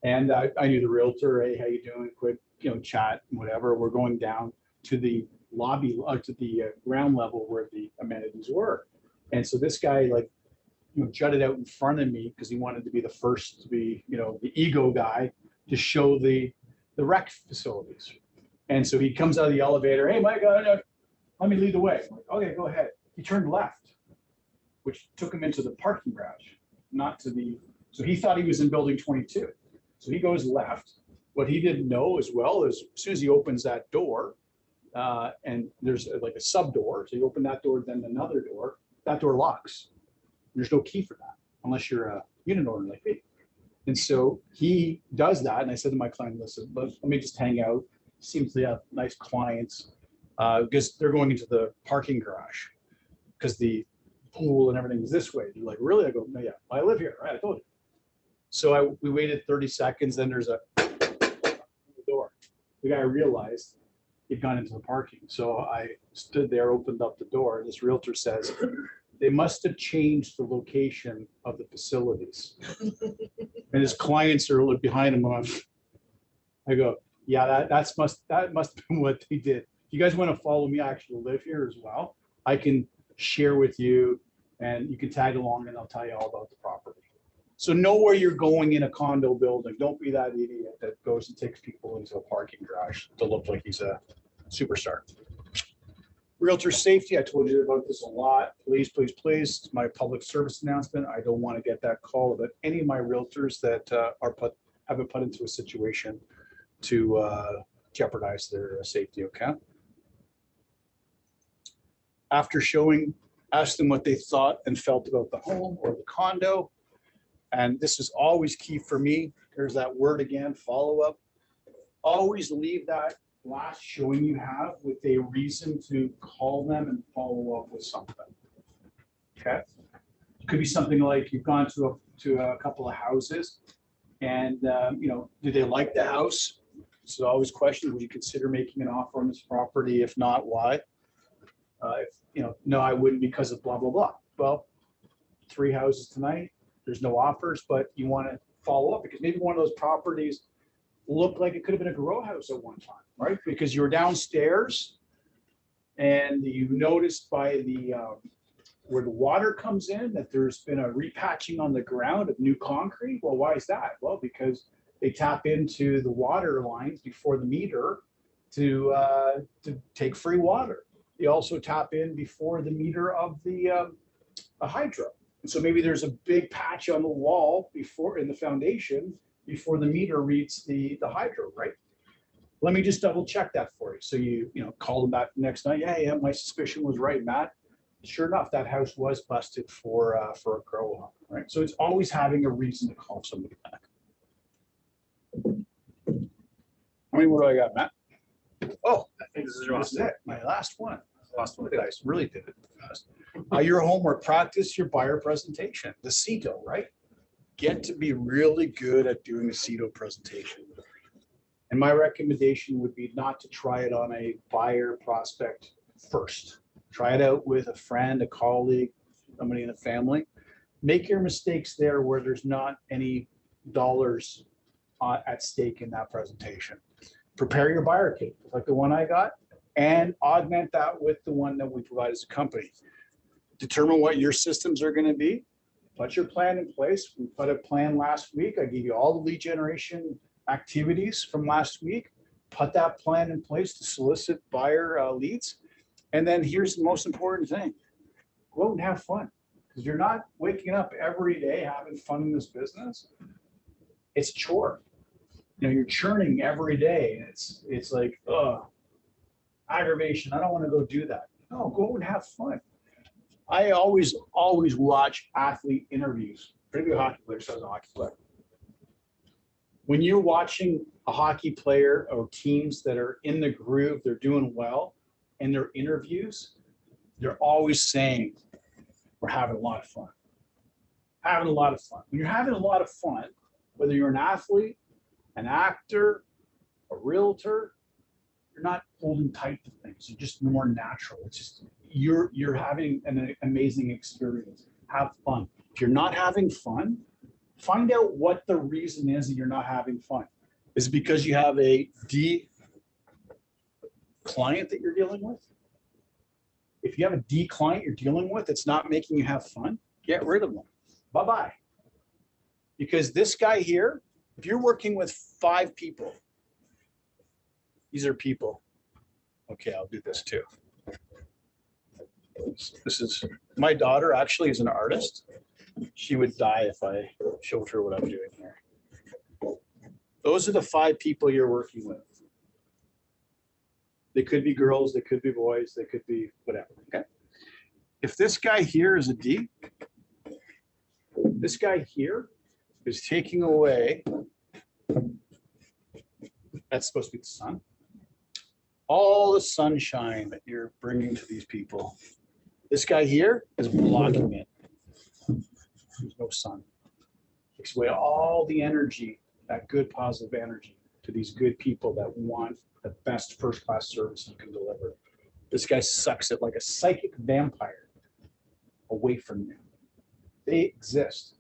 And I knew the realtor. Hey, how you doing? Quick, chat, whatever. We're going down to the lobby, to the ground level where the amenities were. And so this guy jutted out in front of me because he wanted to be the first to be, the ego guy to show the rec facilities. And so he comes out of the elevator. Hey, Mike, let me lead the way. I'm like, okay, go ahead. He turned left, which took him into the parking garage, not to the. So he thought he was in building 22. So he goes left. What he didn't know as well is as soon as he opens that door, and there's like a sub door. So you open that door, then another door. That door locks. There's no key for that unless you're a unit owner like me. And so he does that. And I said to my client, listen, let me just hang out. Seems to have nice clients because they're going into the parking garage because the pool and everything is this way. They're like, really? I go, no, yeah, I live here. Right, I told you. So we waited 30 seconds. Then there's a door. The guy realized he'd gone into the parking. So I stood there, opened up the door. And this realtor says, they must have changed the location of the facilities. And his clients are behind him. I go, yeah, that must have been what they did. If you guys want to follow me, I actually live here as well. I can share with you and you can tag along and I'll tell you all about the property. So know where you're going in a condo building. Don't be that idiot that goes and takes people into a parking garage to look like he's a superstar. Realtor safety, I told you about this a lot. Please, please, please, it's my public service announcement. I don't want to get that call about any of my realtors that have been put into a situation to jeopardize their safety, okay? After showing, ask them what they thought and felt about the home or the condo. And this is always key for me. There's that word again, follow up. Always leave that last showing you have with a reason to call them and follow up with something. Okay. It could be something like you've gone to a couple of houses and, do they like the house? So always question, would you consider making an offer on this property? If not, why? No, I wouldn't because of blah, blah, blah. Well, 3 houses tonight, there's no offers, but you want to follow up because maybe one of those properties looked like it could have been a grow house at one time, right? Because you were downstairs and you noticed by the where the water comes in that there's been a repatching on the ground of new concrete. Well, why is that? Well, because they tap into the water lines before the meter to take free water. They also tap in before the meter of the hydro. And so maybe there's a big patch on the wall before in the foundation before the meter reads the hydro, right? Let me just double check that for you. So you call them back the next night. Yeah, my suspicion was right, Matt. Sure enough, that house was busted for a grow up, right? So it's always having a reason to call somebody back. How many more do I got, Matt? Oh, I think this is this is it. My last one. last one. Look at I really did it fast. Your homework, practice your buyer presentation, the CETO, right? Get to be really good at doing a CETO presentation. And my recommendation would be not to try it on a buyer prospect first. Try it out with a friend, a colleague, somebody in the family. Make your mistakes there where there's not any dollars at stake in that presentation. Prepare your buyer kit, like the one I got. and augment that with the one that we provide as a company. Determine what your systems are going to be. Put your plan in place. We put a plan last week. I gave you all the lead generation activities from last week. Put that plan in place to solicit buyer leads. And then here's the most important thing. Go out and have fun. Because you're not waking up every day having fun in this business. It's a chore. You know, you're churning every day. And it's like, aggravation. I don't want to go do that. No, go and have fun. I always watch athlete interviews. Pretty good hockey player, so as a hockey player. When you're watching a hockey player or teams that are in the groove, they're doing well, in their interviews, they're always saying, we're having a lot of fun. Having a lot of fun. When you're having a lot of fun, whether you're an athlete, an actor, a realtor, you're not holding tight to things. You're just more natural. It's just you're having an amazing experience. Have fun. If you're not having fun, find out what the reason is that you're not having fun. Is it because you have a D client that you're dealing with? If you have a D client you're dealing with, it's not making you have fun, get rid of them. Bye-bye. Because this guy here, if you're working with 5 people, these are people. Okay, I'll do this too. This is my daughter, actually is an artist. She would die if I showed her what I'm doing here. Those are the 5 people you're working with. They could be girls, they could be boys, they could be whatever, okay? If this guy here is a D, this guy here is taking away, that's supposed to be the sun, all the sunshine that you're bringing to these people. This guy here is blocking it. There's no sun. Takes away all the energy, that good positive energy to these good people that want the best first-class service you can deliver. This guy sucks it like a psychic vampire away from you. They exist.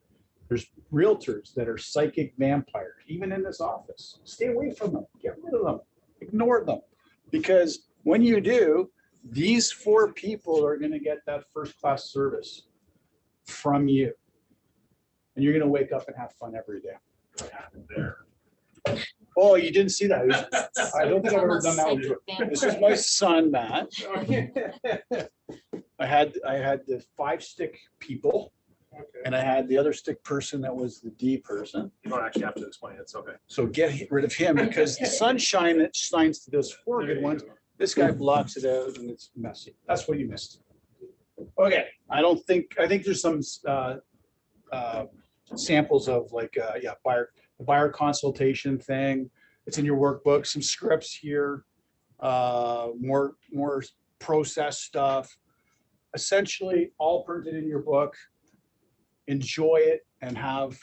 There's realtors that are psychic vampires, even in this office. Stay away from them. Get rid of them. Ignore them. Because when you do, these 4 people are going to get that first-class service from you. And you're going to wake up and have fun every day. What happened there? Oh, you didn't see that. I don't think I've ever done that with you. This is my son, Matt. I had the 5-stick people, and I had the other stick person that was the D person. You don't actually have to explain it. It's okay. So get rid of him because the sunshine that shines to those 4 good ones, this guy blocks it out and it's messy. That's what you missed. Okay, I think there's some samples of like buyer consultation thing. It's in your workbook. Some scripts here, more process stuff. Essentially, all printed in your book. Enjoy it and have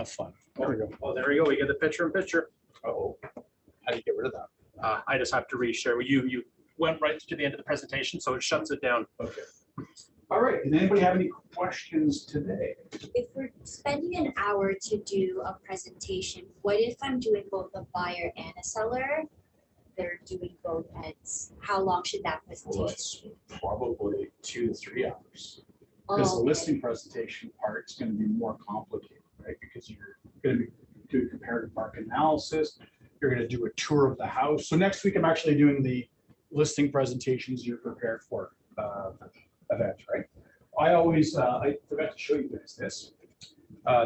fun. There we go. Oh, there we go. We get the picture in picture. Oh, how do you get rid of that? I just have to reshare. You went right to the end of the presentation, so it shuts it down. Okay. All right. Does anybody have any questions today? If we're spending an hour to do a presentation, what if I'm doing both a buyer and a seller? They're doing both ends. How long should that Well, presentation? it's probably 2 to 3 hours. Because the Oh, listing presentation part is going to be more complicated, right? Because you're going to be doing comparative market analysis. You're going to do a tour of the house. So next week, I'm actually doing the listing presentations you're prepared for event, right? I always, I forgot to show you guys this.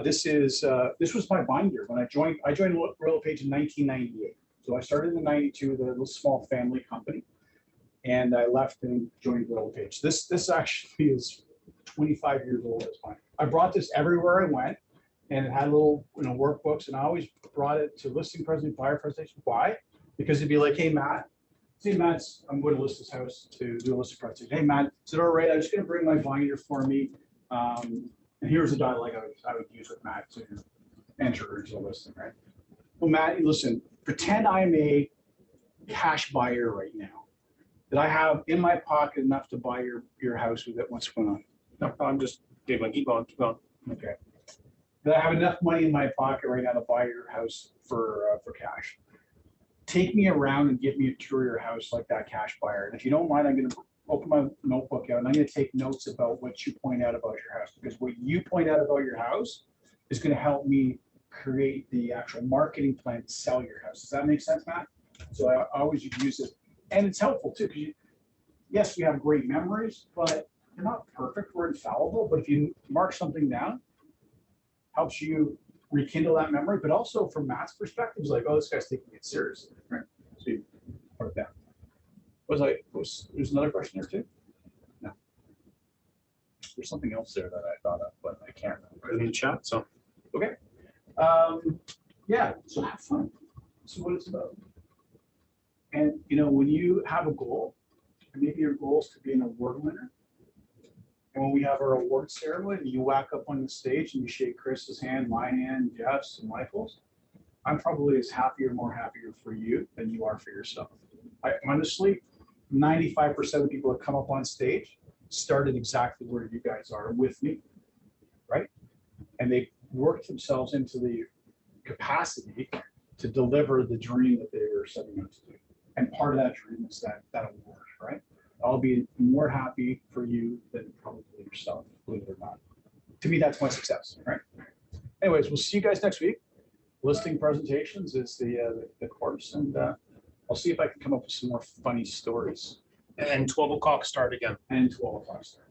This was my binder when I joined Royal Page in 1998. So I started in 92 with a little small family company, and I left and joined Royal Page. This actually is 25 years old at this point. I brought this everywhere I went, and it had little workbooks, and I always brought it to listing presentation, buyer presentation. Why? Because it'd be like, hey Matt, I'm going to list this house to do a listing presentation. Hey Matt, is it all right? I'm just going to bring my binder for me. And here's the dialogue I would use with Matt to enter into a listing, right? Well, Matt, listen, pretend I'm a cash buyer right now. That I have in my pocket enough to buy your house with it. What's going on? No, I'm just keep going. Okay. That I have enough money in my pocket right now to buy your house for cash. take me around and give me a tour of your house like that cash buyer. And if you don't mind, I'm gonna open my notebook out and I'm gonna take notes about what you point out about your house, because what you point out about your house is gonna help me create the actual marketing plan to sell your house. Does that make sense, Matt? So I always use it, and it's helpful too, because yes, we have great memories, but they're not perfect, we're infallible, but if you mark something down, helps you rekindle that memory, but also from Matt's perspective, it's like, oh, this guy's taking it seriously, right? So you put it down. There's another question there too? No. There's something else there that I thought of, but I can't remember. In the chat, so. Okay. Yeah, so have fun. This is what it's about. And you know, when you have a goal, and maybe your goal is to be an award winner, and when we have our award ceremony, you whack up on the stage and you shake Chris's hand, my hand, Jeff's, and Michael's, I'm probably as happier, more happier for you than you are for yourself. I honestly, 95% of the people that come up on stage started exactly where you guys are with me, right? And they worked themselves into the capacity to deliver the dream that they were setting out to do. And part of that dream is that award, right? I'll be more happy for you than probably yourself, believe it or not. To me, that's my success, right? Anyways, we'll see you guys next week. Listing presentations is the course, and I'll see if I can come up with some more funny stories. And 12 o'clock start again. And 12 o'clock start.